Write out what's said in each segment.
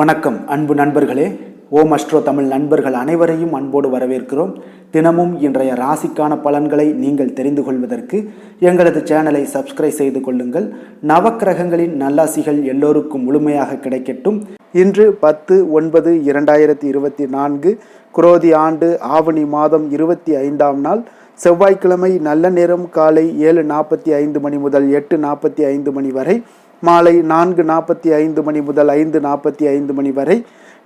வணக்கம் அன்பு நண்பர்களே. ஓம் அஸ்ட்ரோ தமிழ் நண்பர்கள் அனைவரையும் அன்போடு வரவேற்கிறோம். தினமும் இன்றைய ராசிக்கான பலன்களை நீங்கள் தெரிந்து கொள்வதற்கு எங்களது சேனலை சப்ஸ்கிரைப் செய்து கொள்ளுங்கள். நவக்கிரகங்களின் நல்லாசிகள் எல்லோருக்கும் முழுமையாக கிடைக்கட்டும். இன்று 10/9/2024 குரோதி ஆண்டு ஆவணி மாதம் 25ஆம் நாள் செவ்வாய்க்கிழமை. நல்ல நேரம் காலை 7:45 மணி முதல் 8:45 மணி வரை, மாலை 4:45 மணி முதல் 5:45 மணி வரை.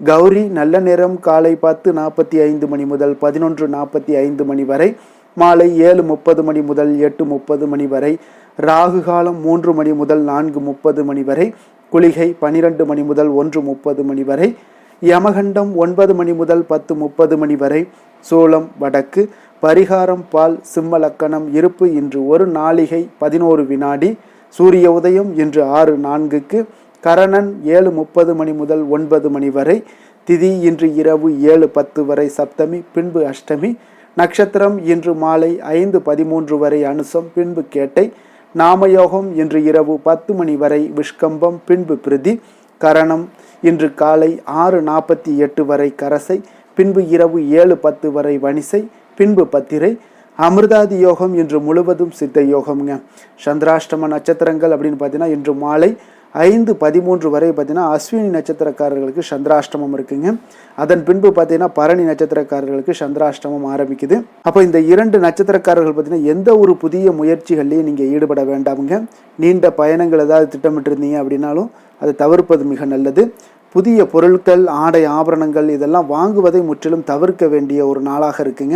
கௌரி நல்ல நேரம் காலை 10:45 மணி முதல் 11:45 மணி வரை, மாலை 7:30 மணி முதல் 8:30 மணி வரை. ராகு காலம் 3 மணி முதல் 4:30 மணி வரை. குளிகை 12 மணி முதல் 1:30 மணி வரை. யமகண்டம் 9 மணி முதல் 10:30 மணி வரை. சூலம் வடக்கு. பரிகாரம் பால். சிம்ம லக்கணம். இருப்பு இன்று 1 நாழிகை 11 வினாடி. சூரிய உதயம் இன்று 6:04. கரணன் 7:30 மணி முதல் 9 மணி வரை. திதி இன்று இரவு 7:10 வரை சப்தமி, பின்பு அஷ்டமி. நட்சத்திரம் இன்று மாலை 5:13 வரை அனுசம், பின்பு கேட்டை. நாமயோகம் இன்று இரவு 10 மணி வரை விஷ்கம்பம், பின்பு பிரிதி. கரணம் இன்று காலை 6:48 வரை கரசை, பின்பு இரவு 7:10 வரை வணிசை, பின்பு பத்திரை. அமிர்தாதி யோகம் இன்று முழுவதும் சித்த யோகம்ங்க. சந்திராஷ்டம நட்சத்திரங்கள் அப்படின்னு பார்த்தீங்கன்னா இன்று மாலை 5:13 வரை பார்த்தீங்கன்னா அஸ்வினி நட்சத்திரக்காரர்களுக்கு சந்திராஷ்டமம் இருக்குங்க. அதன் பின்பு பார்த்தீங்கன்னா பரணி நட்சத்திரக்காரர்களுக்கு சந்திராஷ்டமம் ஆரம்பிக்குது. அப்போ இந்த 2 நட்சத்திரக்காரர்கள் பார்த்தீங்கன்னா எந்த ஒரு புதிய முயற்சிகள்லையும் நீங்கள் ஈடுபட வேண்டாமுங்க. நீண்ட பயணங்கள் ஏதாவது திட்டமிட்டிருந்தீங்க அப்படின்னாலும் அதை தவிர்ப்பது மிக நல்லது. புதிய பொருட்கள், ஆடை, ஆபரணங்கள் இதெல்லாம் வாங்குவதை முற்றிலும் தவிர்க்க வேண்டிய ஒரு நாளாக இருக்குங்க.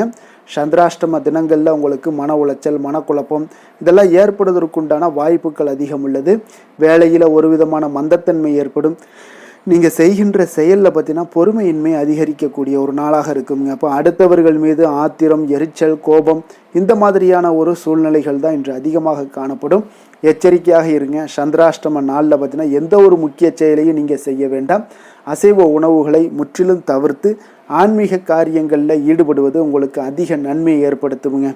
சந்திராஷ்டம தினங்களில் உங்களுக்கு மன உளைச்சல், மனக்குழப்பம் இதெல்லாம் ஏற்படுவதற்குண்டான வாய்ப்புகள் அதிகம் உள்ளது. வேலையில் ஒரு விதமான மந்தத்தன்மை ஏற்படும். நீங்கள் செய்கின்ற செயலில் பார்த்தீங்கன்னா பொறுமையின்மை அதிகரிக்கக்கூடிய ஒரு நாளாக இருக்குங்க. அப்போ அடுத்தவர்கள் மீது ஆத்திரம், எரிச்சல், கோபம் இந்த மாதிரியான ஒரு சூழ்நிலைகள் தான் இன்று அதிகமாக காணப்படும். எச்சரிக்கையாக இருங்க. சந்திராஷ்டம நாளில் பார்த்தீங்கன்னா எந்த ஒரு முக்கிய செயலையும் நீங்கள் செய்ய வேண்டாம். அசைவ உணவுகளை முற்றிலும் தவிர்த்து ஆன்மீக காரியங்களில் ஈடுபடுவது உங்களுக்கு அதிக நன்மையை ஏற்படுத்துங்க.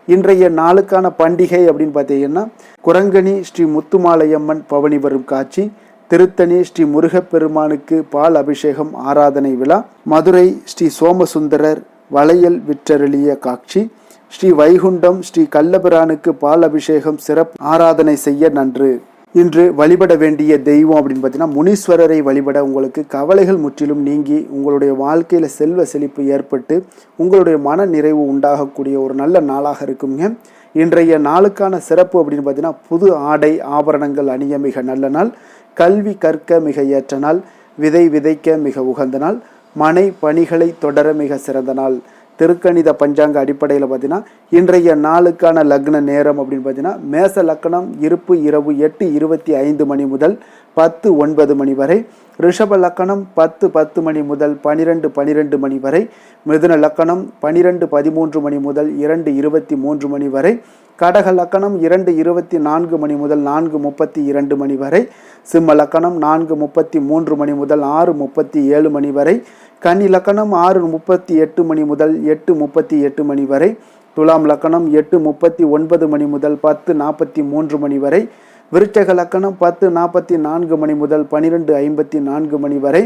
இன்றைய நாளுக்கான பண்டிகை அப்படின்னு பார்த்தீங்கன்னா குரங்கணி ஸ்ரீ முத்துமாலையம்மன் பவனி வரும் காட்சி, திருத்தணி ஸ்ரீ முருகப்பெருமானுக்கு பால் அபிஷேகம் ஆராதனை விழா, மதுரை ஸ்ரீ சோமசுந்தரர் வளையல் விற்றருளிய காட்சி, ஸ்ரீ வைகுண்டம் ஸ்ரீ கள்ளபிரானுக்கு பால் அபிஷேகம் சிறப்பு ஆராதனை செய்ய நன்று. இன்று வழிபட வேண்டிய தெய்வம் அப்படின்னு பார்த்தீங்கன்னா முனீஸ்வரரை வழிபட உங்களுக்கு கவலைகள் முற்றிலும் நீங்கி உங்களுடைய வாழ்க்கையில் செல்வ செழிப்பு ஏற்பட்டு உங்களுடைய மன நிறைவு உண்டாகக்கூடிய ஒரு நல்ல நாளாக இருக்குங்க. இன்றைய நாளுக்கான சிறப்பு அப்படின்னு பார்த்தீங்கன்னா புது ஆடை ஆபரணங்கள் அணிய மிக நல்ல நாள். கல்வி கற்க மிக ஏற்ற நாள். விதை விதைக்க மிக உகந்த நாள். மனை பணிகளை தொடர மிக சிறந்த நாள். திருக்கணித பஞ்சாங்க அடிப்படையில் பார்த்தீங்கன்னா இன்றைய நாளுக்கான லக்ன நேரம் அப்படின்னு பார்த்தீங்கன்னா மேச லக்கணம். இருப்பு இரவு 8:25 மணி முதல் 10:09 மணி வரை. ரிஷப லக்கணம் 10:10 மணி முதல் 12:12 மணி வரை. மிதுன லக்கணம் 12:13 மணி முதல் 2:23 மணி வரை. கடக லக்கணம் 2:24 மணி முதல் 4:32 மணி வரை. சிம்ம லக்கணம் 4:33 மணி முதல் 6:37 மணி வரை. கன்னி லக்கணம் 6:38 மணி முதல் 8:38 மணி வரை. துலாம் லக்கணம் 8:39 மணி முதல் 10:43 மணி வரை. விருச்சக லக்கணம் 10:44 மணி முதல் 12:54 மணி வரை.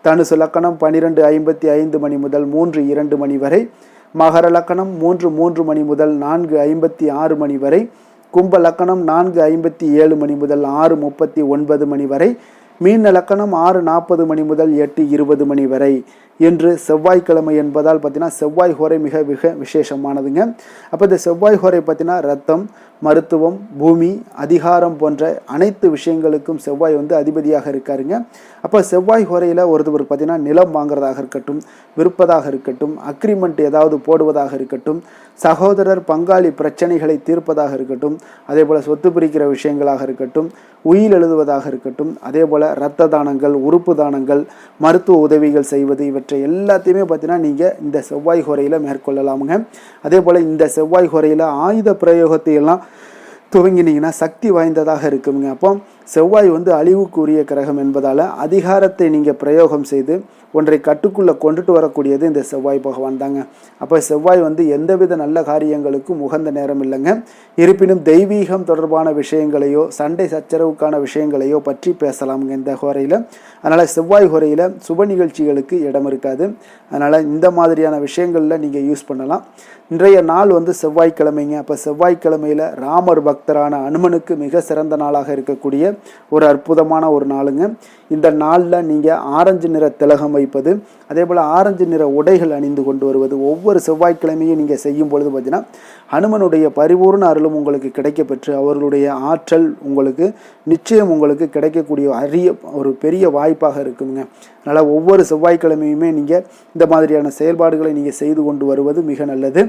தனுசு லக்கணம் 12:55 மணி முதல் 3:02 மணி வரை. மகர லக்கணம் 3:03 மணி முதல் 4:56 மணி வரை. கும்ப லக்கணம் 4:57 மணி முதல் 6:39 மணி வரை. மீன லக்கணம் 6:40 மணி முதல் 8:20 மணி வரை. இன்று செவ்வாய்க்கிழமை என்பதால் பார்த்தீங்கன்னா செவ்வாய் ஹோரை மிக விசேஷமானதுங்க. அப்போ இந்த செவ்வாய் ஹோரை பார்த்தீங்கன்னா ரத்தம், மருத்துவம், பூமி, அதிகாரம் போன்ற அனைத்து விஷயங்களுக்கும் செவ்வாய் அதிபதியாக இருக்காருங்க. அப்போ செவ்வாய் ஹோரையில் ஒருத்தர் பார்த்தீங்கன்னா நிலம் வாங்குறதாக இருக்கட்டும், விற்பதாக இருக்கட்டும், அக்ரிமெண்ட் ஏதாவது போடுவதாக இருக்கட்டும், சகோதரர் பங்காளி பிரச்சனைகளை தீர்ப்பதாக இருக்கட்டும், அதே போல் சொத்து பிரிக்கிற விஷயங்களாக இருக்கட்டும், உயில் எழுதுவதாக இருக்கட்டும், அதே போல் இரத்த தானங்கள், உறுப்பு தானங்கள், மருத்துவ உதவிகள் செய்வது இவற்றை எல்லாத்தையுமே பார்த்தீங்கன்னா நீங்கள் இந்த செவ்வாய் ஹோரையில் மேற்கொள்ளலாமுங்க. அதே போல் இந்த செவ்வாய் ஹோரையில் ஆயுத பிரயோகத்தை எல்லாம் துவங்கினீங்கன்னா சக்தி வாய்ந்ததாக இருக்குங்க. அப்போ செவ்வாய் வந்து அழிவுக்குரிய கிரகம் என்பதால் அதிகாரத்தை நீங்கள் பிரயோகம் செய்து ஒன்றை கட்டுக்குள்ளே கொண்டுட்டு வரக்கூடியது இந்த செவ்வாய் பகவான் தாங்க. அப்போ செவ்வாய் வந்து எந்தவித நல்ல காரியங்களுக்கும் உகந்த நேரம் இல்லைங்க. இருப்பினும் தெய்வீகம் தொடர்பான விஷயங்களையோ சண்டை சச்சரவுக்கான விஷயங்களையோ பற்றி பேசலாமுங்க இந்த ஹோரையில். அதனால் செவ்வாய் ஹோரையில் சுப நிகழ்ச்சிகளுக்கு இடம் இருக்காது. அதனால் இந்த மாதிரியான விஷயங்களில் நீங்கள் யூஸ் பண்ணலாம். இன்றைய நாள் வந்து செவ்வாய்க்கிழமைங்க. அப்போ செவ்வாய்க்கிழமையில் ராமர் பக்தரான அனுமனுக்கு மிக சிறந்த நாளாக இருக்கக்கூடிய ஒரு அற்புதமான ஒரு நாளுங்க. இந்த நாளில் நீங்கள் ஆரஞ்சு நிற திலகம் வைப்பது, அதே போல் ஆரஞ்சு நிற உடைகள் அணிந்து கொண்டு வருவது ஒவ்வொரு செவ்வாய்க்கிழமையும் நீங்கள் செய்யும் பொழுது பார்த்தீங்கன்னா ஹனுமனுடைய பரிபூர்ண அருளும் உங்களுக்கு கிடைக்கப்பெற்று அவர்களுடைய ஆற்றல் உங்களுக்கு நிச்சயம் உங்களுக்கு கிடைக்கக்கூடிய அரிய ஒரு பெரிய வாய்ப்பாக இருக்குங்க. அதனால் ஒவ்வொரு செவ்வாய்க்கிழமையுமே நீங்கள் இந்த மாதிரியான செயல்பாடுகளை நீங்கள் செய்து கொண்டு வருவது மிக நல்லது.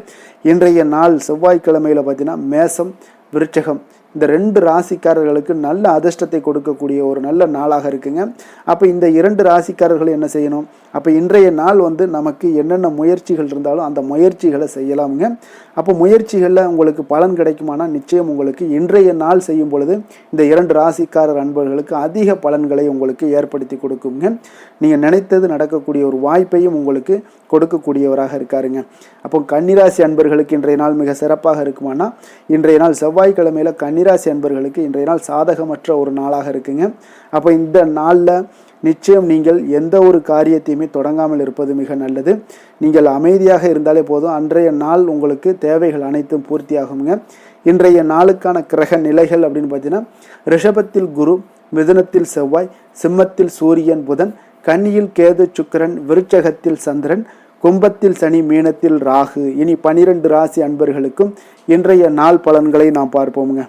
இன்றைய நாள் செவ்வாய்க்கிழமையில் பார்த்தீங்கன்னா மேசம் விருச்சகம் இந்த 2 ராசிக்காரர்களுக்கு நல்ல அதிர்ஷ்டத்தை கொடுக்கக்கூடிய ஒரு நல்ல நாளாக இருக்குங்க. அப்போ இந்த 2 ராசிக்காரர்கள் என்ன செய்யணும்? அப்போ இன்றைய நாள் வந்து நமக்கு என்னென்ன முயற்சிகள் இருந்தாலும் அந்த முயற்சிகளை செய்யலாமுங்க. அப்போ முயற்சிகளில் உங்களுக்கு பலன் கிடைக்குமானா நிச்சயம் உங்களுக்கு இன்றைய நாள் செய்யும் பொழுது இந்த 2 ராசிக்காரர் அன்பர்களுக்கு அதிக பலன்களை உங்களுக்கு ஏற்படுத்தி கொடுக்குங்க. நீங்கள் நினைத்தது நடக்கக்கூடிய ஒரு வாய்ப்பையும் உங்களுக்கு கொடுக்கக்கூடியவராக இருக்காருங்க. அப்போ கன்னிராசி அன்பர்களுக்கு இன்றைய நாள் மிக சிறப்பாக இருக்குமானா இன்றைய நாள் செவ்வாய்க்கிழமையில் கன்னிராசி அன்பர்களுக்கு இன்றைய நாள் சாதகமற்ற ஒரு நாளாக இருக்குங்க. அப்போ இந்த நாளில் நிச்சயம் நீங்கள் எந்த ஒரு காரியத்தையுமே தொடங்காமல் இருப்பது மிக நல்லது. நீங்கள் அமைதியாக இருந்தாலே போதும். அன்றைய நாள் உங்களுக்கு தேவைகள் அனைத்தும் பூர்த்தியாகுங்க. இன்றைய நாளுக்கான கிரக நிலைகள் அப்படின்னு பார்த்தீங்கன்னா ரிஷபத்தில் குரு, மிதுனத்தில் செவ்வாய், சிம்மத்தில் சூரியன் புதன், கன்னியில் கேது சுக்கிரன், விருச்சகத்தில் சந்திரன், கும்பத்தில் சனி, மீனத்தில் ராகு. இனி 12 ராசி அன்பர்களுக்கும் இன்றைய நாள் பலன்களை நாம் பார்ப்போமுங்க.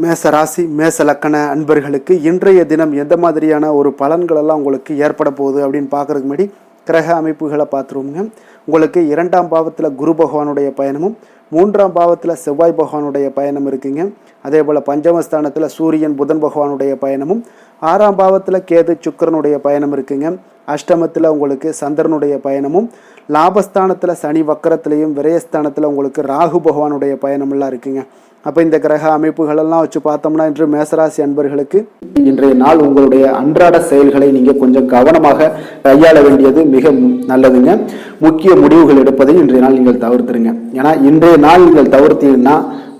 மேச ராசி மேச லக்கண அன்பர்களுக்கு இன்றைய தினம் எந்த மாதிரியான ஒரு பலன்களெல்லாம் உங்களுக்கு ஏற்பட போகுது அப்படின்னு பார்க்குறதுக்கு முன்னாடி கிரக அமைப்புகளை பார்த்துருவோங்க. உங்களுக்கு 2ஆம் பாவத்தில் குரு பகவானுடைய பயணமும் 3ஆம் பாவத்தில் செவ்வாய் பகவானுடைய பயணம் இருக்குங்க. அதே போல் பஞ்சமஸ்தானத்தில் சூரியன் புதன் பகவானுடைய பயணமும் 6ஆம் பாவத்தில் கேது சுக்கிரனுடைய பயணம் இருக்குங்க. அஷ்டமத்தில் உங்களுக்கு சந்திரனுடைய பயணமும், லாபஸ்தானத்தில் சனி வக்கரத்திலையும், விரயஸ்தானத்தில் உங்களுக்கு ராகு பகவானுடைய பயணமெல்லாம் இருக்குங்க. அப்போ இந்த கிரக அமைப்புகளெல்லாம் வச்சு பார்த்தோம்னா இன்று மேசராசி அன்பர்களுக்கு இன்றைய நாள் உங்களுடைய அன்றாட செயல்களை நீங்கள் கொஞ்சம் கவனமாக கையாள வேண்டியது மிக நல்லதுங்க. முக்கிய முடிவுகள் எடுப்பதை இன்றைய நாள் நீங்கள் தவிர்த்துருங்க. ஏன்னா இன்றைய நாள் நீங்கள் தவிர்த்தீங்கன்னா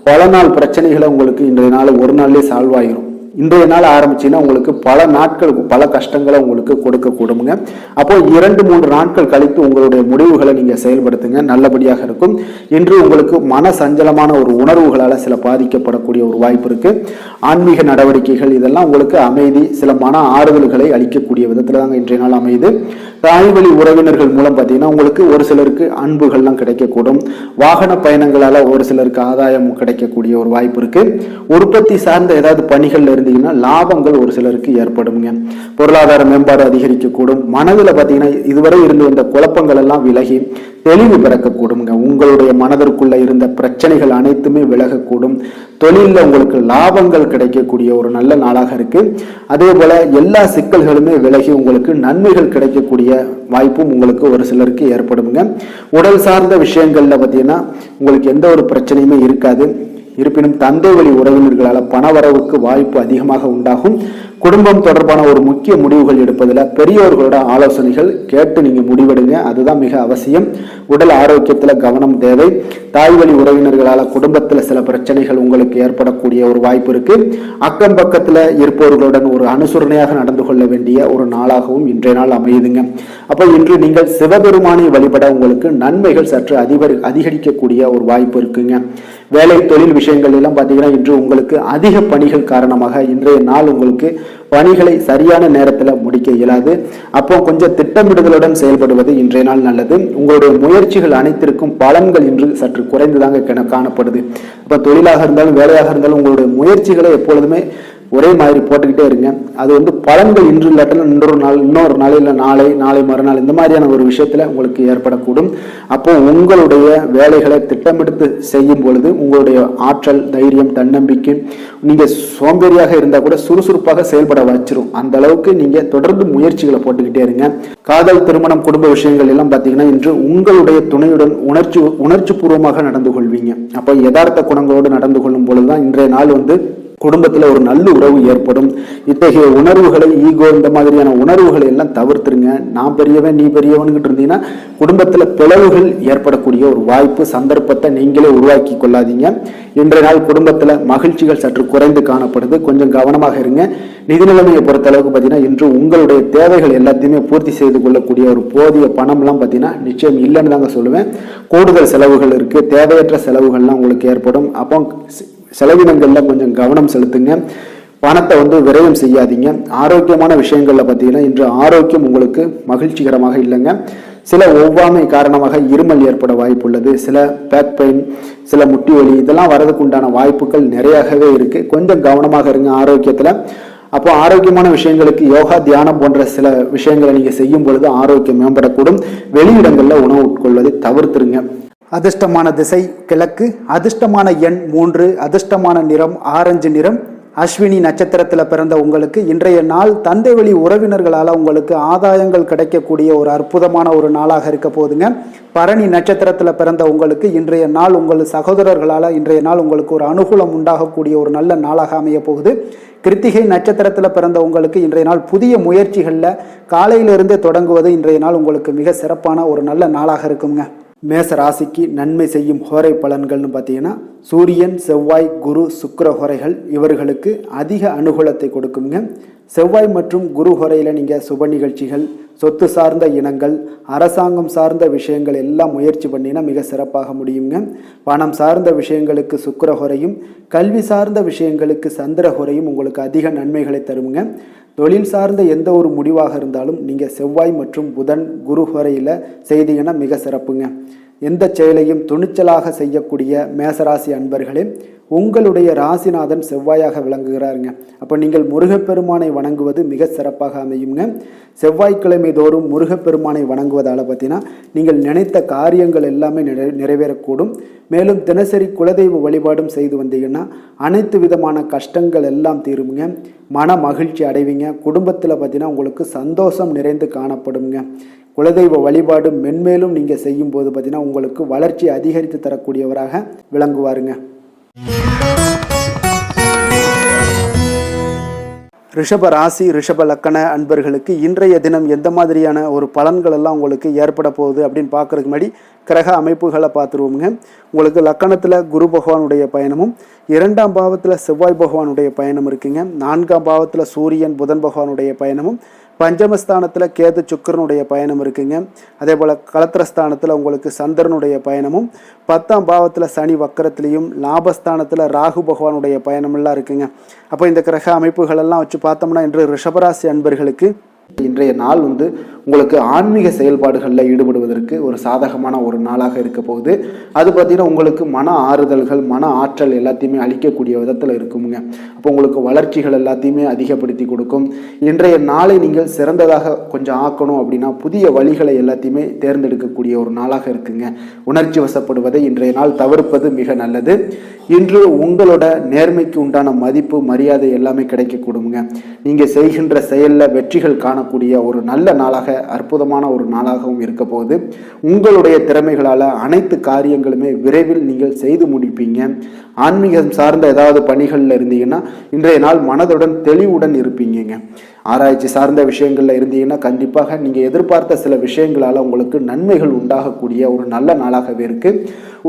பல நாள் பிரச்சனைகளை உங்களுக்கு இன்றைய நாள் ஒரு நாள்லேயே சால்வ் ஆகிரும். இன்றைய நாள் ஆரம்பிச்சுன்னா உங்களுக்கு பல நாட்கள் பல கஷ்டங்களை உங்களுக்கு கொடுக்க கூடுங்க. அப்போ 2-3 நாட்கள் கழித்து உங்களுடைய முடிவுகளை நீங்கள் செயல்படுத்துங்க, நல்லபடியாக இருக்கும். இன்று உங்களுக்கு மன சஞ்சலமான ஒரு உணர்வுகளால் சில பாதிக்கப்படக்கூடிய ஒரு வாய்ப்பு இருக்கு. ஆன்மீக நடவடிக்கைகள் இதெல்லாம் உங்களுக்கு அமைதி, சில மன ஆறுதல்களை அளிக்கக்கூடிய விதத்தில் தாங்க இன்றைய நாள் அமைது. தாய்வழி உறவினர்கள் மூலம் பார்த்தீங்கன்னா உங்களுக்கு ஒரு சிலருக்கு அன்புகள்லாம் கிடைக்கக்கூடும். வாகன பயணங்களால் ஒரு சிலருக்கு ஆதாயம் கிடைக்கக்கூடிய ஒரு வாய்ப்பு இருக்கு. உற்பத்தி சார்ந்த ஏதாவது பணிகள் இருந்தீங்கன்னா லாபங்கள் ஒரு சிலருக்கு ஏற்படுங்க. பொருளாதார மேம்பாடு அதிகரிக்கக்கூடும். மனதில் பார்த்தீங்கன்னா இதுவரை இருந்து வந்த குழப்பங்கள் எல்லாம் விலகி தெளிவு பிறக்கக்கூடுங்க. உங்களுடைய மனதிற்குள்ள இருந்த பிரச்சனைகள் அனைத்துமே விலகக்கூடும். தொழிலில் உங்களுக்கு லாபங்கள் கிடைக்கக்கூடிய ஒரு நல்ல நாளாக இருக்கு. அதே போல எல்லா சிக்கல்களுமே விலகி உங்களுக்கு நன்மைகள் கிடைக்கக்கூடிய வாய்ப்பும் உங்களுக்கு ஒரு சிலருக்கு ஏற்படுங்க. உடல் சார்ந்த விஷயங்கள்ல பார்த்தீங்கன்னா உங்களுக்கு எந்த ஒரு பிரச்சனையுமே இருக்காது. இருப்பினும் தந்தை வழி உறவினர்களால் பணவரவுக்கு வாய்ப்பு அதிகமாக உண்டாகும். குடும்பம் தொடர்பான ஒரு முக்கிய முடிவுகள் எடுப்பதில் பெரியோர்களோட ஆலோசனைகள் கேட்டு நீங்க முடிவெடுங்க, அதுதான் மிக அவசியம். உடல் ஆரோக்கியத்தில் கவனம் தேவை. தாய் வழி உறவினர்களால் குடும்பத்தில் சில பிரச்சனைகள் உங்களுக்கு ஏற்படக்கூடிய ஒரு வாய்ப்பு இருக்கு. அக்கம் பக்கத்தில் இருப்பவர்களுடன் ஒரு அனுசரணையாக நடந்து கொள்ள வேண்டிய ஒரு நாளாகவும் இன்றைய நாள் அமையுதுங்க. அப்போ இன்று நீங்கள் சிவபெருமானை வழிபட உங்களுக்கு நன்மைகள் சற்று அதிகரிக்கக்கூடிய ஒரு வாய்ப்பு இருக்குங்க. வேலை தொழில் விஷயங்கள் எல்லாம் பார்த்தீங்கன்னா இன்று உங்களுக்கு அதிக பணிகள் காரணமாக இன்றைய நாள் உங்களுக்கு பணிகளை சரியான நேரத்தில் முடிக்க இயலாது. அப்போ கொஞ்சம் திட்டமிடுதலுடன் செயல்படுவது இன்றைய நாள் நல்லது. உங்களுடைய முயற்சிகள் அனைத்திற்கும் பலன்கள் இன்று சற்று குறைந்துதாங்க காணப்படுது. இப்போ தொழிலாக இருந்தாலும் வேலையாக இருந்தாலும் உங்களுடைய முயற்சிகளை எப்பொழுதுமே ஒரே மாதிரி போட்டுக்கிட்டே இருங்க. அது வந்து பலன்கள் இன்று இல்லாட்டிலும் இன்னொரு நாள் இல்லை நாளை மறுநாள் இந்த மாதிரியான ஒரு விஷயத்துல உங்களுக்கு ஏற்படக்கூடும். அப்போ உங்களுடைய வேலைகளை திட்டமிட்டு செய்யும் பொழுது உங்களுடைய ஆற்றல், தைரியம், தன்னம்பிக்கை, நீங்க சோம்பேறியாக இருந்தா கூட சுறுசுறுப்பாக செயல்பட வச்சிரும். அந்த அளவுக்கு நீங்க தொடர்ந்து முயற்சிகளை போட்டுக்கிட்டே இருங்க. காதல், திருமணம், குடும்ப விஷயங்கள் எல்லாம் பாத்தீங்கன்னா இன்று உங்களுடைய துணையுடன் உணர்ச்சி பூர்வமாக நடந்து கொள்வீங்க. அப்ப யதார்த்த குணங்களோடு நடந்து கொள்ளும் பொழுதுதான் இன்றைய நாள் வந்து குடும்பத்துல ஒரு நல்ல உறவு ஏற்படும். இத்தகைய உணர்வுகளை, ஈகோ, இந்த மாதிரியான உணர்வுகளை எல்லாம் தவிர்த்துருங்க. நான் பெரியவன், நீ பெரியவன்கிட்ட இருந்தீங்கன்னா குடும்பத்துல பிளவுகள் ஏற்படக்கூடிய ஒரு வாய்ப்பு, சந்தர்ப்பத்தை நீங்களே உருவாக்கி கொள்ளாதீங்க. இன்றைய நாள் குடும்பத்துல மகிழ்ச்சிகள் சற்று குறைந்து காணப்படுது. கொஞ்சம் கவனமாக இருங்க. நிதி நிலைமையை பொறுத்த அளவுக்கு பாத்தீங்கன்னா இன்று உங்களுடைய தேவைகள் எல்லாத்தையுமே பூர்த்தி செய்து கொள்ளக்கூடிய ஒரு போதிய பணம் எல்லாம் பாத்தீங்கன்னா நிச்சயம் இல்லைன்னு தாங்க சொல்லுவேன். கூடுதல் செலவுகள் இருக்கு, தேவையற்ற செலவுகள்லாம் உங்களுக்கு ஏற்படும். அப்போ செலவினங்கள்ல கொஞ்சம் கவனம் செலுத்துங்க. பணத்தை வந்து விரயம் செய்யாதீங்க. ஆரோக்கியமான விஷயங்கள்ல பார்த்தீங்கன்னா இன்று ஆரோக்கியம் உங்களுக்கு மகிழ்ச்சிகரமாக இல்லைங்க. சில ஒவ்வாமை காரணமாக இருமல் ஏற்பட வாய்ப்பு உள்ளது. சில பேக் பெயின், சில முட்டி வலி, இதெல்லாம் வரதுக்கு உண்டான வாய்ப்புகள் நிறையாகவே இருக்கு. கொஞ்சம் கவனமாக இருங்க ஆரோக்கியத்துல. அப்போ ஆரோக்கியமான விஷயங்களுக்கு யோகா, தியானம் போன்ற சில விஷயங்களை நீங்க செய்யும் பொழுது ஆரோக்கியம் மேம்படக்கூடும். வெளியிடங்கள்ல உணவு உட்கொள்வதை தவிர்த்துருங்க. அதிர்ஷ்டமான திசை கிழக்கு, அதிர்ஷ்டமான எண் 3, அதிர்ஷ்டமான நிறம் ஆரஞ்சு நிறம். அஸ்வினி நட்சத்திரத்தில் பிறந்த உங்களுக்கு இன்றைய நாள் தந்தை வழி உறவினர்களால் உங்களுக்கு ஆதாயங்கள் கிடைக்கக்கூடிய ஒரு அற்புதமான ஒரு நாளாக இருக்க போகுதுங்க. பரணி நட்சத்திரத்தில் பிறந்த உங்களுக்கு இன்றைய நாள் உங்கள் சகோதரர்களால் இன்றைய நாள் உங்களுக்கு ஒரு அனுகூலம் உண்டாகக்கூடிய ஒரு நல்ல நாளாக அமைய போகுது. கிருத்திகை நட்சத்திரத்தில் பிறந்த உங்களுக்கு இன்றைய நாள் புதிய முயற்சிகளில் காலையிலிருந்தே தொடங்குவது இன்றைய நாள் உங்களுக்கு மிக சிறப்பான ஒரு நல்ல நாளாக இருக்குங்க. மேச ராசிக்கு நன்மை செய்யும் ஹோரை பலன்கள்னு பார்த்தீங்கன்னா சூரியன், செவ்வாய், குரு, சுக்கிர ஹோரைகள் இவர்களுக்கு அதிக அனுகூலத்தை கொடுக்குங்க. செவ்வாய் மற்றும் குரு ஹோரையில் நீங்கள் சுப நிகழ்ச்சிகள், சொத்து சார்ந்த இனங்கள், அரசாங்கம் சார்ந்த விஷயங்கள் எல்லாம் முயற்சி பண்ணினா மிக சிறப்பாக முடியுங்க. பணம் சார்ந்த விஷயங்களுக்கு சுக்கிர ஹோரையும், கல்வி சார்ந்த விஷயங்களுக்கு சந்திர ஹோரையும் உங்களுக்கு அதிக நன்மைகளை தருங்க. தொழில் சார்ந்த எந்த ஒரு முடிவாக இருந்தாலும் நீங்கள் செவ்வாய் மற்றும் புதன், குரு ஹோரையில் செய்தீங்கன்னா மிக சிறப்புங்க. எந்த செயலையும் துணிச்சலாக செய்யக்கூடிய மேசராசி அன்பர்களே, உங்களுடைய ராசிநாதன் செவ்வாயாக விளங்குகிறாருங்க. அப்போ நீங்கள் முருகப்பெருமானை வணங்குவது மிக சிறப்பாக அமையுங்க. செவ்வாய்க்கிழமை தோறும் முருகப்பெருமானை வணங்குவதால் பார்த்தீங்கன்னா நீங்கள் நினைத்த காரியங்கள் எல்லாமே நிறைவேறக்கூடும். மேலும் தினசரி குலதெய்வ வழிபாடும் செய்து வந்தீங்கன்னா அனைத்து விதமான கஷ்டங்கள் எல்லாம் தீருங்க. மன மகிழ்ச்சி அடைவீங்க. குடும்பத்தில் பார்த்தீங்கன்னா உங்களுக்கு சந்தோஷம் நிறைந்து காணப்படுங்க. குலதெய்வ வழிபாடு மென்மேலும் நீங்கள் செய்யும் போது பார்த்தீங்கன்னா உங்களுக்கு வளர்ச்சி அதிகரித்து தரக்கூடியவராக விளங்குவாருங்க. ரிஷப ராசி, ரிஷப லக்கண அன்பர்களுக்கு இன்றைய தினம் எந்த மாதிரியான ஒரு பலன்கள் எல்லாம் உங்களுக்கு ஏற்பட போகுது அப்படின்னு பார்க்கறதுக்கு முன்னாடி கிரக அமைப்புகளை பார்த்துருவோங்க. உங்களுக்கு லக்கணத்தில் குரு பகவானுடைய பயணமும், 2ஆம் பாவத்தில் செவ்வாய் பகவானுடைய பயணம் இருக்குங்க. 4ஆம் பாவத்தில் சூரியன், புதன் பகவானுடைய பயணமும், பஞ்சமஸ்தானத்தில் கேது சுக்கிரனுடைய பயணம் இருக்குங்க. அதே போல் களத்திரஸ்தானத்தில் உங்களுக்கு சந்திரனுடைய பயணமும், 10ஆம் பாவத்தில் சனி வக்கரத்திலையும், லாபஸ்தானத்தில் ராகு பகவானுடைய பயணமெல்லாம் இருக்குங்க. அப்போ இந்த கிரக அமைப்புகளெல்லாம் வச்சு பார்த்தோம்னா இன்று ரிஷபராசி அன்பர்களுக்கு இன்றைய நாள் வந்து உங்களுக்கு ஆன்மீக செயல்பாடுகளில் ஈடுபடுவதற்கு ஒரு சாதகமான ஒரு நாளாக இருக்க போகுது. அது பார்த்தீங்கன்னா உங்களுக்கு மன ஆறுதல்கள், மன ஆற்றல் எல்லாத்தையுமே அளிக்கக்கூடிய விதத்தில் இருக்குங்க. அப்போ உங்களுக்கு வளர்ச்சிகள் எல்லாத்தையுமே அதிகப்படுத்தி கொடுக்கும். இன்றைய நாளை நீங்கள் சிறந்ததாக கொஞ்சம் ஆக்கணும் அப்படின்னா புதிய வழிகளை எல்லாத்தையுமே தேர்ந்தெடுக்கக்கூடிய ஒரு நாளாக இருக்குங்க. உணர்ச்சி வசப்படுவதை இன்றைய நாள் தவிர்ப்பது மிக நல்லது. இன்று உங்களோட நேர்மைக்கு உண்டான மதிப்பு, மரியாதை எல்லாமே கிடைக்கக்கூடுங்க. நீங்கள் செய்கின்ற செயலில் வெற்றிகள் காணக்கூடிய ஒரு நல்ல நாளாக, அற்புதமான ஒரு நாளாகவும் இருக்க போகுது. உங்களுடைய திறமைகளால் அனைத்து காரியங்களுமே விரைவில் நீங்கள் செய்து முடிப்பீங்க. ஆன்மீகம் சார்ந்த ஏதாவது பணிகளில் இருந்தீங்கன்னா இன்றைய நாள் மனதுடன் தெளிவுடன் இருப்பீங்க. ஆராய்ச்சி சார்ந்த விஷயங்கள்ல இருந்தீங்கன்னா கண்டிப்பாக நீங்கள் எதிர்பார்த்த சில விஷயங்களால் உங்களுக்கு நன்மைகள் உண்டாகக்கூடிய ஒரு நல்ல நாளாகவே இருக்கு.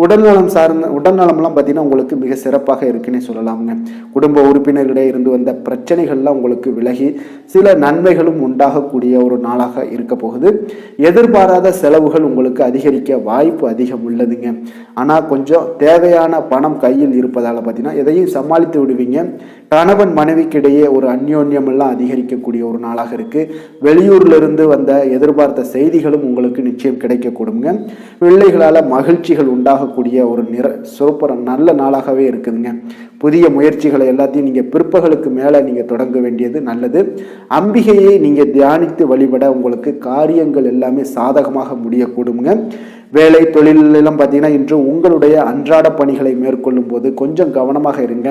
உடல்நலம்லாம் பார்த்தீங்கன்னா உங்களுக்கு மிக சிறப்பாக இருக்குன்னே சொல்லலாமுங்க. குடும்ப உறுப்பினர்களிடையே இருந்து வந்த பிரச்சனைகள்லாம் உங்களுக்கு விலகி சில நன்மைகளும் உண்டாகக்கூடிய ஒரு நாளாக இருக்க போகுது. எதிர்பாராத செலவுகள் உங்களுக்கு அதிகரிக்க வாய்ப்பு அதிகம் உள்ளதுங்க. ஆனால் கொஞ்சம் தேவையான பணம் கையில் இருப்பதால் பார்த்தீங்கன்னா எதையும் சமாளித்து விடுவீங்க. கணவன் மனைவிக்கிடையே ஒரு அந்யோன்யம் எல்லாம் அதிகரிக்கக்கூடிய ஒரு நாளாக இருக்கு. வெளியூர்ல இருந்து வந்த எதிர்பார்த்த செய்திகளும் உங்களுக்கு நிச்சயம் கிடைக்கக்கூடுங்க. பிள்ளைகளால மகிழ்ச்சிகள் உண்டாகக்கூடிய ஒரு சூப்பர் நல்ல நாளாகவே இருக்குதுங்க. புதிய முயற்சிகளை எல்லாத்தையும் நீங்க பிற்பகலுக்கு மேல நீங்க தொடங்க வேண்டியது நல்லது. அம்பிகையை நீங்க தியானித்து வழிபட உங்களுக்கு காரியங்கள் எல்லாமே சாதகமாக முடியக்கூடுங்க. வேலை தொழிலெல்லாம் பார்த்தீங்கன்னா இன்று உங்களுடைய அன்றாட பணிகளை மேற்கொள்ளும் போது கொஞ்சம் கவனமாக இருங்க.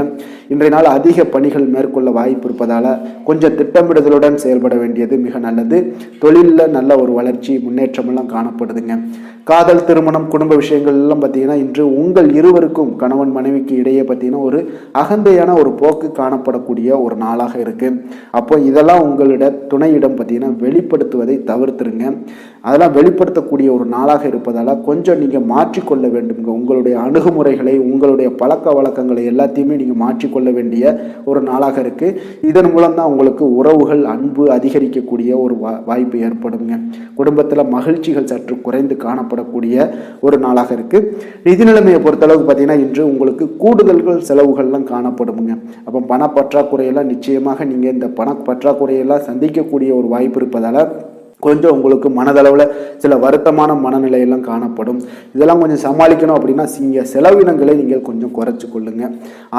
இன்றைய நாள் அதிக பணிகள் மேற்கொள்ள வாய்ப்பு இருப்பதால கொஞ்சம் திட்டமிடுதலுடன் செயல்பட வேண்டியது மிக நல்லது. தொழிலில் நல்ல ஒரு வளர்ச்சி முன்னேற்றம் எல்லாம் காணப்படுதுங்க. காதல், திருமணம், குடும்ப விஷயங்கள் எல்லாம் பார்த்தீங்கன்னா இன்று உங்கள் இருவருக்கும் கணவன் மனைவிக்கு இடையே பார்த்தீங்கன்னா ஒரு அகந்தையான ஒரு போக்கு காணப்படக்கூடிய ஒரு நாளாக இருக்கு. அப்போ இதெல்லாம் உங்களிட துணையிடம் பார்த்தீங்கன்னா வெளிப்படுத்துவதை தவிர்த்துருங்க. அதெல்லாம் வெளிப்படுத்தக்கூடிய ஒரு நாளாக இருப்பதால கொஞ்சம் நீங்க மாற்றிக்கொள்ள வேண்டுங்க. உங்களுடைய அணுகுமுறைகளை, உங்களுடைய பழக்க வழக்கங்களை எல்லாத்தையுமே நீங்க மாற்றிக்கொள்ள வேண்டிய ஒரு நாளாக இருக்கு. இதன் மூலம் தான் உங்களுக்கு உறவுகள், அன்பு அதிகரிக்கக்கூடிய ஒரு வாய்ப்பு ஏற்படுங்க. குடும்பத்துல மகிழ்ச்சிகள் சற்று குறைந்து காணப்படக்கூடிய ஒரு நாளாக இருக்கு. நிதி நிலைமையை பொறுத்தளவுக்கு பார்த்தீங்கன்னா இன்று உங்களுக்கு கூடுதல்கள் செலவுகள்லாம் காணப்படுங்க. அப்போ பண பற்றாக்குறையெல்லாம் நிச்சயமாக நீங்க இந்த பண பற்றாக்குறையெல்லாம் சந்திக்கக்கூடிய ஒரு வாய்ப்பு இருப்பதால கொஞ்சம் உங்களுக்கு மனதளவில் சில வருத்தமான மனநிலையெல்லாம் காணப்படும். இதெல்லாம் கொஞ்சம் சமாளிக்கணும் அப்படின்னா நீங்கள் செலவினங்களை நீங்கள் கொஞ்சம் குறைச்சி கொள்ளுங்க.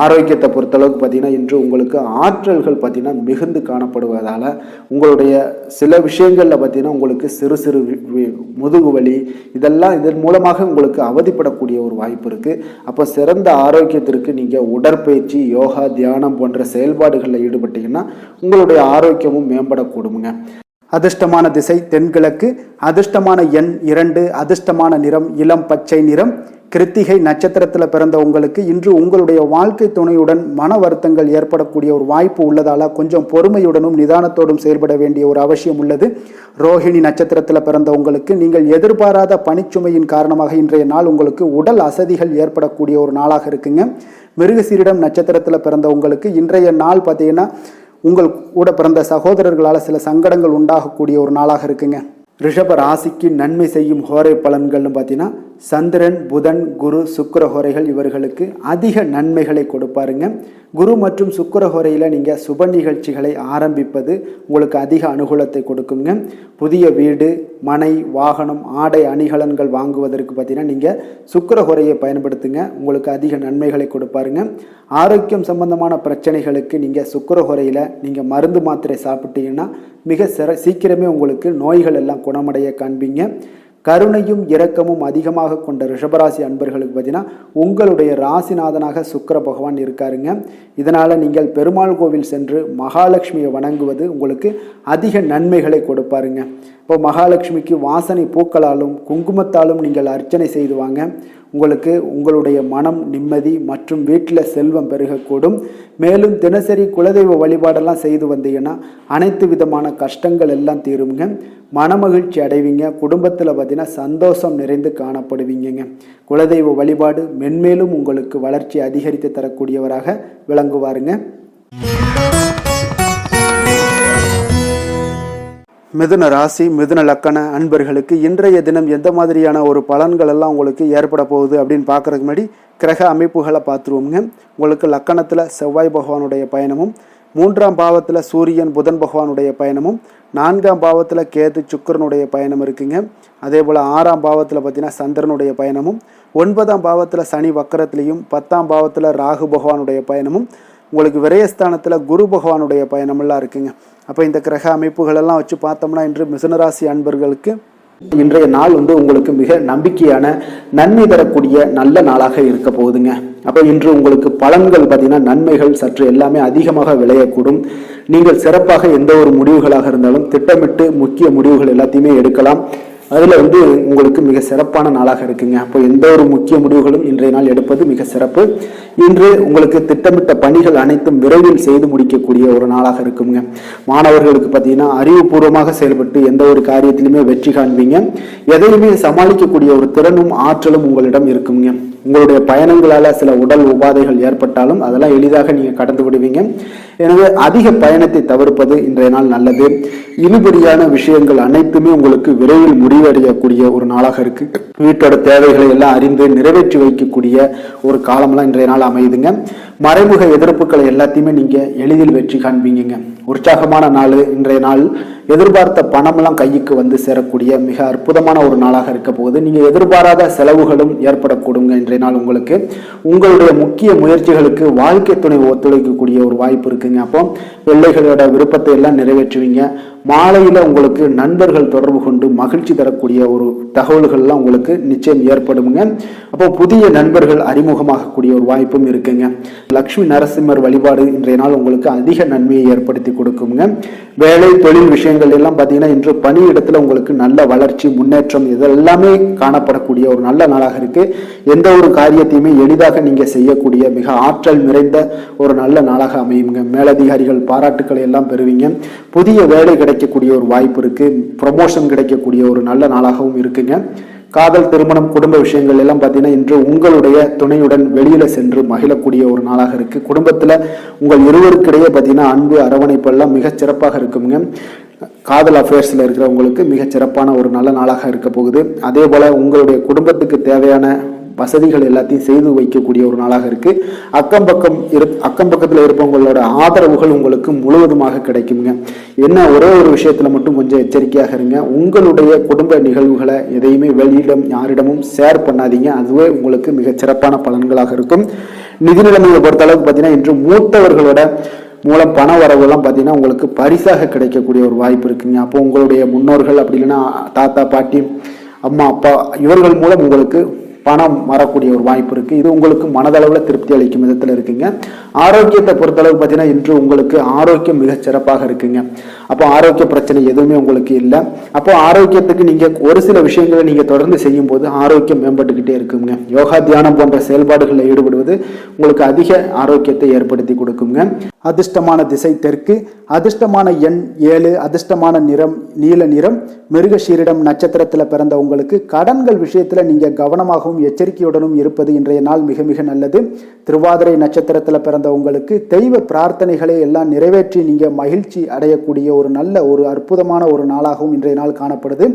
ஆரோக்கியத்தை பொறுத்தளவுக்கு பார்த்தீங்கன்னா இன்று உங்களுக்கு ஆற்றல்கள் பார்த்தீங்கன்னா மிகுந்து காணப்படுவதால் உங்களுடைய சில விஷயங்களில் பார்த்தீங்கன்னா உங்களுக்கு சிறு சிறு முதுகு வலி இதன் மூலமாக உங்களுக்கு அவதிப்படக்கூடிய ஒரு வாய்ப்பு இருக்குது. அப்போ சிறந்த ஆரோக்கியத்திற்கு நீங்கள் உடற்பயிற்சி, யோகா, தியானம் போன்ற செயல்பாடுகளில் ஈடுபட்டீங்கன்னா உங்களுடைய ஆரோக்கியமும் மேம்படக்கூடுங்க. அதிர்ஷ்டமான திசை தென்கிழக்கு, அதிர்ஷ்டமான எண் 2, அதிர்ஷ்டமான நிறம் இளம் பச்சை நிறம். கிருத்திகை நட்சத்திரத்தில் பிறந்த உங்களுக்கு இன்று உங்களுடைய வாழ்க்கை துணையுடன் மன வருத்தங்கள் ஏற்படக்கூடிய ஒரு வாய்ப்பு உள்ளதால கொஞ்சம் பொறுமையுடனும் நிதானத்தோடும் செயல்பட வேண்டிய ஒரு அவசியம் உள்ளது. ரோஹிணி நட்சத்திரத்தில் பிறந்த உங்களுக்கு நீங்கள் எதிர்பாராத பணிச்சுமையின் காரணமாக இன்றைய நாள் உங்களுக்கு உடல் அசதிகள் ஏற்படக்கூடிய ஒரு நாளாக இருக்குங்க. மிருகசீரிடம் நட்சத்திரத்தில் பிறந்த உங்களுக்கு இன்றைய நாள் பார்த்தீங்கன்னா உங்கள் கூட பிறந்த சகோதரர்களால் சில சங்கடங்கள் உண்டாகக்கூடிய ஒரு நாளாக இருக்குங்க. ரிஷப ராசிக்கு நன்மை செய்யும் ஹோரை பலன்கள்னு பார்த்தீங்கன்னா சந்திரன், புதன், குரு, சுக்கிர ஹோரைகள் இவர்களுக்கு அதிக நன்மைகளை கொடுப்பாருங்க. குரு மற்றும் சுக்கிர ஹோரையில் நீங்கள் சுப நிகழ்ச்சிகளை ஆரம்பிப்பது உங்களுக்கு அதிக அனுகூலத்தை கொடுக்குங்க. புதிய வீடு, மனை, வாகனம், ஆடை அணிகலன்கள் வாங்குவதற்கு பார்த்தீங்கன்னா நீங்கள் சுக்கிர ஹோரையை பயன்படுத்துங்க. உங்களுக்கு அதிக நன்மைகளை கொடுப்பாருங்க. ஆரோக்கியம் சம்பந்தமான பிரச்சனைகளுக்கு நீங்கள் சுக்கிர ஹோரையில் நீங்கள் மருந்து மாத்திரை சாப்பிட்டீங்கன்னா மிக சீக்கிரமே உங்களுக்கு நோய்கள் எல்லாம் குணமடைய காண்பீங்க. கருணையும் இரக்கமும் அதிகமாக கொண்ட ரிஷபராசி அன்பர்களுக்கு பார்த்தீங்கன்னா உங்களுடைய ராசிநாதனாக சுக்கிர பகவான் இருக்காருங்க. இதனால் நீங்கள் பெருமாள் கோவில் சென்று மகாலட்சுமியை வணங்குவது உங்களுக்கு அதிக நன்மைகளை கொடுப்பாருங்க. இப்போ மகாலட்சுமிக்கு வாசனை பூக்களாலும் குங்குமத்தாலும் நீங்கள் அர்ச்சனை செய்து வாங்க. உங்களுக்கு உங்களுடைய மனம் நிம்மதி மற்றும் வீட்டில் செல்வம் பெருகக்கூடும். மேலும் தினசரி குலதெய்வ வழிபாடெல்லாம் செய்து வந்தீங்கன்னா அனைத்து விதமான கஷ்டங்கள் எல்லாம் தீருங்க. மனமகிழ்ச்சி அடைவீங்க. குடும்பத்தில் பார்த்தீங்கன்னா சந்தோஷம் நிறைந்து காணப்படுவீங்க. குலதெய்வ வழிபாடு மென்மேலும் உங்களுக்கு வளர்ச்சி அதிகரித்து தரக்கூடியவராக விளங்குவாருங்க. மிதுன ராசி, மிதுன லக்கண அன்பர்களுக்கு இன்றைய தினம் எந்த மாதிரியான ஒரு பலன்கள் எல்லாம் உங்களுக்கு ஏற்பட போகுது அப்படின்னு பார்க்கறதுக்கு முன்னாடி கிரக அமைப்புகளை பார்த்துருவோங்க. உங்களுக்கு லக்கணத்தில் செவ்வாய் பகவானுடைய பயணமும், 3ஆம் பாவத்தில் சூரியன் புதன் பகவானுடைய பயணமும், 4ஆம் பாவத்தில் கேது சுக்கிரனுடைய பயணம் இருக்குங்க. அதே போல் 6ஆம் பாவத்தில் பார்த்தீங்கன்னா சந்திரனுடைய பயணமும், 9ஆம் பாவத்தில் சனி வக்கரத்திலையும், 10ஆம் பாவத்தில் ராகு பகவானுடைய பயணமும், உங்களுக்கு விரயஸ்தானத்தில் குரு பகவானுடைய பயணமெல்லாம் இருக்குங்க. அப்போ இந்த கிரக அமைப்புகளெல்லாம் வச்சு பார்த்தோம்னா இன்று மிதுனராசி அன்பர்களுக்கு இன்றைய நாள் உங்களுக்கு மிக நம்பிக்கையான நன்மை தரக்கூடிய நல்ல நாளாக இருக்க போகுதுங்க. அப்போ இன்று உங்களுக்கு பலன்கள் பார்த்தீங்கன்னா நன்மைகள் சற்று எல்லாமே அதிகமாக விளையக்கூடும். நீங்கள் சிறப்பாக எந்த ஒரு முடிவுகளாக இருந்தாலும் திட்டமிட்டு முக்கிய முடிவுகள் எல்லாத்தையுமே எடுக்கலாம். அதில் உங்களுக்கு மிக சிறப்பான நாளாக இருக்குங்க. அப்போ எந்த ஒரு முக்கிய முடிவுகளும் இன்றைய நாள் எடுப்பது மிக சிறப்பு. இன்று உங்களுக்கு திட்டமிட்ட பணிகள் அனைத்தும் விரைவில் செய்து முடிக்கக்கூடிய ஒரு நாளாக இருக்குங்க. மாணவர்களுக்கு பார்த்தீங்கன்னா அறிவுபூர்வமாக செயல்பட்டு எந்த ஒரு காரியத்திலுமே வெற்றி காண்பீங்க. எதையுமே சமாளிக்கக்கூடிய ஒரு திறனும் ஆற்றலும் உங்களிடம் இருக்குங்க. உங்களுடைய பயணங்களால் சில உடல் உபாதைகள் ஏற்பட்டாலும் அதெல்லாம் எளிதாக நீங்கள் கடந்து விடுவீங்க. எனவே அதிக பயணத்தை தவிர்ப்பது இன்றைய நாள் நல்லது. இழுபறியான விஷயங்கள் அனைத்துமே உங்களுக்கு விரைவில் முடிவடையக்கூடிய ஒரு நாளாக இருக்கு. வீட்டோட தேவைகளை எல்லாம் அறிந்து நிறைவேற்றி வைக்கக்கூடிய ஒரு காலம்லாம் இன்றைய நாள் அமையுதுங்க. மறைமுக எதிர்ப்புகளை எல்லாத்தையுமே நீங்க எளிதில் வெற்றி காண்பீங்க. உற்சாகமான நாள் இன்றைய நாள். எதிர்பார்த்த பணம்லாம் கைக்கு வந்து சேரக்கூடிய மிக அற்புதமான ஒரு நாளாக இருக்க போகுது. நீங்க எதிர்பாராத செலவுகளும் ஏற்படக்கூடுங்க இன்றைய நாள் உங்களுக்கு. உங்களுடைய முக்கிய முயற்சிகளுக்கு வாழ்க்கை துணை ஒத்துழைக்கக்கூடிய ஒரு வாய்ப்பு இருக்குங்க. அப்போ பிள்ளைகளோட விருப்பத்தை எல்லாம் நிறைவேற்றுவீங்க. மாலையில உங்களுக்கு நண்பர்கள் தொடர்பு கொண்டு மகிழ்ச்சி தரக்கூடிய ஒரு தகவல்கள்லாம் உங்களுக்கு நிச்சயம் ஏற்படுங்க. அப்போ புதிய நண்பர்கள் அறிமுகமாகக்கூடிய ஒரு வாய்ப்பும் இருக்குங்க. லட்சுமி நரசிம்மர் வழிபாடு இன்றைய நாள் உங்களுக்கு அதிக நன்மையை ஏற்படுத்தி கொடுக்குங்க. வேலை தொழில் விஷயங்கள் எல்லாம் பார்த்தீங்கன்னா இன்று பணியிடத்துல உங்களுக்கு நல்ல வளர்ச்சி முன்னேற்றம் இதெல்லாமே காணப்படக்கூடிய ஒரு நல்ல நாளாக இருக்கு. எந்த ஒரு காரியத்தையுமே எளிதாக நீங்க செய்யக்கூடிய மிக ஆற்றல் நிறைந்த ஒரு நல்ல நாளாக அமையுங்க. மேலதிகாரிகள் பாராட்டுக்களை எல்லாம் பெறுவீங்க. புதிய வேலை கிடைக்கக்கூடிய ஒரு வாய்ப்பு இருக்கு. ப்ரமோஷன் கிடைக்கக்கூடிய ஒரு நல்ல நாளாகவும் இருக்குங்க. காதல், திருமணம், குடும்ப விஷயங்கள் எல்லாம் பார்த்தீங்கன்னா இன்று உங்களுடைய துணையுடன் வெளியில சென்று மகிழக்கூடிய ஒரு நாளாக இருக்கு. குடும்பத்துல உங்கள் இருவருக்கிடையே பார்த்தீங்கன்னா அன்பு அரவணைப்பு எல்லாம் மிகச் சிறப்பாக இருக்குங்க. காதல் அஃபேர்ஸ்ல இருக்கிறவங்களுக்கு மிகச் சிறப்பான ஒரு நல்ல நாளாக இருக்க போகுது. அதே போல உங்களுடைய குடும்பத்துக்கு தேவையான வசதிகள் எல்லாத்தையும் செய்து வைக்கக்கூடிய ஒரு நாளாக இருக்கு. அக்கம் பக்கத்துல இருப்பவங்களோட ஆதரவுகள் உங்களுக்கு முழுவதுமாக கிடைக்குங்க. என்ன ஒரே ஒரு விஷயத்துல மட்டும் கொஞ்சம் எச்சரிக்கையாக இருங்க. உங்களுடைய குடும்ப நிகழ்வுகளை எதையுமே வெளியிடம் யாரிடமும் ஷேர் பண்ணாதீங்க. அதுவே உங்களுக்கு மிகச் சிறப்பான பலன்களாக இருக்கும். நிதி நிலைமையை பொறுத்த அளவுக்கு பார்த்தீங்கன்னா இன்று மூத்தவர்களோட மூலம் பண வரவுலாம் பார்த்தீங்கன்னா உங்களுக்கு பரிசாக கிடைக்கக்கூடிய ஒரு வாய்ப்பு இருக்குங்க. அப்போ உங்களுடைய முன்னோர்கள் அப்படி இல்லைன்னா தாத்தா, பாட்டி, அம்மா, அப்பா இவர்கள் மூலம் உங்களுக்கு பணம் வரக்கூடிய ஒரு வாய்ப்பு இருக்கு. இது உங்களுக்கு மனதளவில் திருப்தி அளிக்கும் விதத்தில் இருக்குங்க. ஆரோக்கியத்தை பொறுத்தளவு பார்த்தீங்கன்னா இன்று உங்களுக்கு ஆரோக்கியம் மிகச் சிறப்பாக இருக்குங்க. அப்போ ஆரோக்கிய பிரச்சனை எதுவுமே உங்களுக்கு இல்லை. அப்போ ஆரோக்கியத்துக்கு நீங்க ஒரு சில விஷயங்களை நீங்க தொடர்ந்து செய்யும் போது ஆரோக்கியம் மேம்பட்டுக்கிட்டே இருக்குங்க. யோகா, தியானம் போன்ற செயல்பாடுகளில் ஈடுபடுவது உங்களுக்கு அதிக ஆரோக்கியத்தை ஏற்படுத்தி கொடுக்குங்க. அதிர்ஷ்டமான திசை தெற்கு, அதிர்ஷ்டமான எண் 7, அதிர்ஷ்டமான நிறம் நீல நிறம். மிருகசீரிடம் நட்சத்திரத்தில் பிறந்த உங்களுக்கு கடன்கள் விஷயத்துல நீங்க கவனமாகவும் எச்சரிக்கையுடனும் இருப்பது இன்றைய நாள் மிக மிக நல்லது. திருவாதிரை நட்சத்திரத்தில் பிறந்த உங்களுக்கு தெய்வ பிரார்த்தனைகளை எல்லாம் நிறைவேற்றி நீங்க மகிழ்ச்சி அடையக்கூடிய ஒரு அற்புதமான ஒரு நாளாகவும் இன்றைய நாள் காணப்படுது.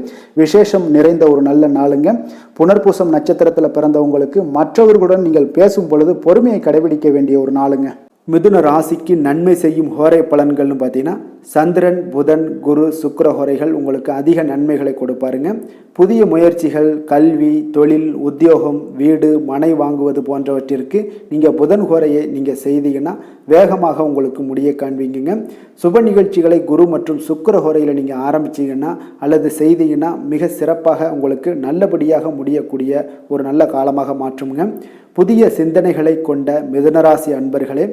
விசேஷம் நிறைந்த ஒரு நல்ல நாளுங்க. புனர்பூசம் நட்சத்திரத்தில் பிறந்தவங்களுக்கு மற்றவர்களுடன் நீங்கள் பேசும் பொழுது பொறுமையை கடைபிடிக்க வேண்டிய ஒரு நாளுங்க. மிதுன ராசிக்கு நன்மை செய்யும் ஹோரை பலன்கள்னு பார்த்தீங்கன்னா சந்திரன், புதன், குரு, சுக்கிர ஹோரைகள் உங்களுக்கு அதிக நன்மைகளை கொடுப்பாருங்க. புதிய முயற்சிகள், கல்வி, தொழில், உத்தியோகம், வீடு, மனை வாங்குவது போன்றவற்றிற்கு நீங்கள் புதன் ஹோரையை நீங்கள் செய்தீங்கன்னா வேகமாக உங்களுக்கு முடிய காண்பீங்க. சுப நிகழ்ச்சிகளை குரு மற்றும் சுக்கிர ஹோரையில் நீங்கள் ஆரம்பிச்சிங்கன்னா அல்லது செய்தீங்கன்னா மிக சிறப்பாக உங்களுக்கு நல்லபடியாக முடியக்கூடிய ஒரு நல்ல காலமாக மாற்றுங்க. புதிய சிந்தனைகளை கொண்ட மிதுனராசி அன்பர்களே,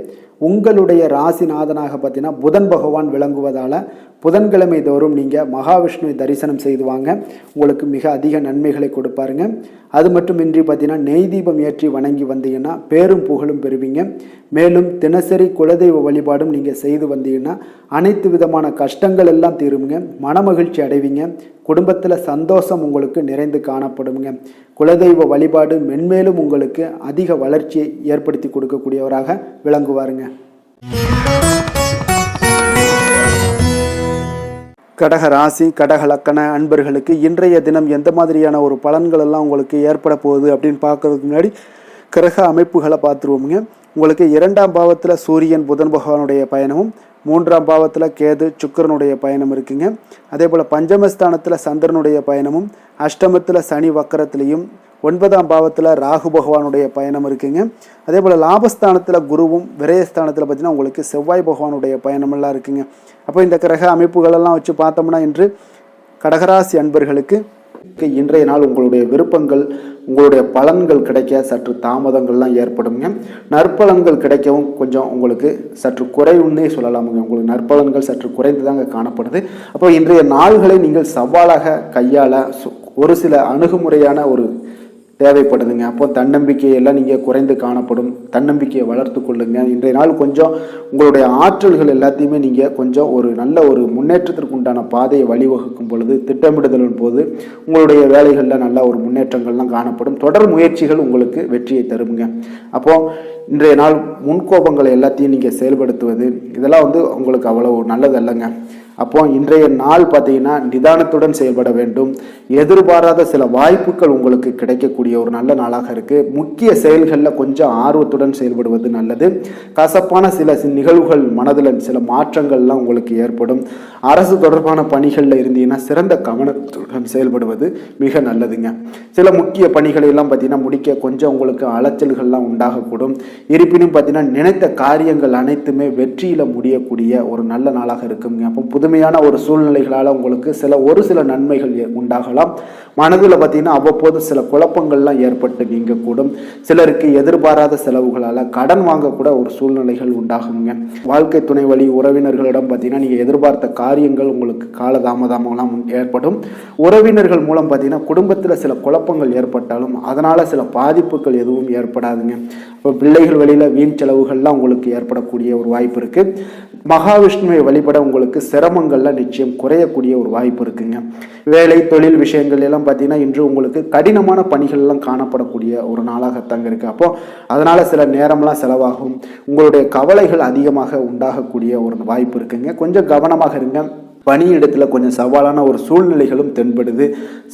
உங்களுடைய ராசிநாதனாக பார்த்தீங்கன்னா புதன் பகவான் விளங்குவதால் புதன்கிழமை தோறும் நீங்கள் மகாவிஷ்ணுவை தரிசனம் செய்து வாங்க. உங்களுக்கு மிக அதிக நன்மைகளை கொடுப்பாருங்க. அது மட்டுமின்றி பார்த்தீங்கன்னா நெய் தீபம் ஏற்றி வணங்கி வந்தீங்கன்னா பேரும் புகழும் பெறுவீங்க. மேலும் தினசரி குலதெய்வ வழிபாடும் நீங்கள் செய்து வந்தீங்கன்னா அனைத்து விதமான கஷ்டங்கள் எல்லாம் தீருங்க. மனமகிழ்ச்சி அடைவீங்க. குடும்பத்தில் சந்தோஷம் உங்களுக்கு நிறைந்து காணப்படுங்க. குலதெய்வ வழிபாடு மென்மேலும் உங்களுக்கு அதிக வளர்ச்சியை ஏற்படுத்தி கொடுக்கக்கூடியவராக விளங்குவாருங்க. கடக ராசி, கடக லக்கண அன்பர்களுக்கு இன்றைய தினம் எந்த மாதிரியான ஒரு பலன்கள் எல்லாம் உங்களுக்கு ஏற்பட போகுது அப்படின்னு பார்க்கறதுக்கு முன்னாடி கிரக அமைப்புகளை பார்த்துருவோமுங்க. உங்களுக்கு 2ஆம் பாவத்தில் சூரியன் புதன் பகவானுடைய பயணமும், 3ஆம் பாவத்தில் கேது சுக்கிரனுடைய பயணம் இருக்குங்க. அதே போல் பஞ்சமஸ்தானத்தில் சந்திரனுடைய பயணமும், அஷ்டமத்தில் சனி வக்கரத்திலையும், 9ஆம் பாவத்தில் ராகு பகவானுடைய பயணம் இருக்குங்க. அதே போல் லாபஸ்தானத்தில் குருவும், விரயஸ்தானத்தில் பார்த்தீங்கன்னா உங்களுக்கு செவ்வாய் பகவானுடைய பயணமெல்லாம் இருக்குங்க. அப்போ இந்த கிரக அமைப்புகளெல்லாம் வச்சு பார்த்தோம்னா இன்று கடகராசி அன்பர்களுக்கு இன்றைய நாள் உங்களுடைய விருப்பங்கள், உங்களுடைய பலன்கள் கிடைக்க சற்று தாமதங்கள்லாம் ஏற்படுங்க. நற்பலன்கள் கிடைக்கவும் கொஞ்சம் உங்களுக்கு சற்று குறைவுன்னே சொல்லலாமுங்க. உங்களுக்கு நற்பலன்கள் சற்று குறைந்து தாங்க காணப்படுது. அப்போ இன்றைய நாள்களை நீங்கள் சவாலாக கையாள ஒரு சில அணுகுமுறையான ஒரு தேவைப்படுதுங்க. அப்போ தன்னம்பிக்கையெல்லாம் நீங்கள் குறைந்து காணப்படும். தன்னம்பிக்கையை வளர்த்து கொள்ளுங்க. இன்றைய நாள் கொஞ்சம் உங்களுடைய ஆற்றல்கள் எல்லாத்தையுமே நீங்கள் கொஞ்சம் ஒரு நல்ல ஒரு முன்னேற்றத்திற்கு உண்டான பாதையை வழிவகுக்கும் பொழுது, திட்டமிடுதலின் போது உங்களுடைய வேலைகளில் நல்ல ஒரு முன்னேற்றங்கள்லாம் காணப்படும். தொடர் முயற்சிகள் உங்களுக்கு வெற்றியை தருங்க. அப்போது இன்றைய நாள் முன்கோபங்களை எல்லாத்தையும் நீங்கள் செயல்படுத்துவது இதெல்லாம் உங்களுக்கு அவ்வளோ நல்லது அல்லங்க. அப்போ இன்றைய நாள் பார்த்தீங்கன்னா நிதானத்துடன் செயல்பட வேண்டும். எதிர்பாராத சில வாய்ப்புகள் உங்களுக்கு கிடைக்கக்கூடிய ஒரு நல்ல நாளாக இருக்குது. முக்கிய செயல்களில் கொஞ்சம் ஆர்வத்துடன் செயல்படுவது நல்லது. கசப்பான சில நிகழ்வுகள் மனதில் சில மாற்றங்கள்லாம் உங்களுக்கு ஏற்படும். அரசு தொடர்பான பணிகளில் இருந்தீங்கன்னா சிறந்த கவனத்துடன் செயல்படுவது மிக நல்லதுங்க. சில முக்கிய பணிகளை எல்லாம் பார்த்தீங்கன்னா முடிக்க கொஞ்சம் உங்களுக்கு அலைச்சல்கள்லாம் உண்டாகக்கூடும். இருப்பினும் பார்த்தீங்கன்னா நினைத்த காரியங்கள் அனைத்துமே வெற்றியில் முடியக்கூடிய ஒரு நல்ல நாளாக இருக்குங்க. அப்போ புதுமையான ஒரு சூழ்நிலைகளால் உங்களுக்கு ஒரு சில நன்மைகள் உண்டாகலாம். மனதில் பார்த்தீங்கன்னா அவ்வப்போது சில குழப்பங்கள்லாம் ஏற்பட்டு நீங்கக்கூடும். சிலருக்கு எதிர்பாராத செலவுகளால் கடன் வாங்கக்கூட ஒரு சூழ்நிலைகள் உண்டாகுங்க. வாழ்க்கை துணை வழி உறவினர்களிடம் பார்த்தீங்கன்னா நீங்கள் எதிர்பார்த்த காரியங்கள் உங்களுக்கு காலதாமதமெல்லாம் ஏற்படும். உறவினர்கள் மூலம் பார்த்தீங்கன்னா குடும்பத்தில் சில குழப்பங்கள் ஏற்பட்டாலும் அதனால் சில பாதிப்புகள் எதுவும் ஏற்படாதுங்க. இப்போ பிள்ளைகள் வழியில் வீண் செலவுகள்லாம் உங்களுக்கு ஏற்படக்கூடிய ஒரு வாய்ப்பு இருக்குது. மகாவிஷ்ணுவை வழிபட உங்களுக்கு சிரமங்கள்லாம் நிச்சயம் குறையக்கூடிய ஒரு வாய்ப்பு இருக்குங்க. வேலை தொழில் விஷயங்கள் எல்லாம் பார்த்தீங்கன்னா இன்று உங்களுக்கு கடினமான பணிகள்லாம் காணப்படக்கூடிய ஒரு நாளாகத்தாங்க இருக்குது. அப்போது அதனால் சில நேரம்லாம் செலவாகும். உங்களுடைய கவலைகள் அதிகமாக உண்டாகக்கூடிய ஒரு வாய்ப்பு இருக்குங்க. கொஞ்சம் கவனமாக இருங்க. பணியிடத்தில் கொஞ்சம் சவாலான ஒரு சூழ்நிலைகளும் தென்படுது.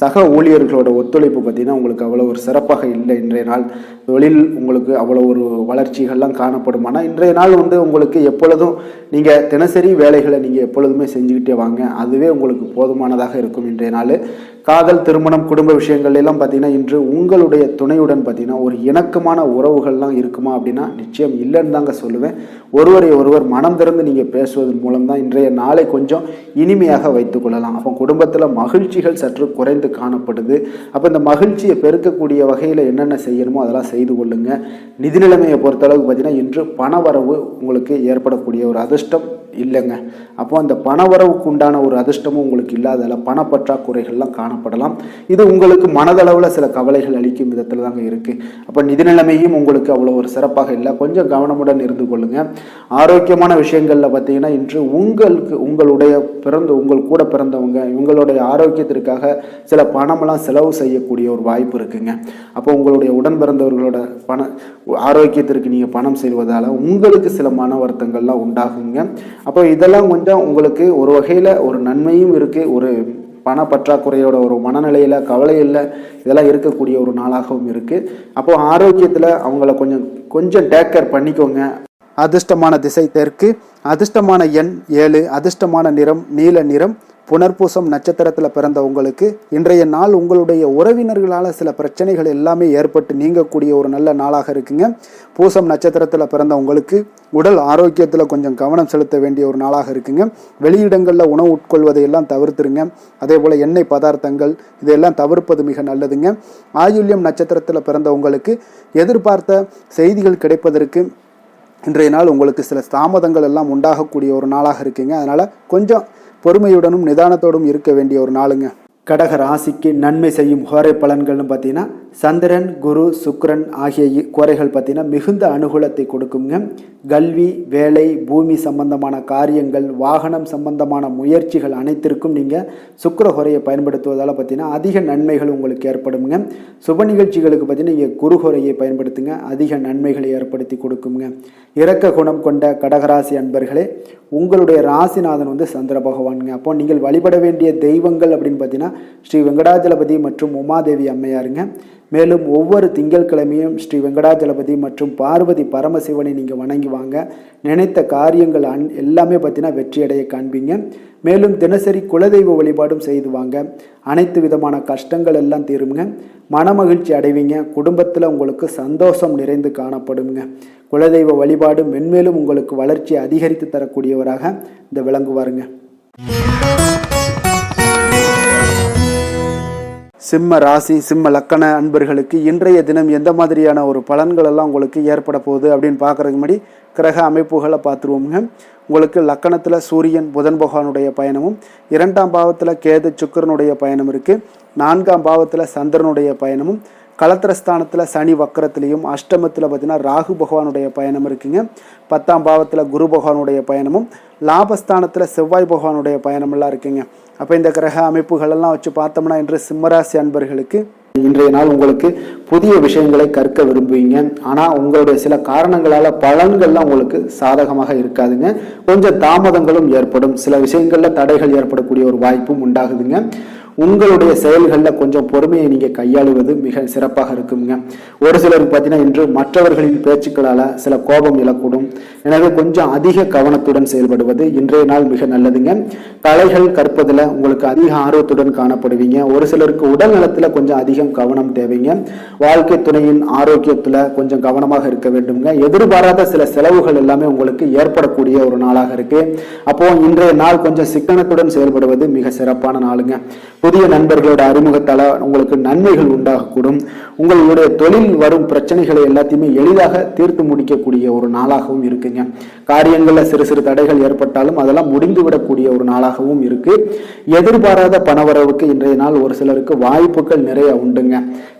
சக ஊழியர்களோட ஒத்துழைப்பு பார்த்தீங்கன்னா உங்களுக்கு அவ்வளோ ஒரு சிறப்பாக இல்லை. இன்றைய நாள் தொழில் உங்களுக்கு அவ்வளோ ஒரு வளர்ச்சிகள்லாம் காணப்படும். ஆனால் இன்றைய நாள் உங்களுக்கு எப்பொழுதும் நீங்கள் தினசரி வேலைகளை நீங்கள் எப்பொழுதுமே செஞ்சுக்கிட்டே வாங்க. அதுவே உங்களுக்கு போதுமானதாக இருக்கும். இன்றைய நாள் காதல், திருமணம், குடும்ப விஷயங்கள் எல்லாம் பார்த்தீங்கன்னா இன்று உங்களுடைய துணையுடன் பார்த்தீங்கன்னா ஒரு இணக்கமான உறவுகள்லாம் இருக்குமா அப்படின்னா நிச்சயம் இல்லைன்னு தாங்க சொல்லுவேன். ஒருவரை ஒருவர் மனம் திறந்து நீங்கள் பேசுவதன் மூலம் தான் இன்றைய நாளை கொஞ்சம் இனிமையாக வைத்து கொள்ளலாம். அப்போ குடும்பத்தில் மகிழ்ச்சிகள் சற்று குறைந்து காணப்படுது. அப்போ இந்த மகிழ்ச்சியை பெருக்கக்கூடிய வகையில் என்னென்ன செய்யணுமோ அதெல்லாம் செய்து கொள்ளுங்க. நிதி நிலைமையை பொறுத்தளவுக்கு பார்த்தீங்கன்னா இன்று பணவரவு உங்களுக்கு ஏற்படக்கூடிய ஒரு அதிர்ஷ்டம் இல்லைங்க. அப்போ அந்த பணவரவுக்கு உண்டான ஒரு அதிர்ஷ்டமும் உங்களுக்கு இல்லாதால பணப்பற்றாக்குறைகள்லாம் காணப்படலாம். இது உங்களுக்கு மனதளவில் சில கவலைகள் அளிக்கும் விதத்தில் தாங்க இருக்குது. அப்போ நிதி நிலைமையும் உங்களுக்கு அவ்வளோ ஒரு சிறப்பாக இல்லை. கொஞ்சம் கவனமுடன் இருந்து கொள்ளுங்க. ஆரோக்கியமான விஷயங்களில் பார்த்தீங்கன்னா இன்று உங்களுடைய உங்கள் கூட பிறந்தவங்க இவங்களுடைய ஆரோக்கியத்திற்காக சில பணமெல்லாம் செலவு செய்யக்கூடிய ஒரு வாய்ப்பு இருக்குங்க. அப்போ உங்களுடைய உடன் பிறந்தவர்களோட ஆரோக்கியத்திற்கு நீங்கள் பணம் செல்வதால் உங்களுக்கு சில மன வருத்தங்கள்லாம் உண்டாகுங்க. அப்போ இதெல்லாம் கொஞ்சம் உங்களுக்கு ஒரு வகையில் ஒரு நன்மையும் இருக்குது. ஒரு பண பற்றாக்குறையோட ஒரு மனநிலையில் கவலையில் இதெல்லாம் இருக்கக்கூடிய ஒரு நாளாகவும் இருக்குது. அப்போது ஆரோக்கியத்தில் அவங்கள கொஞ்சம் டேக் கேர் பண்ணிக்கோங்க. அதிர்ஷ்டமான திசை தெற்கு, அதிர்ஷ்டமான எண் 7, அதிர்ஷ்டமான நிறம் நீல நிறம். புனர்பூசம் நட்சத்திரத்தில் பிறந்த உங்களுக்கு இன்றைய நாள் உங்களுடைய உறவினர்களால் சில பிரச்சனைகள் எல்லாமே ஏற்பட்டு நீங்கக்கூடிய ஒரு நல்ல நாளாக இருக்குங்க. பூசம் நட்சத்திரத்தில் பிறந்த உங்களுக்கு உடல் ஆரோக்கியத்தில் கொஞ்சம் கவனம் செலுத்த வேண்டிய ஒரு நாளாக இருக்குங்க. வெளியிடங்களில் உணவு உட்கொள்வதையெல்லாம் தவிர்த்துருங்க. அதே போல் எண்ணெய் பதார்த்தங்கள் இதையெல்லாம் தவிர்ப்பது மிக நல்லதுங்க. ஆயுள்யம் நட்சத்திரத்தில் பிறந்த உங்களுக்கு எதிர்பார்த்த செய்திகள் கிடைப்பதற்கு இன்றைய நாள் உங்களுக்கு சில தாமதங்கள் எல்லாம் உண்டாகக்கூடிய ஒரு நாளாக இருக்குங்க. அதனால் கொஞ்சம் பொறுமையுடனும் நிதானத்தோடும் இருக்க வேண்டிய ஒரு நாளுங்க. கடக ராசிக்கு நன்மை செய்யும் கோரை பலன்கள்னு பார்த்தீங்கன்னா சந்திரன், குரு, சுக்கிரன் ஆகிய கோரைகள் பார்த்தீங்கன்னா மிகுந்த அனுகூலத்தை கொடுக்குங்க. கல்வி, வேலை, பூமி சம்பந்தமான காரியங்கள், வாகனம் சம்பந்தமான முயற்சிகள் அனைத்திற்கும் நீங்கள் சுக்கிர கோரையை பயன்படுத்துவதால் பார்த்தீங்கன்னா அதிக நன்மைகள் உங்களுக்கு ஏற்படுங்க. சுப நிகழ்ச்சிகளுக்கு பார்த்தீங்கன்னா நீங்கள் குரு கோரையை பயன்படுத்துங்க. அதிக நன்மைகளை ஏற்படுத்தி கொடுக்குங்க. இரக்க குணம் கொண்ட கடகராசி அன்பர்களே, உங்களுடைய ராசிநாதன் சந்திர பகவானுங்க. அப்போ நீங்கள் வழிபட வேண்டிய தெய்வங்கள் அப்படின்னு பார்த்தீங்கன்னா ஸ்ரீ வெங்கடாஜலபதி மற்றும் உமாதேவி அம்மையாருங்க. மேலும் ஒவ்வொரு திங்கட்கிழமையும் ஸ்ரீ வெங்கடாஜலபதி மற்றும் பார்வதி பரமசிவனை நீங்கள் வணங்கி வாங்க. நினைத்த காரியங்கள் எல்லாமே பார்த்தீங்கன்னா வெற்றியடைய காண்பீங்க. மேலும் தினசரி குலதெய்வ வழிபாடும் செய்து வாங்க. அனைத்து விதமான கஷ்டங்கள் எல்லாம் தீருங்க. மனமகிழ்ச்சி அடைவீங்க. குடும்பத்தில் உங்களுக்கு சந்தோஷம் நிறைந்து காணப்படுங்க. குலதெய்வ வழிபாடு மென்மேலும் உங்களுக்கு வளர்ச்சியை அதிகரித்து தரக்கூடியவராக இந்த விளங்குவாருங்க. சிம்ம ராசி, சிம்ம லக்கண அன்பர்களுக்கு இன்றைய தினம் எந்த மாதிரியான ஒரு பலன்கள் எல்லாம் உங்களுக்கு ஏற்பட போகுது அப்படின்னு பார்க்குறதுக்கு முன்னாடி கிரக அமைப்புகளை பார்த்துருவோமுங்க. உங்களுக்கு லக்கணத்தில் சூரியன் புதன் பகவானுடைய பயணமும், 2ஆம் பாவத்தில் கேது சுக்கிரனுடைய பயணம் இருக்குது. 4ஆம் பாவத்தில் சந்திரனுடைய பயணமும், களத்திரஸ்தானத்தில் சனி வக்கரத்திலையும், அஷ்டமத்தில் பார்த்தீங்கன்னா ராகு பகவானுடைய பயணம் இருக்குங்க. 10ஆம் பாவத்தில் குரு பகவானுடைய பயணமும், லாபஸ்தானத்தில் செவ்வாய் பகவானுடைய பயணமெல்லாம் இருக்குங்க. அப்போ இந்த கிரக அமைப்புகளெல்லாம் வச்சு பார்த்தோம்னா இன்று சிம்மராசி அன்பர்களுக்கு இன்றைய நாள் உங்களுக்கு புதிய விஷயங்களை கற்க விரும்புவீங்க. ஆனால் உங்களுடைய சில காரணங்களால் பலன்கள்லாம் உங்களுக்கு சாதகமாக இருக்காதுங்க. கொஞ்சம் தாமதங்களும் ஏற்படும். சில விஷயங்களில் தடைகள் ஏற்படக்கூடிய ஒரு வாய்ப்பும் உண்டாகுதுங்க. உங்களுடைய செயல்களில் கொஞ்சம் பொறுமையை நீங்கள் கையாளுவது மிக சிறப்பாக இருக்குங்க. ஒரு சிலருக்கு பார்த்தீங்கன்னா இன்று மற்றவர்களின் பேச்சுக்களால் சில கோபம் இழக்கூடும். எனவே கொஞ்சம் அதிக கவனத்துடன் செயல்படுவது இன்றைய நாள் மிக நல்லதுங்க. கலைகள் கற்பதில் உங்களுக்கு அதிக ஆர்வத்துடன் காணப்படுவீங்க. ஒரு சிலருக்கு உடல் நலத்தில் கொஞ்சம் அதிகம் கவனம் தேவைங்க. வாழ்க்கை துணையின் ஆரோக்கியத்தில் கொஞ்சம் கவனமாக இருக்க வேண்டுங்க. எதிர்பாராத சில செலவுகள் எல்லாமே உங்களுக்கு ஏற்படக்கூடிய ஒரு நாளாக இருக்கு. அப்போ இன்றைய நாள் கொஞ்சம் சிக்கனத்துடன் செயல்படுவது மிக சிறப்பான நாளுங்க. புதிய நண்பர்களோட அறிமுகத்தால உங்களுக்கு நன்மைகள் உண்டாகக்கூடும். உங்களுடைய தொழில் வரும் பிரச்சனைகளை எல்லாத்தையுமே எளிதாக தீர்த்து முடிக்கக்கூடிய ஒரு நாளாகவும் இருக்குங்க. காரியங்களில் சிறு சிறு தடைகள் ஏற்பட்டாலும் அதெல்லாம் முடிந்துவிடக்கூடிய ஒரு நாளாகவும் இருக்கு. எதிர்பாராத பணவரவுக்கு இன்றைய நாள் ஒரு சிலருக்கு வாய்ப்புகள் நிறைய உண்டுங்க.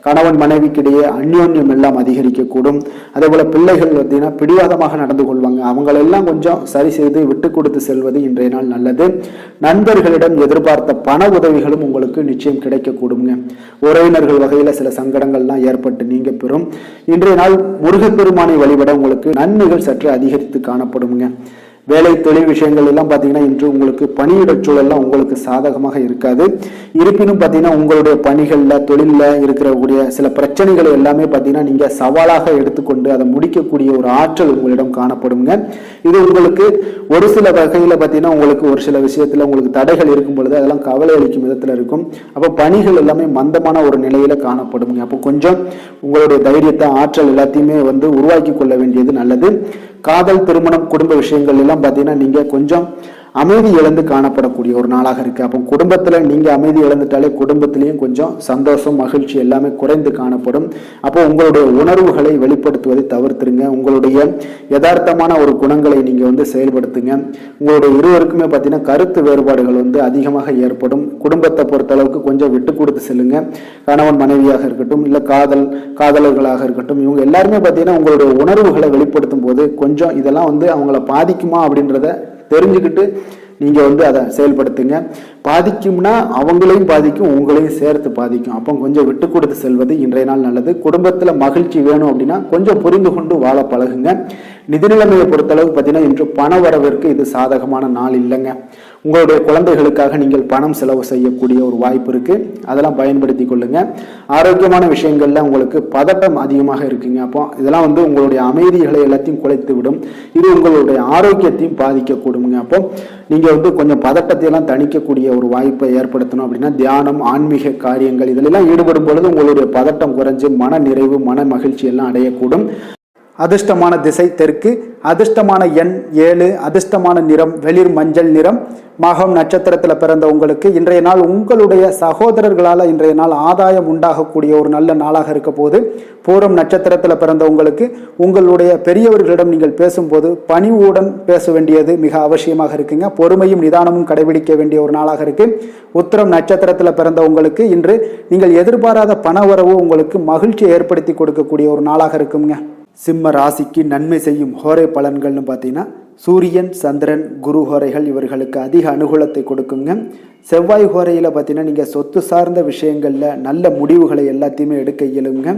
கணவன் மனைவிக்கிடையே அந்யோன்யம் எல்லாம் அதிகரிக்கக்கூடும். அதே போல பிள்ளைகள் பார்த்தீங்கன்னா பிடிவாதமாக நடந்து கொள்வாங்க. அவங்களெல்லாம் கொஞ்சம் சரி செய்து விட்டு கொடுத்து செல்வது இன்றைய நாள் நல்லது. நண்பர்களிடம் எதிர்பார்த்த பண உதவிகளும் உங்களுக்கு நிச்சயம் கிடைக்கக்கூடுங்க. உறவினர்கள் வகையில சில சங்கடங்கள்லாம் ஏற்பட்டு நீங்க பெறும். இன்றைய நாள் முருகப்பெருமானை வழிபட உங்களுக்கு நன்மைகள் சற்று அதிகரித்து காணப்படுங்க. வேலை தொழில் விஷயங்கள் எல்லாம் பார்த்தீங்கன்னா இன்று உங்களுக்கு பணியிட சூழல்லாம் உங்களுக்கு சாதகமாக இருக்காது. இருப்பினும் பார்த்தீங்கன்னா உங்களுடைய பணிகளில் தொழிலில் இருக்கிறக்கூடிய சில பிரச்சனைகளை எல்லாமே பார்த்தீங்கன்னா நீங்கள் சவாலாக எடுத்துக்கொண்டு அதை முடிக்கக்கூடிய ஒரு ஆற்றல் உங்களிடம் காணப்படுங்க. இது உங்களுக்கு ஒரு சில வகையில் பார்த்தீங்கன்னா உங்களுக்கு ஒரு சில விஷயத்தில் உங்களுக்கு தடைகள் இருக்கும் பொழுது அதெல்லாம் கவலை அளிக்கும் விதத்தில் இருக்கும். அப்போ பணிகள் எல்லாமே மந்தமான ஒரு நிலையில காணப்படுங்க. அப்போ கொஞ்சம் உங்களுடைய தைரியத்தை ஆற்றல் எல்லாத்தையுமே உருவாக்கி கொள்ள வேண்டியது நல்லது. காதல், திருமணம், குடும்ப விஷயங்கள் எல்லாம் பார்த்தீங்கன்னா நீங்க கொஞ்சம் அமைதி இழந்து காணப்படக்கூடிய ஒரு நாளாக இருக்கு. அப்போ குடும்பத்துல நீங்க அமைதி இழந்துட்டாலே குடும்பத்திலையும் கொஞ்சம் சந்தோஷம், மகிழ்ச்சி எல்லாமே குறைந்து காணப்படும். அப்போ உங்களுடைய உணர்வுகளை வெளிப்படுத்துவதை தவிர்த்துருங்க. உங்களுடைய யதார்த்தமான ஒரு குணங்களை நீங்க செயல்படுத்துங்க. உங்களுடைய இருவருக்குமே பார்த்தீங்கன்னா கருத்து வேறுபாடுகள் அதிகமாக ஏற்படும். குடும்பத்தை பொறுத்த அளவுக்கு கொஞ்சம் விட்டு கொடுத்து செல்லுங்க. கணவன் மனைவியாக இருக்கட்டும், இல்லை காதலர்களாக இருக்கட்டும், இவங்க எல்லாருமே பார்த்தீங்கன்னா உங்களுடைய உணர்வுகளை வெளிப்படுத்தும் போது கொஞ்சம் இதெல்லாம் அவங்கள பாதிக்குமா அப்படின்றத தெரிஞ்சுக்கிட்டு நீங்க அதை செயல்படுத்துங்க. பாதிக்கும்னா அவங்களையும் பாதிக்கும், உங்களையும் சேர்த்து பாதிக்கும். அப்போ கொஞ்சம் விட்டு கொடுத்து செல்வது இன்றைய நாள் நல்லது. குடும்பத்துல மகிழ்ச்சி வேணும் அப்படின்னா கொஞ்சம் புரிந்து கொண்டு வாழ பழகுங்க. நிதி நிலைமையை பொறுத்தளவுக்கு பார்த்தீங்கன்னா இன்று பண வரவிற்கு இது சாதகமான நாள் இல்லைங்க. உங்களுடைய குழந்தைகளுக்காக நீங்கள் பணம் செலவு செய்யக்கூடிய ஒரு வாய்ப்பு இருக்கு. அதெல்லாம் பயன்படுத்தி கொள்ளுங்க. ஆரோக்கியமான விஷயங்கள்ல உங்களுக்கு பதட்டம் அதிகமாக இருக்குங்க. அப்போ இதெல்லாம் உங்களுடைய அமைதிகளை எல்லாத்தையும் குலைத்து விடும். இது உங்களுடைய ஆரோக்கியத்தையும் பாதிக்கக்கூடுங்க. அப்போ நீங்க கொஞ்சம் பதட்டத்தை எல்லாம் தணிக்கக்கூடிய ஒரு வாய்ப்பை ஏற்படுத்தணும் அப்படின்னா தியானம், ஆன்மீக காரியங்கள் இதிலெல்லாம் ஈடுபடும் பொழுது உங்களுடைய பதட்டம் குறைஞ்சு மன நிறைவு, மன மகிழ்ச்சி எல்லாம் அடையக்கூடும். அதிர்ஷ்டமான திசை தெற்கு, அதிர்ஷ்டமான எண் 7, அதிர்ஷ்டமான நிறம் வெளிர் மஞ்சள் நிறம். மகம் நட்சத்திரத்தில் பிறந்த உங்களுக்கு இன்றைய நாள் உங்களுடைய சகோதரர்களால் இன்றைய நாள் ஆதாயம் உண்டாகக்கூடிய ஒரு நல்ல நாளாக இருக்க போது. பூரம் நட்சத்திரத்தில் பிறந்த உங்களுக்கு உங்களுடைய பெரியவர்களிடம் நீங்கள் பேசும்போது பணிவுடன் பேச வேண்டியது மிக அவசியமாக இருக்குங்க. பொறுமையும் நிதானமும் கடைபிடிக்க வேண்டிய ஒரு நாளாக இருக்கு. உத்திரம் நட்சத்திரத்தில் பிறந்த உங்களுக்கு இன்று நீங்கள் எதிர்பாராத பண வரவு உங்களுக்கு மகிழ்ச்சியை ஏற்படுத்தி கொடுக்கக்கூடிய ஒரு நாளாக இருக்குங்க. சிம்ம ராசிக்கு நன்மை செய்யும் ஹோரை பலன்கள்னு பார்த்தீங்கன்னா சூரியன், சந்திரன், குரு ஹோரைகள் இவர்களுக்கு அதிக அனுகூலத்தை கொடுக்குங்க. செவ்வாய் ஹோரையில் பார்த்தீங்கன்னா நீங்கள் சொத்து சார்ந்த விஷயங்களில் நல்ல முடிவுகளை எல்லாத்தையுமே எடுக்க இயலுங்க.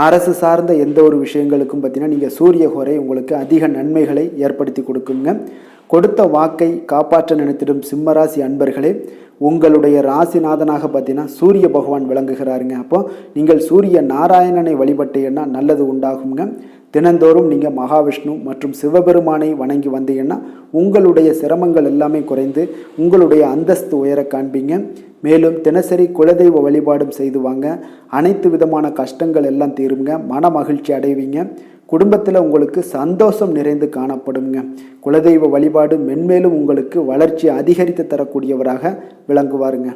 அரசு சார்ந்த எந்த ஒரு விஷயங்களுக்கும் பார்த்தீங்கன்னா நீங்கள் சூரிய ஹோரை உங்களுக்கு அதிக நன்மைகளை ஏற்படுத்தி கொடுக்குங்க. கொடுத்த வாக்கை காப்பாற்ற நினைத்திடும் சிம்மராசி அன்பர்களே, உங்களுடைய ராசிநாதனாக பார்த்தீங்கன்னா சூரிய பகவான் விளங்குகிறாருங்க. அப்போ நீங்கள் சூரிய நாராயணனை வழிபட்டீங்கன்னா நல்லது உண்டாகுங்க. தினந்தோறும் நீங்கள் மகாவிஷ்ணு மற்றும் சிவபெருமானை வணங்கி வந்தீங்கன்னா உங்களுடைய சிரமங்கள் எல்லாமே குறைந்து உங்களுடைய அந்தஸ்து உயர காண்பீங்க. மேலும் தினசரி குலதெய்வ வழிபாடும் செய்து வாங்க. அனைத்து விதமான கஷ்டங்கள் எல்லாம் தீருங்க. மன மகிழ்ச்சி அடைவீங்க. குடும்பத்தில் உங்களுக்கு சந்தோஷம் நிறைந்து காணப்படுங்க. குலதெய்வ வழிபாடு மென்மேலும் உங்களுக்கு வளர்ச்சி அதிகரித்து தரக்கூடியவராக விளங்குவாருங்க.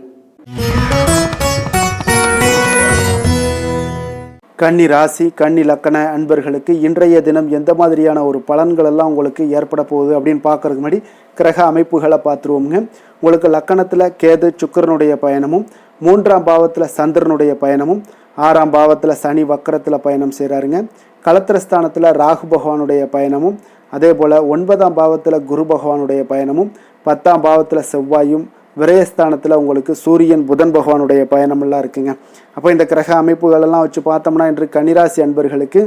கன்னி ராசி, கன்னி லக்கண அன்பர்களுக்கு இன்றைய தினம் எந்த மாதிரியான ஒரு பலன்கள் எல்லாம் உங்களுக்கு ஏற்பட போகுது அப்படின்னு பார்க்கறதுக்கு முன்னாடி கிரக அமைப்புகளை பார்த்துருவோங்க. உங்களுக்கு லக்கணத்தில் கேது சுக்கிரனுடைய பயணமும், மூன்றாம் பாவத்தில் சந்திரனுடைய பயணமும், 6ஆம் பாவத்தில் சனி வக்கரத்தில் பயணம் செய்கிறாருங்க. களத்திரஸ்தானத்தில் ராகு பகவானுடைய பயணமும், அதே போல் 9ஆம் பாவத்தில் குரு பகவானுடைய பயணமும், 10ஆம் பாவத்தில் செவ்வாயும், விரயஸ்தானத்தில் உங்களுக்கு சூரியன் புதன் பகவானுடைய பயணமெல்லாம் இருக்குங்க. அப்போ இந்த கிரக அமைப்புகளெல்லாம் வச்சு பார்த்தோம்னா இன்று கன்னிராசி அன்பர்களுக்கு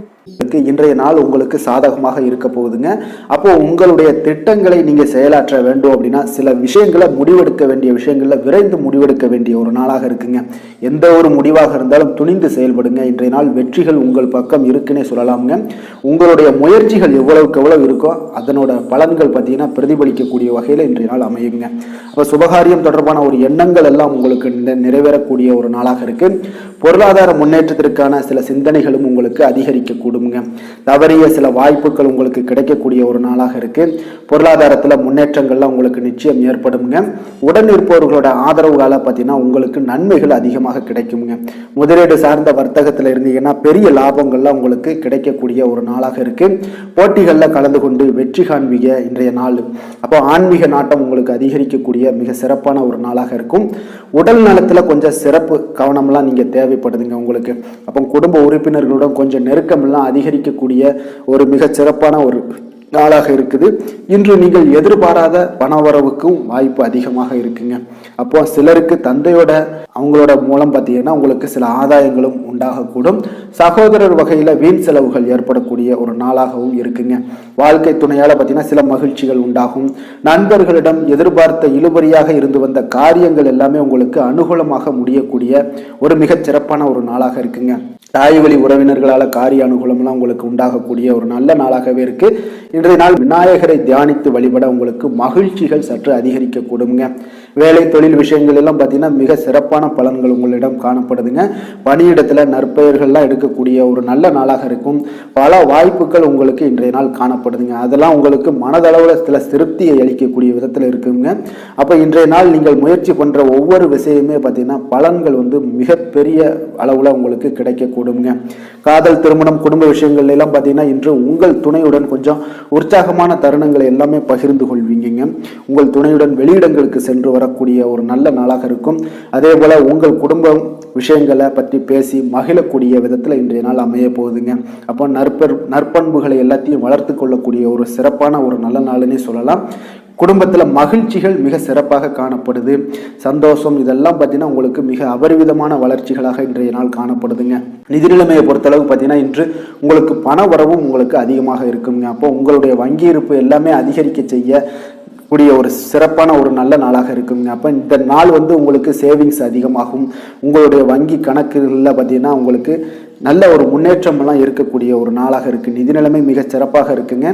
இன்றைய நாள் உங்களுக்கு சாதகமாக இருக்க போகுதுங்க. அப்போ உங்களுடைய திட்டங்களை நீங்கள் செயலாற்ற வேண்டும் அப்படின்னா சில விஷயங்களை முடிவெடுக்க வேண்டிய விஷயங்களில் விரைந்து முடிவெடுக்க வேண்டிய ஒரு நாளாக இருக்குங்க. எந்த ஒரு முடிவாக இருந்தாலும் துணிந்து செயல்படுங்க. இன்றைய நாள் வெற்றிகள் உங்கள் பக்கம் இருக்குன்னே சொல்லலாமுங்க. உங்களுடைய முயற்சிகள் எவ்வளவுக்கு எவ்வளவு இருக்கோ அதனோட பலன்கள் பார்த்தீங்கன்னா பிரதிபலிக்கக்கூடிய வகையில் இன்றைய நாள் அமையுங்க. அப்போ சுபகாரியம் தொடர்பான ஒரு எண்ணங்கள் எல்லாம் உங்களுக்கு நிறைவேறக்கூடிய ஒரு நாளாக இருக்கு. பொருளாதார முன்னேற்றத்திற்கான சில சிந்தனைகளும் உங்களுக்கு அதிகரிக்கக்கூடுங்க. தவறிய சில வாய்ப்புகள் உங்களுக்கு கிடைக்கக்கூடிய ஒரு நாளாக இருக்கு. பொருளாதாரத்தில் முன்னேற்றங்கள்லாம் உங்களுக்கு நிச்சயம் ஏற்படுங்க. உடன் இருப்பவர்களோட ஆதரவுகால பார்த்தீங்கன்னா உங்களுக்கு நன்மைகள் அதிகமாக கிடைக்குங்க. முதலீடு சார்ந்த வர்த்தகத்தில் இருந்தீங்கன்னா பெரிய லாபங்கள்லாம் உங்களுக்கு கிடைக்கக்கூடிய ஒரு நாளாக இருக்கு. போட்டிகளில் கலந்து கொண்டு வெற்றி காண்பீங்க இன்றைய நாள். அப்போ ஆன்மீக நாட்டம் உங்களுக்கு அதிகரிக்கக்கூடிய மிக சிறப்பான ஒரு நாளாக இருக்கும். உடல் நலத்தில் கொஞ்சம் சிறப்பு கவனம்லாம் நீங்கள் தேவைப்படுதுங்க உங்களுக்கு. அப்போ குடும்ப உறுப்பினர்களுடன் கொஞ்சம் நெருக்கமெல்லாம் அதிகரிக்கக்கூடிய ஒரு மிக சிறப்பான ஒரு நாளாக இருக்குது. இன்று நீங்கள் எதிர்பாராத பணவரவுக்கும் வாய்ப்பு அதிகமாக இருக்குங்க. அப்போ சிலருக்கு தந்தையோட அவங்களோட மூலம் பார்த்தீங்கன்னா உங்களுக்கு சில ஆதாயங்களும் உண்டாகக்கூடும். சகோதரர் வகையில் வீண் செலவுகள் ஏற்படக்கூடிய ஒரு நாளாகவும் இருக்குங்க. வாழ்க்கை துணையால் பார்த்தீங்கன்னா சில மகிழ்ச்சிகள் உண்டாகும். நண்பர்களிடம் எதிர்பார்த்த இழுபறியாக இருந்து வந்த காரியங்கள் எல்லாமே உங்களுக்கு அனுகூலமாக முடியக்கூடிய ஒரு மிகச் சிறப்பான ஒரு நாளாக இருக்குங்க. தாய் வழி உறவினர்களால் காரிய அனுகூலம்லாம் உங்களுக்கு உண்டாகக்கூடிய ஒரு நல்ல நாளாகவே இருக்கு. இன்றைய நாள் விநாயகரை தியானித்து வழிபட உங்களுக்கு மகிழ்ச்சிகள் சற்று அதிகரிக்கக்கூடுங்க. வேலை தொழில் விஷயங்கள் எல்லாம் பார்த்தீங்கன்னா மிக சிறப்பான பலன்கள் உங்களிடம் காணப்படுதுங்க. பணியிடத்தில் நற்பெயர்கள்லாம் எடுக்கக்கூடிய ஒரு நல்ல நாளாக இருக்கும். பல வாய்ப்புகள் உங்களுக்கு இன்றைய நாள் காணப்படுதுங்க. அதெல்லாம் உங்களுக்கு மனதளவில் சில திருப்தியை அளிக்கக்கூடிய விதத்தில் இருக்குங்க. அப்போ இன்றைய நாள் நீங்கள் முயற்சி பண்ணுற ஒவ்வொரு விஷயமே பார்த்தீங்கன்னா பலன்கள் மிகப்பெரிய அளவில் உங்களுக்கு கிடைக்கக்கூடும். காதல், திருமணம், குடும்ப விஷயங்கள் எல்லாம் பார்த்தீங்கன்னா இன்று உங்கள் துணையுடன் கொஞ்சம் உற்சாகமான தருணங்களை எல்லாமே பகிர்ந்து கொள்வீங்க. உங்கள் துணையுடன் வெளியிடங்களுக்கு சென்று வரக்கூடிய ஒரு நல்ல நாளாக இருக்கும். அதே போல உங்கள் குடும்பம் விஷயங்களை பற்றி பேசி மகிழக்கூடிய விதத்தில் இன்றைய நாள் அமைய போகுதுங்க. அப்போ நற்பண்புகளை எல்லாத்தையும் வளர்த்து கொள்ளக்கூடிய ஒரு சிறப்பான ஒரு நல்ல நாள்னே சொல்லலாம். குடும்பத்தில் மகிழ்ச்சிகள் மிக சிறப்பாக காணப்படுது. சந்தோஷம் இதெல்லாம் பார்த்தீங்கன்னா உங்களுக்கு மிக அபரிவிதமான வளர்ச்சிகளாக இன்றைய நாள் காணப்படுதுங்க. நிதி நிலைமையை பொறுத்தளவு பார்த்தீங்கன்னா இன்று உங்களுக்கு பண வரவும் உங்களுக்கு அதிகமாக இருக்குங்க. அப்போ உங்களுடைய வங்கி இருப்பு எல்லாமே அதிகரிக்க செய்ய கூடிய ஒரு சிறப்பான ஒரு நல்ல நாளாக இருக்குங்க. அப்போ இந்த நாள் உங்களுக்கு சேவிங்ஸ் அதிகமாகும். உங்களுடைய வங்கி கணக்குகளில் பார்த்தீங்கன்னா உங்களுக்கு நல்ல ஒரு முன்னேற்றம் எல்லாம் இருக்கக்கூடிய ஒரு நாளாக இருக்கு. நிதி நிலைமை மிக சிறப்பாக இருக்குங்க.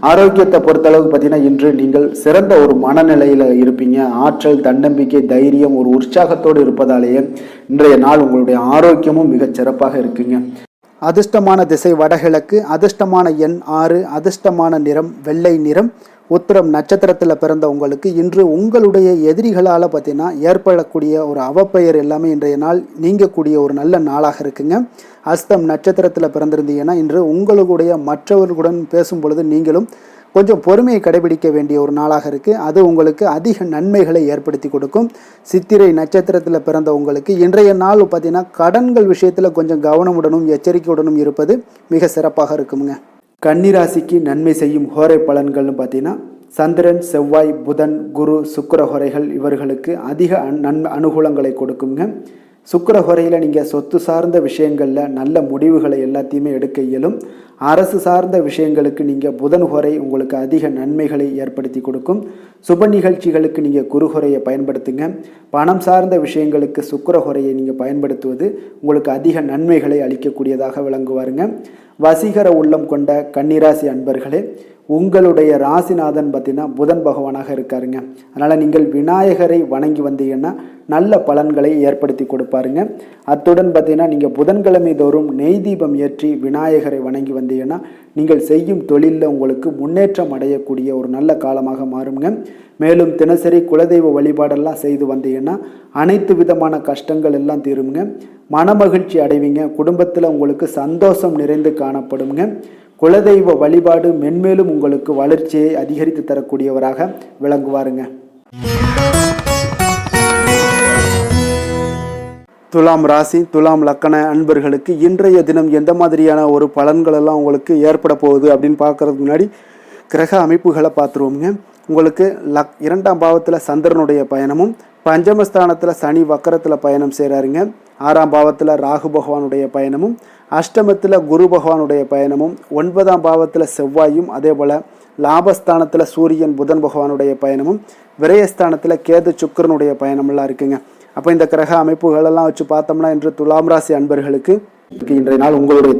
ஆரோக்கியத்தை பொறுத்தளவுக்கு பார்த்தீங்கன்னா இன்று நீங்கள் சிறந்த ஒரு மனநிலையில இருப்பீங்க. ஆற்றல், தன்னம்பிக்கை, தைரியம், ஒரு உற்சாகத்தோடு இருப்பதாலேயே இன்றைய நாள் உங்களுடைய ஆரோக்கியமும் மிக சிறப்பாக இருக்குங்க. அதிர்ஷ்டமான திசை வடகிழக்கு, அதிர்ஷ்டமான எண் 6, அதிர்ஷ்டமான நிறம் வெள்ளை நிறம். உத்திரம் நட்சத்திரத்தில் பிறந்த உங்களுக்கு இன்று உங்களுடைய எதிரிகளால் பார்த்தீங்கன்னா ஏற்படக்கூடிய ஒரு அவப்பெயர் எல்லாமே இன்றைய நாள் நீங்கக்கூடிய ஒரு நல்ல நாளாக இருக்குங்க. அஸ்தம் நட்சத்திரத்தில் பிறந்திருந்தீங்கன்னா இன்று உங்களுடைய மற்றவர்களுடன் பேசும் பொழுது நீங்களும் கொஞ்சம் பொறுமையை கடைபிடிக்க வேண்டிய ஒரு நாளாக இருக்குது. அது உங்களுக்கு அதிக நன்மைகளை ஏற்படுத்தி கொடுக்கும். சித்திரை நட்சத்திரத்தில் பிறந்த உங்களுக்கு இன்றைய நாள் பார்த்தீங்கன்னா கடன்கள் விஷயத்தில் கொஞ்சம் கவனமுடனும் எச்சரிக்கையுடனும் இருப்பது மிக சிறப்பாக இருக்குங்க. கன்னிராசிக்கு நன்மை செய்யும் ஹோரை பலன்கள்னு பார்த்தீங்கன்னா சந்திரன், செவ்வாய், புதன், குரு, சுக்கிர ஹோரைகள் இவர்களுக்கு அதிக அனுகூலங்களை கொடுக்குங்க. சுக்கிர ஹோரையில் நீங்கள் சொத்து சார்ந்த விஷயங்களில் நல்ல முடிவுகளை எல்லாத்தையுமே எடுக்க இயலும். அரசு சார்ந்த விஷயங்களுக்கு நீங்கள் புதன் ஹோரை உங்களுக்கு அதிக நன்மைகளை ஏற்படுத்தி கொடுக்கும். சுப நிகழ்ச்சிகளுக்கு நீங்கள் குரு ஹோரையை பயன்படுத்துங்க. பணம் சார்ந்த விஷயங்களுக்கு சுக்கிர ஹோரையை நீங்கள் பயன்படுத்துவது உங்களுக்கு அதிக நன்மைகளை அளிக்கக்கூடியதாக விளங்குவாருங்க. வசீகர உள்ளம் கொண்ட கன்னிராசி அன்பர்களே, உங்களுடைய ராசிநாதன் பார்த்தீங்கன்னா புதன் பகவானாக இருக்காருங்க. அதனால் நீங்கள் விநாயகரை வணங்கி வந்தீங்கன்னா நல்ல பலன்களை ஏற்படுத்தி கொடுப்பாருங்க. அத்துடன் பார்த்தீங்கன்னா நீங்கள் புதன்கிழமை தோறும் நெய் தீபம் ஏற்றி விநாயகரை வணங்கி வந்தீங்கன்னா நீங்கள் செய்யும் தொழிலில் உங்களுக்கு முன்னேற்றம் அடையக்கூடிய ஒரு நல்ல காலமாக மாறுங்க. மேலும் தினசரி குலதெய்வ வழிபாடெல்லாம் செய்து வந்தீங்கன்னா அனைத்து விதமான கஷ்டங்கள் எல்லாம் தீருங்க. மனமகிழ்ச்சி அடைவீங்க. குடும்பத்தில் உங்களுக்கு சந்தோஷம் நிறைந்து காணப்படுங்க. குலதெய்வ வழிபாடு மென்மேலும் உங்களுக்கு வளர்ச்சியை அதிகரித்து தரக்கூடியவராக விளங்குவாருங்க. துலாம் ராசி துலாம் லக்கண அன்பர்களுக்கு இன்றைய தினம் எந்த மாதிரியான ஒரு பலன்கள் எல்லாம் உங்களுக்கு ஏற்பட போகுது அப்படின்னு பார்க்கறதுக்கு முன்னாடி கிரக அமைப்புகளை பார்த்துருவோங்க. உங்களுக்கு 2ஆம் பாவத்தில் சந்திரனுடைய பயணமும், பஞ்சமஸ்தானத்தில் சனி வக்கரத்தில் பயணம் செய்கிறாருங்க. 6ஆம் பாவத்தில் ராகு பகவானுடைய பயணமும், அஷ்டமத்தில் குரு பகவானுடைய பயணமும், 9ஆம் பாவத்தில் செவ்வாயும், அதே போல் லாபஸ்தானத்தில் சூரியன் புதன் பகவானுடைய பயணமும், விரயஸ்தானத்தில் கேது சுக்கிரனுடைய பயணமெல்லாம் இருக்குங்க. அப்போ இந்த கிரக அமைப்புகளெல்லாம் வச்சு பார்த்தோம்னா இன்று துலாம் ராசி அன்பர்களுக்கு இன்றைய நாள் உங்களுடைய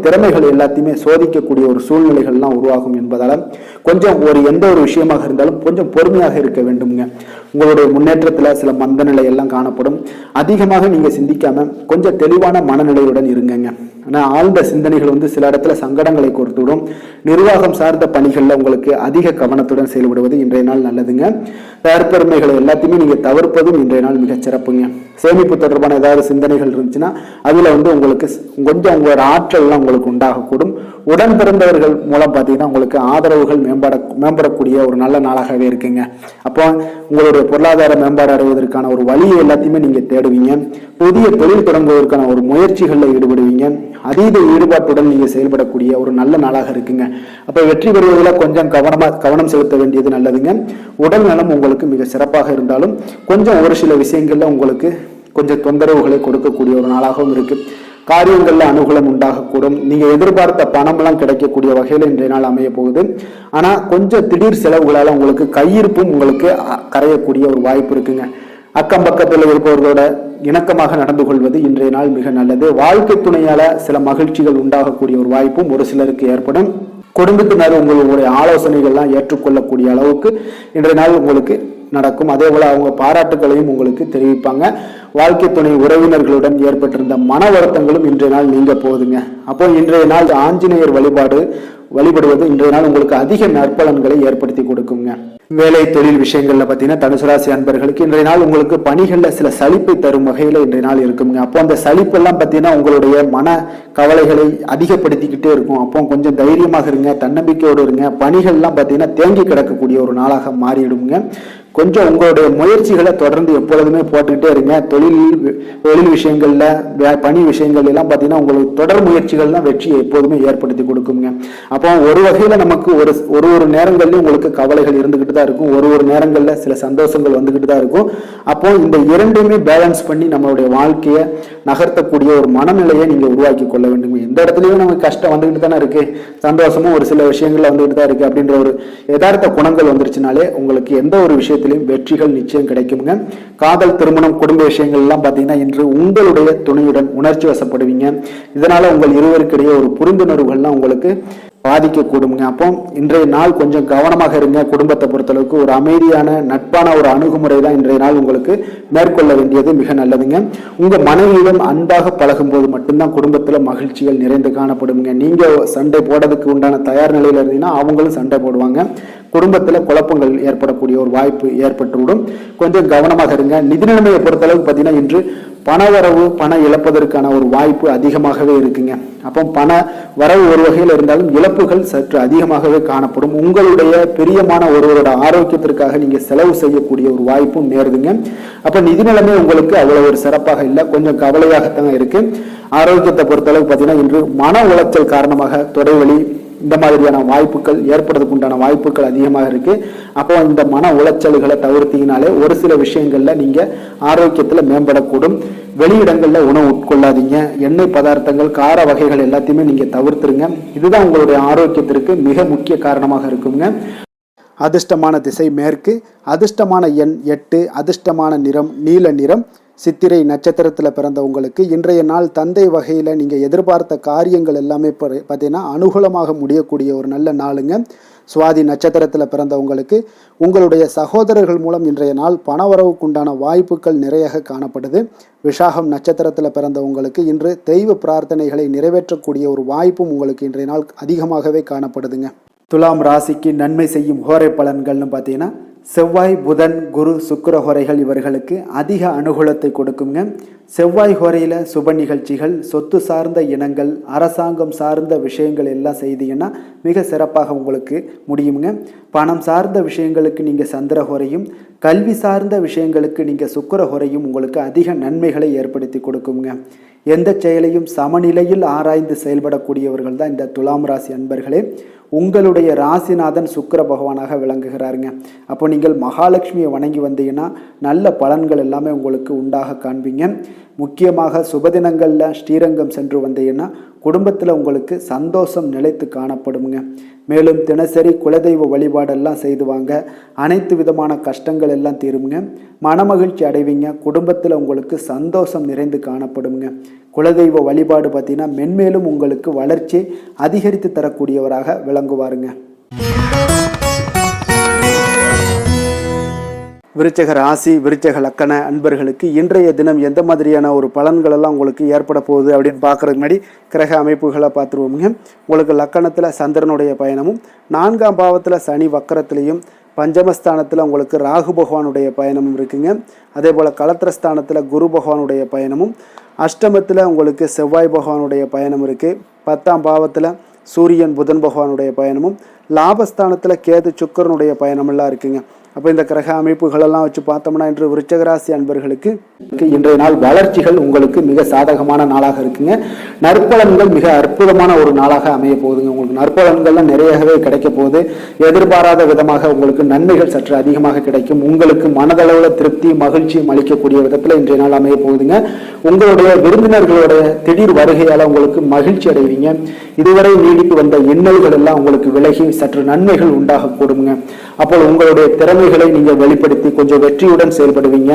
திறமைகள் எல்லாத்தையுமே சோதிக்கக்கூடிய ஒரு சூழ்நிலைகள்லாம் உருவாகும் என்பதால் கொஞ்சம் எந்த ஒரு விஷயமாக இருந்தாலும் கொஞ்சம் பொறுமையாக இருக்க வேண்டும்ங்க. உங்களுடைய முன்னேற்றத்தில் சில மந்த நிலை எல்லாம் காணப்படும். அதிகமாக நீங்கள் சிந்திக்காம கொஞ்சம் தெளிவான மனநிலையுடன் இருங்கங்க. ஆனால் ஆழ்ந்த சிந்தனைகள் சில இடத்துல சங்கடங்களை கொடுத்துவிடும். நிர்வாகம் சார்ந்த பணிகளில் உங்களுக்கு அதிக கவனத்துடன் செயல்படுவது இன்றைய நாள் நல்லதுங்க. தற்பெருமைகளை எல்லாத்தையுமே நீங்கள் தவிர்ப்பதும் இன்றைய நாள் மிகச் சிறப்புங்க. சேமிப்பு தொடர்பான ஏதாவது சிந்தனைகள் இருந்துச்சுன்னா அதில் உங்களுக்கு கொஞ்சம் உங்களோட ஆற்றல்லாம் உங்களுக்கு உண்டாகக்கூடும். உடன் பிறந்தவர்கள் மூலம் பார்த்தீங்கன்னா உங்களுக்கு ஆதரவுகள் மேம்படக்கூடிய ஒரு நல்ல நாளாகவே இருக்குங்க. அப்போ உங்களுடைய பொருளாதார மேம்பாடு அடைவதற்கான ஒரு வழியை எல்லாத்தையுமே நீங்கள் தேடுவீங்க. புதிய தொழில் தொடங்குவதற்கான ஒரு முயற்சிகளில் ஈடுபடுவீங்க. அதீத ஈடுபாட்டுடன் நீங்கள் செயல்படக்கூடிய ஒரு நல்ல நாளாக இருக்குங்க. அப்போ வெற்றி பெறுவதில் கொஞ்சம் கவனம் செலுத்த வேண்டியது நல்லதுங்க. உடல் நலம் உங்களுக்கு மிக சிறப்பாக இருந்தாலும் கொஞ்சம் ஒரு சில விஷயங்கள்ல உங்களுக்கு கொஞ்சம் தொந்தரவுகளை கொடுக்கக்கூடிய ஒரு நாளாகவும் இருக்கு. காரியங்கள்ல அனுகூலம் உண்டாகக்கூடும். நீங்க எதிர்பார்த்த பணம்லாம் கிடைக்கக்கூடிய வகையில் இன்றைய நாள் அமைய போகுது. ஆனா கொஞ்சம் திடீர் செலவுகளால உங்களுக்கு கையிருப்பும் உங்களுக்கு கரையக்கூடிய ஒரு வாய்ப்பு இருக்குங்க. அக்கம் பக்கத்தில் இருப்பவர்களோட இணக்கமாக நடந்து கொள்வது இன்றைய நாள் மிக நல்லது. வாழ்க்கை துணையால சில மகிழ்ச்சிகள் உண்டாகக்கூடிய ஒரு வாய்ப்பும் ஒரு சிலருக்கு ஏற்படும். குடும்பத்தினர் உங்களுடைய ஆலோசனைகள்லாம் ஏற்றுக்கொள்ளக்கூடிய அளவுக்கு இன்றைய நாள் உங்களுக்கு நடக்கும். அதே போல அவங்க பாராட்டுகளையும் உங்களுக்கு தெரிவிப்பாங்க. வாழ்க்கை துணை உறவினர்களுடன் ஏற்பட்டிருந்த மன வருத்தங்களும் இன்றைய நாள் நீங்க போகுதுங்க. அப்போ இன்றைய நாள் ஆஞ்சநேயர் வழிபடுவது இன்றைய நாள் உங்களுக்கு அதிக நற்பலன்களை ஏற்படுத்தி கொடுக்குங்க. வேலை தொழில் விஷயங்கள்ல பார்த்தீங்கன்னா தனுசு ராசி அன்பர்களுக்கு இன்றைய நாள் உங்களுக்கு பணிகள்ல சில சலிப்பை தரும் வகையில இன்றைய நாள் இருக்குங்க. அப்போ அந்த சலிப்பெல்லாம் பார்த்தீங்கன்னா உங்களுடைய மன கவலைகளை அதிகப்படுத்திக்கிட்டே இருக்கும். அப்போ கொஞ்சம் தைரியமாக இருங்க, தன்னம்பிக்கையோடு இருங்க. பணிகள்லாம் பார்த்தீங்கன்னா தேங்கி கிடக்கக்கூடிய ஒரு நாளாக மாறிடுங்க. கொஞ்சம் உங்களுடைய முயற்சிகளை தொடர்ந்து எப்பொழுதுமே போட்டுக்கிட்டே இருங்க. தொழில் விஷயங்கள்ல பணி விஷயங்கள் எல்லாம் பார்த்தீங்கன்னா உங்களுக்கு தொடர் முயற்சிகள்லாம் வெற்றியை எப்போதுமே ஏற்படுத்தி கொடுக்குங்க. அப்போ ஒரு வகையில நமக்கு ஒரு நேரங்கள்லயும் உங்களுக்கு கவலைகள் இருந்துகிட்டு தான் இருக்கும். ஒரு நேரங்கள்ல சில சந்தோஷங்கள் வந்துகிட்டு தான் இருக்கும். அப்போ இந்த இரண்டுமே பேலன்ஸ் பண்ணி நம்மளுடைய வாழ்க்கையை நகர்த்தக்கூடிய ஒரு மனநிலையை நீங்க உருவாக்கி கொள்ள வேண்டும். எந்த இடத்துலயும் நமக்கு கஷ்டம் வந்துகிட்டு தானே இருக்கு, சந்தோஷமும் ஒரு சில விஷயங்கள்ல வந்துகிட்டு தான் இருக்கு அப்படின்ற ஒரு யதார்த்த குணங்கள் வந்துருச்சுனாலே உங்களுக்கு எந்த ஒரு விஷயத்திலையும் வெற்றிகள் நிச்சயம் கிடைக்குங்க. காதல், திருமணம், குடும்ப விஷயங்கள் எல்லாம் பாத்தீங்கன்னா இன்று உங்களுடைய துணையுடன் உணர்ச்சி வசப்படுவீங்க. இதனால உங்கள் இருவருக்கிடையே ஒரு புரிந்துணர்வுகள்லாம் உங்களுக்கு பாதிக்கக்கூடுங்க. அப்போ இன்றைய நாள் கொஞ்சம் கவனமாக இருங்க. குடும்பத்தை பொறுத்தளவுக்கு ஒரு அமைதியான நட்பான ஒரு அணுகுமுறை தான் இன்றைய நாள் உங்களுக்கு மேற்கொள்ள வேண்டியது மிக நல்லதுங்க. உங்க மனைவியிடம் அன்பாக பழகும் போது மட்டும்தான் குடும்பத்துல மகிழ்ச்சிகள் நிறைந்து காணப்படுங்க. நீங்க சண்டை போடுறதுக்கு உண்டான தயார் நிலையில இருந்தீங்கன்னா அவங்களும் சண்டை போடுவாங்க. குடும்பத்துல குழப்பங்கள் ஏற்படக்கூடிய ஒரு வாய்ப்பு ஏற்பட்டுவிடும். கொஞ்சம் கவனமாக இருங்க. நிதி நிலைமையை பொறுத்தளவுக்கு பார்த்தீங்கன்னா இன்று பணவரவு பணம் இழப்பதற்கான ஒரு வாய்ப்பு அதிகமாகவே இருக்குங்க. அப்போ பண வரவு ஒரு வகையில் இருந்தாலும் இழப்புகள் சற்று அதிகமாகவே காணப்படும். உங்களுடைய பிரியமான ஒருவரோட ஆரோக்கியத்திற்காக நீங்க செலவு செய்யக்கூடிய ஒரு வாய்ப்பும் நேருதுங்க. அப்ப நிதி நிலைமை உங்களுக்கு அவ்வளவு ஒரு சிறப்பாக இல்லை, கொஞ்சம் கவலையாகத்தான் இருக்கு. ஆரோக்கியத்தை பொறுத்தளவுக்கு பார்த்தீங்கன்னா இன்று மன உளைச்சல் காரணமாக தொடைவலி இந்த மாதிரியான வாய்ப்புகள் ஏற்படுறதுக்கு உண்டான வாய்ப்புகள் அதிகமாக இருக்கு. அப்போ இந்த மன உளைச்சல்களை தவிர்த்தீங்கனாலே ஒரு சில விஷயங்கள்ல நீங்க ஆரோக்கியத்துல மேம்படக்கூடும். வெளியிடங்கள்ல உணவு உட்கொள்ளாதீங்க. எண்ணெய் பதார்த்தங்கள், கார வகைகள் எல்லாத்தையுமே நீங்க தவிர்த்துருங்க. இதுதான் உங்களுடைய ஆரோக்கியத்திற்கு மிக முக்கிய காரணமாக இருக்குங்க. அதிர்ஷ்டமான திசை மேற்கு, அதிர்ஷ்டமான எண் 8, அதிர்ஷ்டமான நிறம் நீல நிறம். சித்திரை நட்சத்திரத்தில் பிறந்தவங்களுக்கு இன்றைய நாள் தந்தை வகையில் நீங்கள் எதிர்பார்த்த காரியங்கள் எல்லாமே பார்த்தீங்கன்னா அனுகூலமாக முடியக்கூடிய ஒரு நல்ல நாளுங்க. சுவாதி நட்சத்திரத்தில் பிறந்தவங்களுக்கு உங்களுடைய சகோதரர்கள் மூலம் இன்றைய நாள் பணவரவுக்குண்டான வாய்ப்புகள் நிறைய காணப்படுது. விஷாகம் நட்சத்திரத்தில் பிறந்தவங்களுக்கு இன்று தெய்வ பிரார்த்தனைகளை நிறைவேற்றக்கூடிய ஒரு வாய்ப்பும் உங்களுக்கு இன்றைய நாள் அதிகமாகவே காணப்படுதுங்க. துலாம் ராசிக்கு நன்மை செய்யும் ஹோரை பலன்கள்னு பார்த்தீங்கன்னா செவ்வாய், புதன், குரு, சுக்கிர ஹோரைகள் இவர்களுக்கு அதிக அனுகூலத்தை கொடுக்குங்க. செவ்வாய் ஹோரையில் சுப நிகழ்ச்சிகள், சொத்து சார்ந்த இனங்கள், அரசாங்கம் சார்ந்த விஷயங்கள் எல்லாம் செய்தீங்கன்னா மிக சிறப்பாக உங்களுக்கு முடியுங்க. பணம் சார்ந்த விஷயங்களுக்கு நீங்கள் சந்திர ஹோரையும், கல்வி சார்ந்த விஷயங்களுக்கு நீங்கள் சுக்கிர ஹோரையும் உங்களுக்கு அதிக நன்மைகளை ஏற்படுத்தி கொடுக்குங்க. எந்த செயலையும் சமநிலையில் ஆராய்ந்து செயல்படக்கூடியவர்கள் தான் இந்த துலாம் ராசி அன்பர்களே. உங்களுடைய ராசிநாதன் சுக்கிர பகவானாக விளங்குகிறாருங்க. அப்போ நீங்கள் மகாலட்சுமியை வணங்கி வந்தீங்கன்னா நல்ல பலன்கள் எல்லாமே உங்களுக்கு உண்டாக காண்பீங்க. முக்கியமாக சுபதினங்களில் ஸ்ரீரங்கம் சென்று வந்தீங்கன்னா குடும்பத்தில் உங்களுக்கு சந்தோஷம் நிலைத்து காணப்படுங்க. மேலும் தினசரி குலதெய்வ வழிபாடெல்லாம் செய்துவாங்க. அனைத்து விதமான கஷ்டங்கள் எல்லாம் தீருங்க. மனமகிழ்ச்சி அடைவீங்க. குடும்பத்தில் உங்களுக்கு சந்தோஷம் நிறைந்து காணப்படுங்க. குலதெய்வ வழிபாடு பார்த்தீங்கன்னா மென்மேலும் உங்களுக்கு வளர்ச்சி அதிகரித்து தரக்கூடியவராக விளங்குவாருங்க. விருச்சக ராசி, விருச்சக லக்கண அன்பர்களுக்கு இன்றைய தினம் எந்த மாதிரியான ஒரு பலன்கள் எல்லாம் உங்களுக்கு ஏற்பட போகுது அப்படின்னு பார்க்குறதுக்கு முன்னாடி கிரக அமைப்புகளை பார்த்துருவோமுங்க. உங்களுக்கு லக்கணத்தில் சந்திரனுடைய பயணமும், 4ஆம் பாவத்தில் சனி வக்கரத்திலையும், பஞ்சமஸ்தானத்தில் உங்களுக்கு ராகு பகவானுடைய பயணமும் இருக்குங்க. அதே போல் களத்திரஸ்தானத்தில் குரு பகவானுடைய பயணமும், அஷ்டமத்தில் உங்களுக்கு செவ்வாய் பகவானுடைய பயணம் இருக்குது. 10ஆம் பாவத்தில் சூரியன் புதன் பகவானுடைய பயணமும், லாபஸ்தானத்தில் கேது சுக்கரனுடைய பயணமெல்லாம் இருக்குங்க. அப்போ இந்த கிரக அமைப்புகளெல்லாம் வச்சு பார்த்தோம்னா இன்று விருச்சகராசி அன்பர்களுக்கு இன்றைய நாள் வளர்ச்சிகள் உங்களுக்கு மிக சாதகமான நாளாக இருக்குங்க. நற்பலன்கள் மிக அற்புதமான ஒரு நாளாக அமைய போகுதுங்க. உங்களுக்கு நற்பலன்கள்லாம் நிறையவே கிடைக்க போகுது. எதிர்பாராத விதமாக உங்களுக்கு நன்மைகள் சற்று அதிகமாக கிடைக்கும். உங்களுக்கு மனதளவில் திருப்தி மகிழ்ச்சியும் அளிக்கக்கூடிய விதத்தில் இன்றைய நாள் அமைய போகுதுங்க. உங்களுடைய விருந்தினர்களுடைய திடீர் வருகையால் உங்களுக்கு மகிழ்ச்சி அடைவீங்க. இதுவரை நீடித்து வந்த இன்னல்கள் எல்லாம் உங்களுக்கு விலகி சற்று நன்மைகள் உண்டாக கூடுங்க. அப்போ உங்களுடைய திறமைகளை நீங்கள் வெளிப்படுத்தி கொஞ்சம் வெற்றியுடன் செயல்படுவீங்க.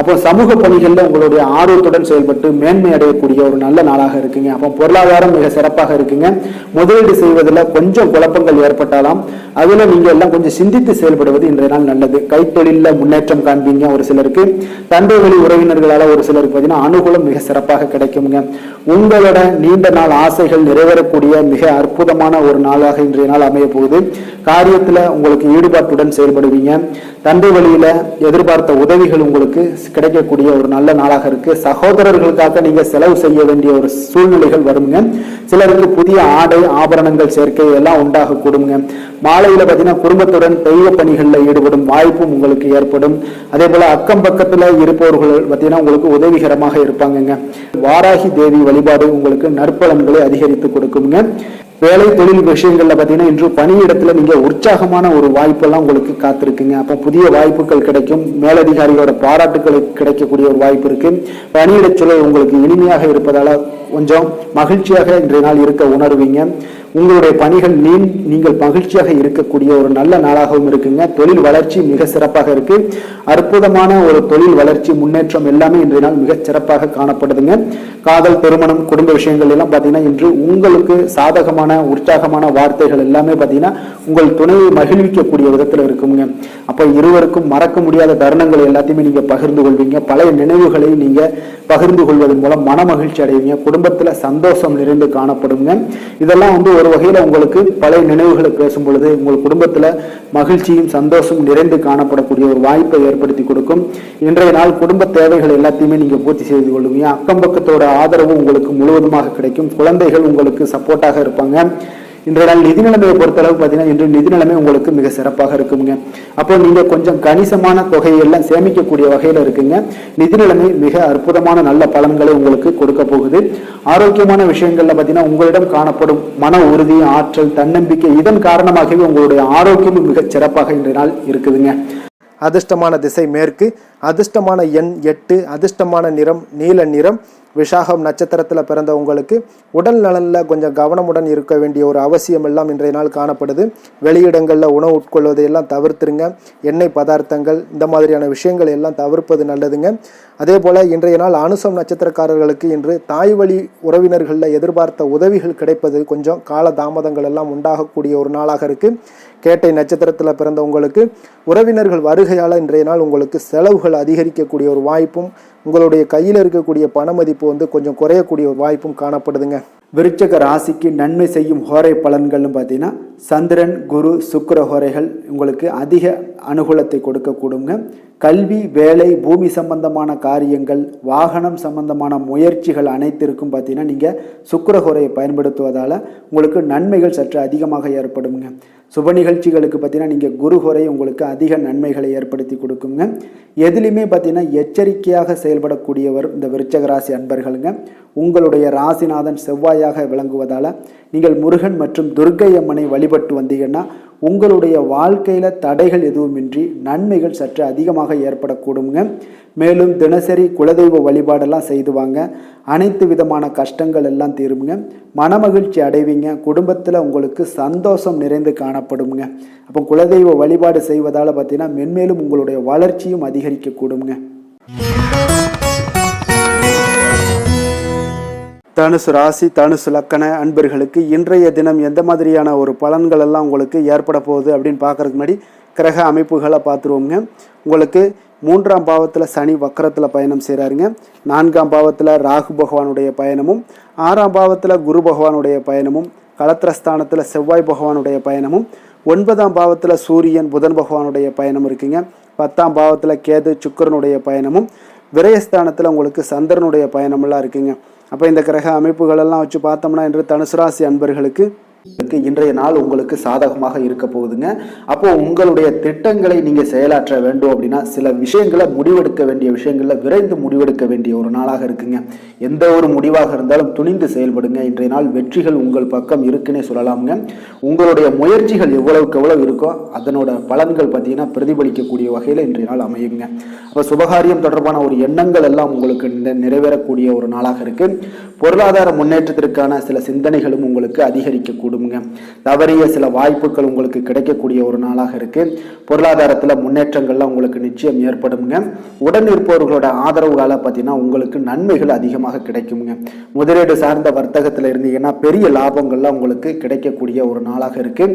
அப்போ சமூக பணிகளில் உங்களுடைய ஆர்வத்துடன் செயல்பட்டு மேன்மை அடையக்கூடிய ஒரு நல்ல நாளாக இருக்குங்க. அப்போ பொருளாதாரம் மிக சிறப்பாக இருக்குங்க. முதலீடு செய்வதில் கொஞ்சம் குழப்பங்கள் ஏற்பட்டாலும் அதில் நீங்கள் எல்லாம் கொஞ்சம் சிந்தித்து செயல்படுவது இன்றைய நாள் நல்லது. கைத்தொழிலில் முன்னேற்றம் காண்பீங்க. ஒரு சிலருக்கு தந்தை வழி உறவினர்களால் ஒரு சிலருக்கு பார்த்தீங்கன்னா அனுகூலம் மிக சிறப்பாக கிடைக்குங்க. உங்களோட நீண்ட நாள் ஆசைகள் நிறைவேறக்கூடிய மிக அற்புதமான ஒரு நாளாக இன்றைய நாள் அமைய போகுது. காரியத்தில் உங்களுக்கு ஈடுபாட்டுடன் செயல்படுவீங்க. தந்தை வழியில எதிர்பார்த்த உதவிகள் உங்களுக்கு கிடைக்கக்கூடிய ஒரு நல்ல நாளாக இருக்கு. சகோதரர்களுக்காக நீங்க செலவு செய்ய வேண்டிய ஒரு சூழ்நிலைகள் வருங்க. சிலருக்கு புதிய ஆடை ஆபரணங்கள் சேர்க்கை எல்லாம் உண்டாக கூடுங்க. மாலையில பார்த்தீங்கன்னா குடும்பத்துடன் தெய்வ பணிகளில் ஈடுபடும் வாய்ப்பும் உங்களுக்கு ஏற்படும். அதே போல அக்கம் பக்கத்துல இருப்பவர்கள் பார்த்தீங்கன்னா உங்களுக்கு உதவிகரமாக இருப்பாங்க. வாராகி தேவி வழிபாடு உங்களுக்கு நற்பலன்களை அதிகரித்து கொடுக்குங்க. வேலை தொழில் விஷயங்கள்ல பார்த்தீங்கன்னா இன்று பணியிடத்துல நீங்க உற்சாகமான ஒரு வாய்ப்பெல்லாம் உங்களுக்கு காத்திருக்குங்க. அப்போ புதிய வாய்ப்புகள் கிடைக்கும். மேலதிகாரிகளோட பாராட்டுக்கள் கிடைக்கக்கூடிய ஒரு வாய்ப்பு இருக்கு. பணியிட சூழல் உங்களுக்கு இனிமையாக இருப்பதால கொஞ்சம் மகிழ்ச்சியாக இன்றைய நாள் இருக்க உணர்வீங்க. உங்களுடைய பணிகள் நீங்கள் மகிழ்ச்சியாக இருக்கக்கூடிய ஒரு நல்ல நாளாகவும் இருக்குங்க. தொழில் வளர்ச்சி மிக சிறப்பாக இருக்கு. அற்புதமான ஒரு தொழில் வளர்ச்சி முன்னேற்றம் எல்லாமே இன்றைய நாள் மிக சிறப்பாக காணப்படுதுங்க. காதல், திருமணம், குடும்ப விஷயங்கள் எல்லாம் பார்த்தீங்கன்னா இன்று உங்களுக்கு சாதகமான உற்சாகமான வார்த்தைகள் எல்லாமே பார்த்தீங்கன்னா உங்கள் துணையை மகிழ்விக்கக்கூடிய விதத்தில் இருக்குங்க. அப்போ இருவருக்கும் மறக்க முடியாத தருணங்கள் எல்லாத்தையுமே நீங்க பகிர்ந்து கொள்வீங்க. பழைய நினைவுகளை நீங்க பகிர்ந்து கொள்வதன் மூலம் மன மகிழ்ச்சி அடைவீங்க. குடும்பத்துல சந்தோஷம் நிறைந்து காணப்படுங்க. இதெல்லாம் ஒரு வகையில உங்களுக்கு பழைய நினைவுகளை பேசும் பொழுது உங்கள் குடும்பத்துல மகிழ்ச்சியும் சந்தோஷம் நிறைந்து காணப்படக்கூடிய ஒரு வாய்ப்பை ஏற்படுத்தி கொடுக்கும். இன்றைய நாள் குடும்ப தேவைகள் எல்லாத்தையுமே நீங்க பூர்த்தி செய்து கொள்வீங்க. அக்கம் பக்கத்தோட ஆதரவு உங்களுக்கு முழுவதுமாக கிடைக்கும். குழந்தைகள் உங்களுக்கு சப்போர்ட்டாக இருப்பாங்க. இன்றைய நாள் நிதி நிலைமையை பொறுத்தளவு பார்த்தீங்கன்னா இன்று நிதி நிலைமை உங்களுக்கு மிக சிறப்பாக இருக்குங்க. அப்போ நீங்க கொஞ்சம் கணிசமான தொகையெல்லாம் சேமிக்கக்கூடிய வகையில இருக்குங்க. நிதி நிலைமை மிக அற்புதமான நல்ல பலன்களை உங்களுக்கு கொடுக்க போகுது. ஆரோக்கியமான விஷயங்கள்ல பார்த்தீங்கன்னா உங்களிடம் காணப்படும் மன உறுதி, ஆற்றல், தன்னம்பிக்கை இதன் காரணமாகவே உங்களுடைய ஆரோக்கியம் மிக சிறப்பாக இன்றைய நாள் இருக்குதுங்க. அதிர்ஷ்டமான திசை மேற்கு, அதிர்ஷ்டமான எண் 8, அதிர்ஷ்டமான நிறம் நீல நிறம். விஷாகம் நட்சத்திரத்தில் பிறந்த உங்களுக்கு உடல் நலனில் கொஞ்சம் கவனமுடன் இருக்க வேண்டிய ஒரு அவசியம் எல்லாம் இன்றைய நாள் காணப்படுது. வெளியிடங்களில் உணவு உட்கொள்வதை எல்லாம் தவிர்த்துருங்க. எண்ணெய் பதார்த்தங்கள் இந்த மாதிரியான விஷயங்கள் எல்லாம் தவிர்ப்பது நல்லதுங்க. அதே போல் இன்றைய நாள் அனுசம் நட்சத்திரக்காரர்களுக்கு இன்று தாய் வழி உறவினர்களில் எதிர்பார்த்த உதவிகள் கிடைப்பது கொஞ்சம் கால தாமதங்கள் எல்லாம் உண்டாகக்கூடிய ஒரு நாளாக இருக்குது. கேட்டை நட்சத்திரத்தில் பிறந்த உங்களுக்கு உறவினர்கள் வருகையால் இன்றைய நாள் உங்களுக்கு செலவுகள் அதிகரிக்கக்கூடிய ஒரு வாய்ப்பும் உங்களுடைய கையில் இருக்கக்கூடிய பண மதிப்பு வந்து கொஞ்சம் குறையக்கூடிய ஒரு வாய்ப்பும் காணப்படுதுங்க. விருச்சக ராசிக்கு நன்மை செய்யும் ஹோரை பலன்கள்னு பார்த்தீங்கன்னா சந்திரன், குரு, சுக்கிர ஹோரைகள் உங்களுக்கு அதிக அனுகூலத்தை கொடுக்கக்கூடுங்க. கல்வி, வேலை, பூமி சம்பந்தமான காரியங்கள், வாகனம் சம்பந்தமான முயற்சிகள் அனைத்திற்கும் பார்த்தீங்கன்னா நீங்கள் சுக்கிர ஹோரையை பயன்படுத்துவதால் உங்களுக்கு நன்மைகள் சற்று அதிகமாக ஏற்படுங்க. சுப நிகழ்ச்சிகளுக்கு பார்த்தீங்கன்னா நீங்கள் குரு ஹோரை உங்களுக்கு அதிக நன்மைகளை ஏற்படுத்தி கொடுக்குங்க. எதுலையுமே பார்த்தீங்கன்னா எச்சரிக்கையாக செயல்படக்கூடியவர் இந்த விருச்சக ராசி அன்பர்களுங்க. உங்களுடைய ராசிநாதன் செவ்வாயாக விளங்குவதால் நீங்கள் முருகன் மற்றும் துர்க்கை அம்மனை வழிபட்டு வந்தீங்கன்னா உங்களுடைய வாழ்க்கையில் தடைகள் எதுவுமின்றி நன்மைகள் சற்று அதிகமாக ஏற்படக்கூடுங்க. மேலும் தினசரி குலதெய்வ வழிபாடெல்லாம் செய்து வாங்க. அனைத்து விதமான கஷ்டங்கள் எல்லாம் தீருங்க. மனமகிழ்ச்சி அடைவீங்க. குடும்பத்தில் உங்களுக்கு சந்தோஷம் நிறைந்து காணப்படுங்க. அப்போ குலதெய்வ வழிபாடு செய்வதால் பார்த்தீங்கன்னா மென்மேலும் உங்களுடைய வளர்ச்சியும் அதிகரிக்கக்கூடுங்க. தனுசு ராசி, தனுசு லக்கண அன்பர்களுக்கு இன்றைய தினம் எந்த மாதிரியான ஒரு பலன்கள் எல்லாம் உங்களுக்கு ஏற்பட போகுது அப்படின்னு பார்க்கறதுக்கு முன்னாடி கிரக அமைப்புகளை பார்த்துருவோங்க. உங்களுக்கு 3ஆம் பாவத்தில் சனி வக்கரத்தில் பயணம் செய்கிறாருங்க. 4ஆம் பாவத்தில் ராகு பகவானுடைய பயணமும், 6ஆம் பாவத்தில் குரு பகவானுடைய பயணமும், களத்திரஸ்தானத்தில் செவ்வாய் பகவானுடைய பயணமும், 9ஆம் பாவத்தில் சூரியன் புதன் பகவானுடைய பயணம் இருக்குங்க. 10ஆம் பாவத்தில் கேது சுக்கிரனுடைய பயணமும், விரயஸ்தானத்தில் உங்களுக்கு சந்திரனுடைய பயணமெல்லாம் இருக்குங்க. அப்போ இந்த கிரக அமைப்புகளெல்லாம் வச்சு பார்த்தோம்னா இன்று தனுசு ராசி அன்பர்களுக்கு இன்றைய நாள் உங்களுக்கு சாதகமாக இருக்க போகுதுங்க. அப்போ உங்களுடைய திட்டங்களை நீங்க செயலாற்ற வேண்டும் அப்படின்னா சில விஷயங்களை முடிவெடுக்க வேண்டிய விஷயங்கள்ல விரைந்து முடிவெடுக்க வேண்டிய ஒரு நாளாக இருக்குங்க. எந்த ஒரு முடிவாக இருந்தாலும் துணிந்து செயல்படுங்க. இன்றைய நாள் வெற்றிகள் உங்கள் பக்கம் இருக்குன்னே சொல்லலாமுங்க. உங்களுடைய முயற்சிகள் எவ்வளவுக்கு எவ்வளவு இருக்கோ அதனோட பலன்கள் பார்த்தீங்கன்னா பிரதிபலிக்கக்கூடிய வகையில் இன்றைய நாள் அமையுங்க. அப்போ சுபகாரியம் தொடர்பான ஒரு எண்ணங்கள் எல்லாம் உங்களுக்கு நிறைவேறக்கூடிய ஒரு நாளாக இருக்கு. பொருளாதார முன்னேற்றத்திற்கான சில சிந்தனைகளும் உங்களுக்கு அதிகரிக்கக்கூடும். தவறிய சில வாய்ப்புகள் உங்களுக்கு கிடைக்கக்கூடிய ஒரு நாளாக இருக்கு. பொருளாதாரத்தில் முன்னேற்றங்கள்லாம் உங்களுக்கு நிச்சயம் ஏற்படுங்க. உடன் இருப்பவர்களோட ஆதரவுகால பார்த்தீங்கன்னா உங்களுக்கு நன்மைகள் அதிகமாக கிடைக்குங்க. முதலீடு சார்ந்த வர்த்தகத்தில் இருந்தீங்கன்னா பெரிய லாபங்கள்லாம் உங்களுக்கு கிடைக்கக்கூடிய ஒரு நாளாக இருக்கு.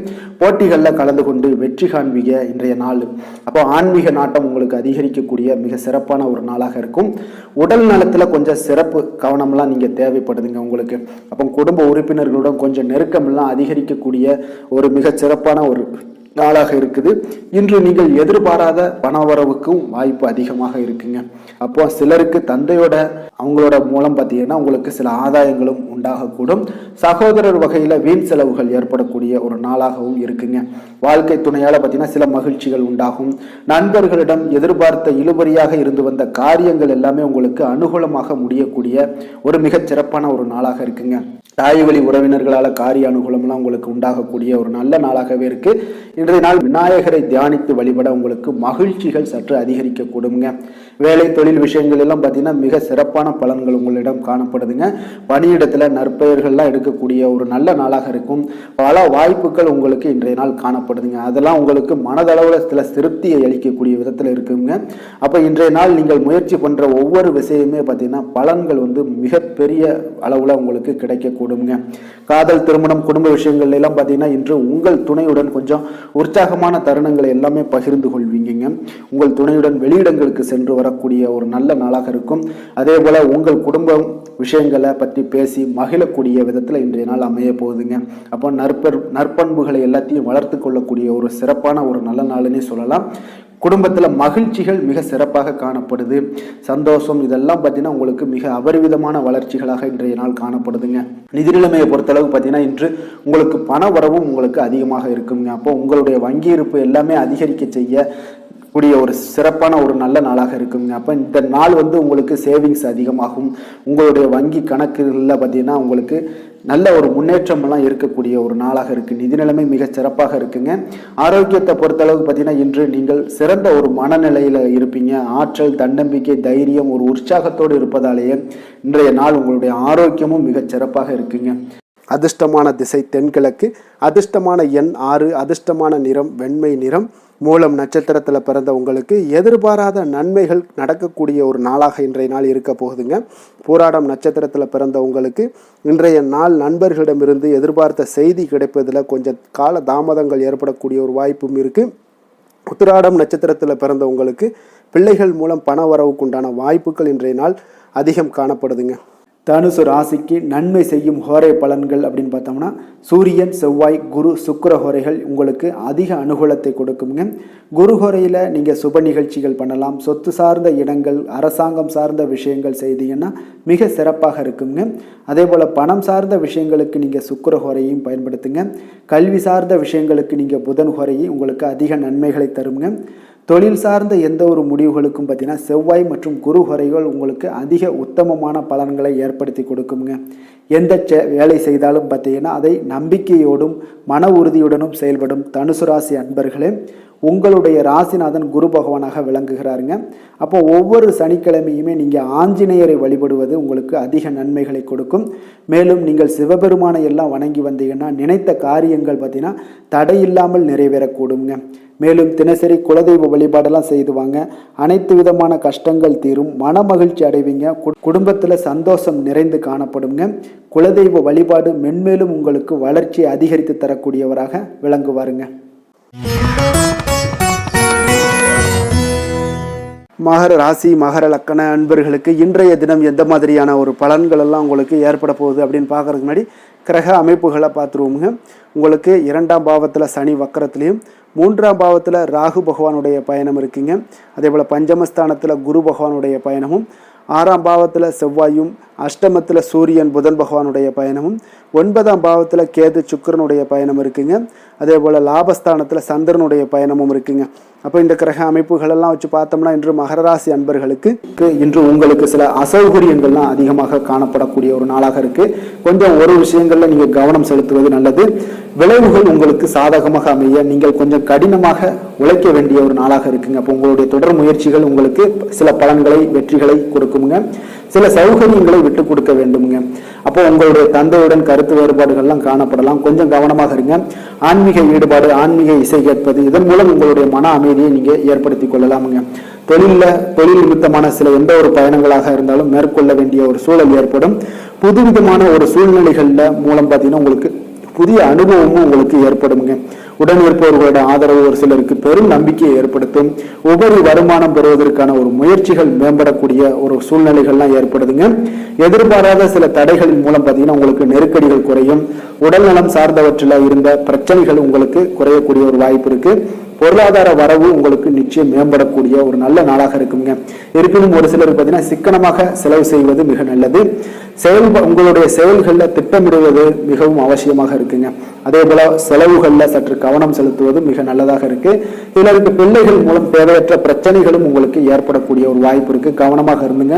போட்டிகளில் கலந்து கொண்டு வெற்றி காண்பீங்க இன்றைய நாள். அப்போ ஆன்மீக நாட்டம் உங்களுக்கு அதிகரிக்கக்கூடிய மிக சிறப்பான ஒரு நாளாக இருக்கும். உடல் நலத்தில் கொஞ்சம் சிறப்பு கவனம்லாம் நீங்க தேவைப்படுதுங்க உங்களுக்கு. அப்போ குடும்ப உறுப்பினர்களுடன் கொஞ்சம் நெருக்கம்லாம் அதிகரிக்கக்கூடிய ஒரு மிக சிறப்பான ஒரு நாளாக இருக்குது. இன்று நீங்கள் எதிர்பாராத பணவரவுக்கும் வாய்ப்பு அதிகமாக இருக்குங்க. அப்போ சிலருக்கு தந்தையோட அவங்களோட மூலம் பார்த்தீங்கன்னா உங்களுக்கு சில ஆதாயங்களும் உண்டாகக்கூடும். சகோதரர் வகையில் வீண் செலவுகள் ஏற்படக்கூடிய ஒரு நாளாகவும் இருக்குங்க. வாழ்க்கை துணையால் பார்த்தீங்கன்னா சில மகிழ்ச்சிகள் உண்டாகும். நண்பர்களிடம் எதிர்பார்த்த இழுபறியாக இருந்து வந்த காரியங்கள் எல்லாமே உங்களுக்கு அனுகூலமாக முடியக்கூடிய ஒரு மிகச் சிறப்பான ஒரு நாளாக இருக்குங்க. தாய் வழி உறவினர்களால் காரிய அனுகூலம்லாம் உங்களுக்கு உண்டாகக்கூடிய ஒரு நல்ல நாளாகவே இருக்கு. இன்றைய நாள் விநாயகரை தியானித்து வழிபட உங்களுக்கு மகிழ்ச்சிகள் சற்று அதிகரிக்கக்கூடுங்க. வேலை தொழில் விஷயங்கள் எல்லாம் பார்த்தீங்கன்னா மிக சிறப்பான பலன்கள் உங்களிடம் காணப்படுதுங்க. பணியிடத்தில் நற்பெயர்கள்லாம் எடுக்கக்கூடிய ஒரு நல்ல நாளாக இருக்கும். பல வாய்ப்புகள் உங்களுக்கு இன்றைய நாள் காணப்படுதுங்க. அதெல்லாம் உங்களுக்கு மனதளவில் சில திருப்தியை அளிக்கக்கூடிய விதத்தில் இருக்குங்க. அப்போ இன்றைய நாள் நீங்கள் முயற்சி பண்ணுற ஒவ்வொரு விஷயமே பார்த்தீங்கன்னா பலன்கள் வந்து மிகப்பெரிய அளவில் உங்களுக்கு கிடைக்கக்கூடும். காதல், திருமணம், குடும்ப விஷயங்கள் எல்லாம் பார்த்தீங்கன்னா இன்று உங்கள் துணையுடன் கொஞ்சம் உற்சாகமான தருணங்களை எல்லாமே பகிர்ந்து கொள்வீங்க. உங்கள் துணையுடன் வெளியிடங்களுக்கு சென்று வரக்கூடிய ஒரு நல்ல நாளாக இருக்கும். அதே போல உங்கள் குடும்பம் விஷயங்களை பற்றி பேசி மகிழக்கூடிய விதத்தில் இன்றைய நாள் அமைய போகுதுங்க. அப்போ நற்பண்புகளை எல்லாத்தையும் வளர்த்து கொள்ளக்கூடிய ஒரு சிறப்பான ஒரு நல்ல நாள்னே சொல்லலாம். குடும்பத்தில் மகிழ்ச்சிகள் மிக சிறப்பாக காணப்படுது. சந்தோஷம் இதெல்லாம் பார்த்தீங்கன்னா உங்களுக்கு மிக அபரிவிதமான வளர்ச்சிகளாக இன்றைய நாள் காணப்படுதுங்க. நிதி நிலைமையை பொறுத்தளவு பார்த்தீங்கன்னா இன்று உங்களுக்கு பண வரவும் உங்களுக்கு அதிகமாக இருக்குங்க. அப்போ உங்களுடைய வங்கி இருப்பு எல்லாமே அதிகரிக்க செய்ய கூடிய ஒரு சிறப்பான ஒரு நல்ல நாளாக இருக்குங்க. அப்போ இந்த நாள் வந்து உங்களுக்கு சேவிங்ஸ் அதிகமாகும். உங்களுடைய வங்கி கணக்குகளில் பார்த்தீங்கன்னா உங்களுக்கு நல்ல ஒரு முன்னேற்றமெல்லாம் இருக்கக்கூடிய ஒரு நாளாக இருக்குது. நிதி நிலைமை மிக சிறப்பாக இருக்குங்க. ஆரோக்கியத்தை பொறுத்தளவுக்கு பார்த்தீங்கன்னா இன்று நீங்கள் சிறந்த ஒரு மனநிலையில் இருப்பீங்க. ஆற்றல், தன்னம்பிக்கை, தைரியம், ஒரு உற்சாகத்தோடு இருப்பதாலேயே இன்றைய நாள் உங்களுடைய ஆரோக்கியமும் மிக சிறப்பாக இருக்குங்க. அதிர்ஷ்டமான திசை தென்கிழக்கு, அதிர்ஷ்டமான எண் 6, அதிர்ஷ்டமான நிறம் வெண்மை நிறம். மூலம் நட்சத்திரத்தில் பிறந்த உங்களுக்கு எதிர்பாராத நன்மைகள் நடக்கக்கூடிய ஒரு நாளாக இன்றைய நாள் இருக்க போகுதுங்க. பூராடம் நட்சத்திரத்தில் பிறந்த உங்களுக்கு இன்றைய நாள் நண்பர்களிடமிருந்து எதிர்பார்த்த செய்தி கிடைப்பதில் கொஞ்சம் கால தாமதங்கள் ஏற்படக்கூடிய ஒரு வாய்ப்பும் இருக்குது. உத்திராடம் நட்சத்திரத்தில் பிறந்த உங்களுக்கு பிள்ளைகள் மூலம் பண வரவுக்குண்டான வாய்ப்புகள் இன்றைய நாள் அதிகம் காணப்படுதுங்க. தனுசு ராசிக்கு நன்மை செய்யும் ஹோரை பலன்கள் அப்படின்னு பார்த்தோம்னா சூரியன், செவ்வாய், குரு, சுக்கிர ஹோரைகள் உங்களுக்கு அதிக அனுகூலத்தை கொடுக்குங்க. குரு ஹோரையில் நீங்கள் சுப நிகழ்ச்சிகள் பண்ணலாம். சொத்து சார்ந்த இடங்கள், அரசாங்கம் சார்ந்த விஷயங்கள் செய்தீங்கன்னா மிக சிறப்பாக இருக்குங்க. அதே போல் பணம் சார்ந்த விஷயங்களுக்கு நீங்கள் சுக்கிர ஹோரையும் பயன்படுத்துங்க. கல்வி சார்ந்த விஷயங்களுக்கு நீங்கள் புதன் ஹோரையும் உங்களுக்கு அதிக நன்மைகளை தருங்க. தொழில் சார்ந்த எந்த ஒரு முடிவுகளுக்கும் பார்த்தீங்கன்னா செவ்வாய் மற்றும் குரு ஹோரைகள் உங்களுக்கு அதிக உத்தமமான பலன்களை ஏற்படுத்தி கொடுக்குங்க. எந்த வேலை செய்தாலும் பார்த்தீங்கன்னா அதை நம்பிக்கையோடும் மன உறுதியுடனும் செயல்படும் தனுசு ராசி அன்பர்களே, உங்களுடைய ராசிநாதன் குரு பகவானாக விளங்குகிறாருங்க. அப்போ ஒவ்வொரு சனிக்கிழமையுமே நீங்கள் ஆஞ்சநேயரை வழிபடுவது உங்களுக்கு அதிக நன்மைகளை கொடுக்கும். மேலும் நீங்கள் சிவபெருமானை எல்லாம் வணங்கி வந்தீங்கன்னா நினைத்த காரியங்கள் பார்த்தீங்கன்னா தடையில்லாமல் நிறைவேறக்கூடுங்க. மேலும் தினசரி குலதெய்வ வழிபாடெல்லாம் செய்து வாங்க. அனைத்து விதமான கஷ்டங்கள் தீரும், மன மகிழ்ச்சி அடைவீங்க, குடும்பத்தில் சந்தோஷம் நிறைந்து காணப்படுங்க. குலதெய்வ வழிபாடு மென்மேலும் உங்களுக்கு வளர்ச்சியை அதிகரித்து தரக்கூடியவராக விளங்குவாருங்க. மகர ராசி மகர லக்கண அன்பர்களுக்கு இன்றைய தினம் எந்த மாதிரியான ஒரு பலன்கள் எல்லாம் உங்களுக்கு ஏற்பட போகுது அப்படின்னு பார்க்கறதுக்கு முன்னாடி கிரக அமைப்புகளை பார்த்துருவோமுங்க. உங்களுக்கு 2ஆம் பாவத்தில் சனி வக்கரத்துலேயும் 3ஆம் பாவத்தில் ராகு பகவானுடைய பயணம் இருக்குங்க. அதே போல் பஞ்சமஸ்தானத்தில் குரு பகவானுடைய பயணமும், 6ஆம் பாவத்தில் செவ்வாயும், அஷ்டமத்தில் சூரியன் புதன் பகவானுடைய பயணமும், 9ஆம் பாவத்தில் கேது சுக்கிரனுடைய பயணம் இருக்குங்க. அதே போல் லாபஸ்தானத்தில் சந்திரனுடைய பயணமும் இருக்குங்க. அப்போ இந்த கிரக அமைப்புகளெல்லாம் வச்சு பார்த்தோம்னா இன்று மகர ராசி அன்பர்களுக்கு இன்று உங்களுக்கு சில அசௌகரியங்கள்லாம் அதிகமாக காணப்படக்கூடிய ஒரு நாளாக இருக்குது. கொஞ்சம் ஒரு விஷயங்களில் நீங்கள் கவனம் செலுத்துவது நல்லது. விளைவுகள் உங்களுக்கு சாதகமாக அமைய நீங்கள் கொஞ்சம் கடினமாக உழைக்க வேண்டிய ஒரு நாளாக இருக்குங்க. அப்போ உங்களுடைய தொடர் முயற்சிகள் உங்களுக்கு சில பலன்களை, வெற்றிகளை கொடுக்குங்க. சில சௌகரியங்களை விட்டு கொடுக்க வேண்டுங்க. அப்போ உங்களுடைய தந்தையுடன் கருத்து வேறுபாடுகள்லாம் காணப்படலாம். கொஞ்சம் கவனமாக இருங்க. ஆன்மீக ஈடுபாடு, ஆன்மீக இசை கேட்பது, இதன் மூலம் உங்களுடைய மன அமைதியை நீங்கள் ஏற்படுத்தி கொள்ளலாமுங்க. தொழில் நிமித்தமான சில எந்த ஒரு பயணங்களாக இருந்தாலும் மேற்கொள்ள வேண்டிய ஒரு சூழல் ஏற்படும். புதுவிதமான ஒரு சூழ்நிலைகள்ல மூலம் பார்த்தீங்கன்னா உங்களுக்கு புதிய அனுபவமும் உங்களுக்கு ஏற்படுங்க. உடன் இருப்பவர்களோட ஆதரவு ஒரு சிலருக்கு பெரும் நம்பிக்கையை ஏற்படுத்தும். உபரி வருமானம் பெறுவதற்கான ஒரு முயற்சிகள் மேம்படக்கூடிய ஒரு சூழ்நிலைகள்லாம் ஏற்படுதுங்க. எதிர்பாராத சில தடைகளின் மூலம் பார்த்தீங்கன்னா உங்களுக்கு நெருக்கடிகள் குறையும். உடல்நலம் சார்ந்தவற்றில் இருந்த பிரச்சனைகள் உங்களுக்கு குறையக்கூடிய ஒரு வாய்ப்பு இருக்கு. பொருளாதார வரவு உங்களுக்கு நிச்சயம் மேம்படக்கூடிய ஒரு நல்ல நாளாக இருக்குங்க. இருப்பினும் ஒரு சிலர் பார்த்தீங்கன்னா சிக்கனமாக செலவு செய்வது மிக நல்லது. உங்களுடைய செயல்களில் திட்டமிடுவது மிகவும் அவசியமாக இருக்குங்க. அதே போல செலவுகளில் சற்று கவனம் செலுத்துவது மிக நல்லதாக இருக்கு. சிலருக்கு பிள்ளைகள் மூலம் தேவையற்ற பிரச்சனைகளும் உங்களுக்கு ஏற்படக்கூடிய ஒரு வாய்ப்பு இருக்கு. கவனமாக இருந்துங்க.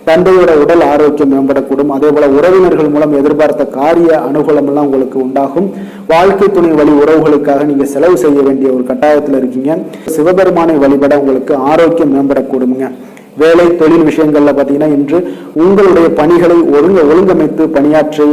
தந்தையோட உடல் ஆரோக்கியம் மேம்படக்கூடும். அதே போல உறவினர்கள் மூலம் எதிர்பார்த்த காரிய அனுகூலம் எல்லாம் உங்களுக்கு உண்டாகும். வாழ்க்கை துணை வழி உறவுகளுக்காக நீங்க செலவு செய்ய வேண்டிய ஒரு கட்டாயத்தில் இருக்கீங்க. சிவபெருமானை வழிபட உங்களுக்கு ஆரோக்கியம் மேம்படக்கூடுங்க. வேலை தொழில் விஷயங்கள்ல பாத்தீங்கன்னா இன்று உங்களுடைய பணிகளை ஒழுங்கமைத்து பணியாற்றி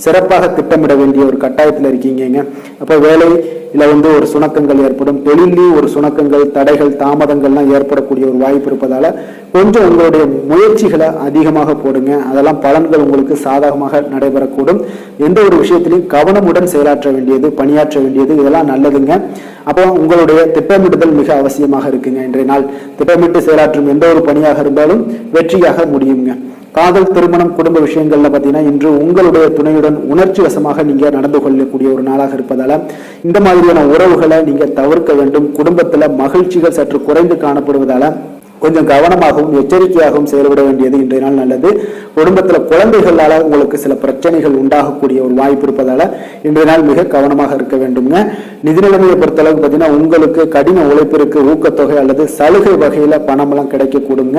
சிறப்பாக திட்டமிட வேண்டிய ஒரு கட்டாயத்தில் இருக்கீங்க. அப்போ வேலையில ஒரு சுணக்கங்கள் ஏற்படும். தொழிலையும் ஒரு சுணக்கங்கள், தடைகள், தாமதங்கள்லாம் ஏற்படக்கூடிய ஒரு வாய்ப்பு இருப்பதால கொஞ்சம் உங்களுடைய முயற்சிகளை அதிகமாக போடுங்க. அதெல்லாம் பலன்கள் உங்களுக்கு சாதகமாக நடைபெறக்கூடும். எந்த ஒரு விஷயத்திலையும் கவனமுடன் செயலாற்ற வேண்டியது, பணியாற்ற வேண்டியது, இதெல்லாம் நல்லதுங்க. அப்போ உங்களுடைய திட்டமிடுதல் மிக அவசியமாக இருக்குங்க. இன்றைய நாள் திட்டமிட்டு செயலாற்றும் எந்த ஒரு பணியாக இருந்தாலும் வெற்றியாக முடியுங்க. காதல், திருமணம், குடும்ப விஷயங்கள்ல பாத்தீங்கன்னா இன்று உங்களுடைய துணையுடன் உணர்ச்சி வசமாக நீங்க நடந்து கொள்ளக்கூடிய ஒரு நாளாக இருப்பதால இந்த மாதிரியான உறவுகளை நீங்க தவிர்க்க வேண்டும். குடும்பத்துல மகிழ்ச்சிகள் சற்று குறைந்து காணப்படுவதால கொஞ்சம் கவனமாகவும் எச்சரிக்கையாகவும் செயல்பட வேண்டியது இன்றைய நாள் நல்லது. குடும்பத்துல குழந்தைகளால உங்களுக்கு சில பிரச்சனைகள் உண்டாகக்கூடிய ஒரு வாய்ப்பு இருப்பதால இன்றைய நாள் மிக கவனமாக இருக்க வேண்டுங்க. நிதி நிலைமையை பொறுத்தளவுக்கு பார்த்தீங்கன்னா உங்களுக்கு கடின உழைப்பிற்கு ஊக்கத்தொகை அல்லது சலுகை வகையில பணம் எல்லாம் கிடைக்கக்கூடுங்க.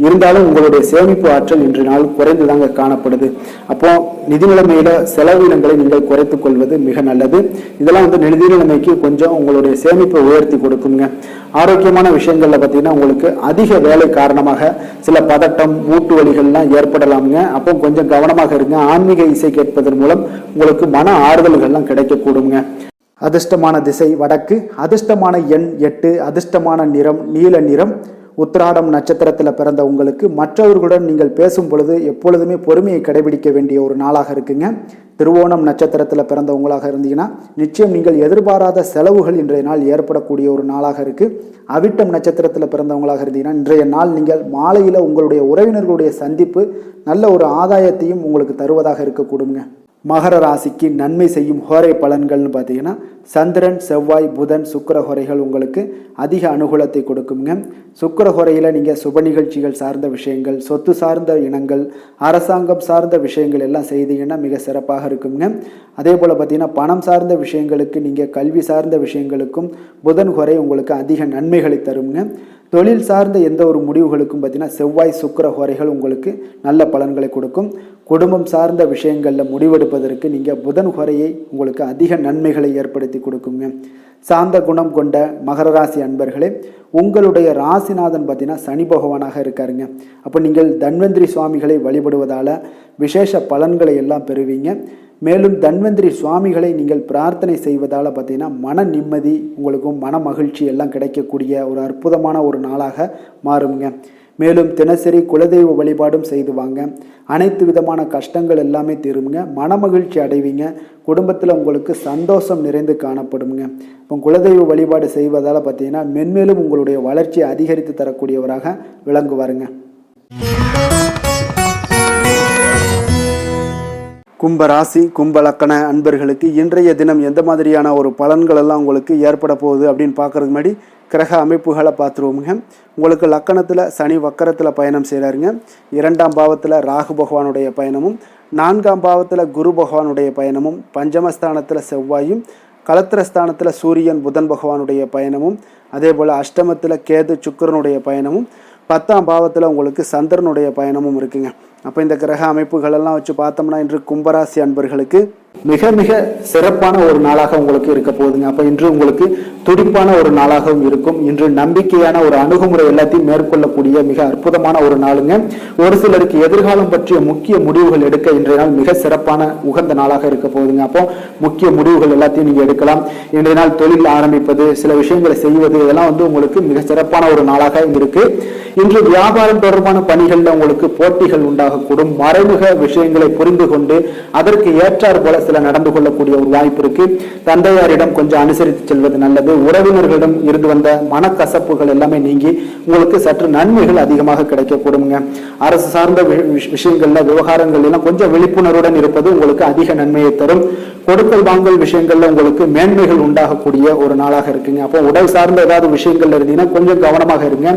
இருந்தாலும் உங்களுடைய சேமிப்பு ஆற்றல் இன்றைய நாள் குறைந்துதாங்க காணப்படுது. அப்போ நிதி நிலைமையில செலவினங்களை நீங்கள் குறைத்துக் கொள்வது மிக நல்லது. இதெல்லாம் நிதி நிலைமைக்கு கொஞ்சம் உங்களுடைய சேமிப்பை உயர்த்தி கொடுக்குங்க. ஆரோக்கியமான விஷயங்கள்ல பார்த்தீங்கன்னா உங்களுக்கு அதிக வேலை காரணமாக சில பதட்டம், மூட்டு வலிகள்லாம் ஏற்படலாமுங்க. அப்போ கொஞ்சம் கவனமாக இருங்க. ஆன்மீக இசை கேட்பதன் மூலம் உங்களுக்கு மன ஆறுதல்கள்லாம் கிடைக்கக்கூடுங்க. அதிர்ஷ்டமான திசை வடக்கு, அதிர்ஷ்டமான எண் 8, அதிர்ஷ்டமான நிறம் நீல நிறம், உத்திராடம் நட்சத்திரத்தில் பிறந்த உங்களுக்கு மற்றவர்களுடன் நீங்கள் பேசும் பொழுது எப்பொழுதுமே பொறுமையை கடைபிடிக்க வேண்டிய ஒரு நாளாக இருக்குங்க. திருவோணம் நட்சத்திரத்தில் பிறந்தவங்களாக இருந்தீங்கன்னா நிச்சயம் நீங்கள் எதிர்பாராத செலவுகள் இன்றைய நாள் ஏற்படக்கூடிய ஒரு நாளாக இருக்குது. அவிட்டம் நட்சத்திரத்தில் பிறந்தவங்களாக இருந்தீங்கன்னா இன்றைய நாள் நீங்கள் மாலையில் உங்களுடைய உறவினர்களுடைய சந்திப்பு நல்ல ஒரு ஆதாயத்தையும் உங்களுக்கு தருவதாக இருக்கக்கூடுங்க. மகர ராசிக்கு நன்மை செய்யும் ஹோரை பலன்கள்னு பார்த்தீங்கன்னா சந்திரன், செவ்வாய், புதன், சுக்கிர ஹோரைகள் உங்களுக்கு அதிக அனுகூலத்தை கொடுக்குங்க. சுக்கிர ஹோரையில் நீங்கள் சுப நிகழ்ச்சிகள் சார்ந்த விஷயங்கள், சொத்து சார்ந்த இனங்கள், அரசாங்கம் சார்ந்த விஷயங்கள் எல்லாம் செய்தீங்கன்னா மிக சிறப்பாக இருக்குங்க. அதே போல் பார்த்தீங்கன்னா பணம் சார்ந்த விஷயங்களுக்கு, நீங்கள் கல்வி சார்ந்த விஷயங்களுக்கும் புதன் ஹோரை உங்களுக்கு அதிக நன்மைகளை தருங்க. தொழில் சார்ந்த எந்த ஒரு முடிவுகளுக்கும் பார்த்தீங்கன்னா செவ்வாய், சுக்கிர ஹோரைகள் உங்களுக்கு நல்ல பலன்களை கொடுக்கும். குடும்பம் சார்ந்த விஷயங்களில் முடிவெடுப்பதற்கு நீங்கள் புதன் ஹோரையை உங்களுக்கு அதிக நன்மைகளை ஏற்படுத்தி கொடுக்குங்க. சாந்த குணம் கொண்ட மகர ராசி அன்பர்களே, உங்களுடைய ராசிநாதன் பார்த்தீங்கன்னா சனி பகவானாக இருக்காருங்க. அப்போ நீங்கள் தன்வந்திரி சுவாமிகளை வழிபடுவதால் விசேஷ பலன்களை எல்லாம் பெறுவீங்க. மேலும் தன்வந்திரி சுவாமிகளை நீங்கள் பிரார்த்தனை செய்வதால் பார்த்தீங்கன்னா மன நிம்மதி, உங்களுக்கும் மன மகிழ்ச்சி எல்லாம் கிடைக்கக்கூடிய ஒரு அற்புதமான ஒரு நாளாக மாறுங்க. மேலும் தினசரி குலதெய்வ வழிபாடும் செய்து வாங்க. அனைத்து விதமான கஷ்டங்கள் எல்லாமே தீருங்க. மன மகிழ்ச்சி அடைவீங்க. குடும்பத்தில் உங்களுக்கு சந்தோஷம் நிறைந்து காணப்படுங்க. இப்போ குலதெய்வ வழிபாடு செய்வதால் பார்த்தீங்கன்னா மென்மேலும் உங்களுடைய வளர்ச்சியை அதிகரித்து தரக்கூடியவராக விளங்குவாருங்க. கும்பராசி, கும்பலக்கண அன்பர்களுக்கு இன்றைய தினம் எந்த மாதிரியான ஒரு பலன்கள் எல்லாம் உங்களுக்கு ஏற்பட போகுது அப்படின்னு பார்க்கறதுக்கு முன்னாடி கிரக அமைப்புகளை பார்த்துருவோமுங்க. உங்களுக்கு லக்கணத்தில் சனி வக்கரத்தில் பயணம் செய்கிறாருங்க. 2ஆம் பாவத்தில் ராகு பகவானுடைய பயணமும், 4ஆம் பாவத்தில் குரு பகவானுடைய பயணமும், பஞ்சமஸ்தானத்தில் செவ்வாயும், கலத்திரஸ்தானத்தில் சூரியன் புதன் பகவானுடைய பயணமும், அதே போல் அஷ்டமத்தில் கேது சுக்கிரனுடைய பயணமும், 10ஆம் பாவத்தில் உங்களுக்கு சந்திரனுடைய பயணமும் இருக்குங்க. அப்போ இந்த கிரக அமைப்புகளெல்லாம் வச்சு பார்த்தோம்னா இன்று கும்பராசி அன்பர்களுக்கு மிக மிக சிறப்பான ஒரு நாளாக உங்களுக்கு இருக்க போகுதுங்க. அப்போ இன்று உங்களுக்கு துடிப்பான ஒரு நாளாகவும் இருக்கும். இன்று நம்பிக்கையான ஒரு அணுகுமுறை எல்லாத்தையும் மேற்கொள்ளக்கூடிய மிக அற்புதமான ஒரு நாளுங்க. ஒரு சிலருக்கு எதிர்காலம் பற்றிய முக்கிய முடிவுகள் எடுக்க இன்றைய நாள் மிக சிறப்பான உகந்த நாளாக இருக்க போகுதுங்க. அப்போ முக்கிய முடிவுகள் எல்லாத்தையும் நீங்கள் எடுக்கலாம். இன்றைய நாள் தொழில் ஆரம்பிப்பது, சில விஷயங்களை செய்வது, இதெல்லாம் உங்களுக்கு மிக சிறப்பான ஒரு நாளாக இருக்கு. இன்று வியாபாரம் தொடர்பான பணிகளில் உங்களுக்கு போட்டிகள் உண்டாகக்கூடும். மறைமுக விஷயங்களை புரிந்து கொண்டு அதற்கு ஏற்றார் போல சில நடந்து கொள்ளக்கூடிய ஒரு வாய்ப்பு இருக்கு. தந்தையாரிடம் கொஞ்சம் அனுசரித்து செல்வது நல்லது. உறவினர்களிடம் இருந்து வந்த மனக்கசப்புகள் எல்லாமே நீங்கி உங்களுக்கு சற்று நன்மைகள் அதிகமாக கிடைக்கக்கூடுங்க. அரசு சார்ந்த விஷயங்கள்ல, விவகாரங்கள் எல்லாம் கொஞ்சம் விழிப்புணர்வுடன் இருப்பது உங்களுக்கு அதிக நன்மையை தரும். கொடுக்கல் வாங்கல் விஷயங்கள்ல உங்களுக்கு மேன்மைகள் உண்டாகக்கூடிய ஒரு நாளாக இருக்குங்க. அப்போ உடல் சார்ந்த ஏதாவது விஷயங்கள்ல இருந்தீங்கன்னா கொஞ்சம் கவனமாக இருங்க.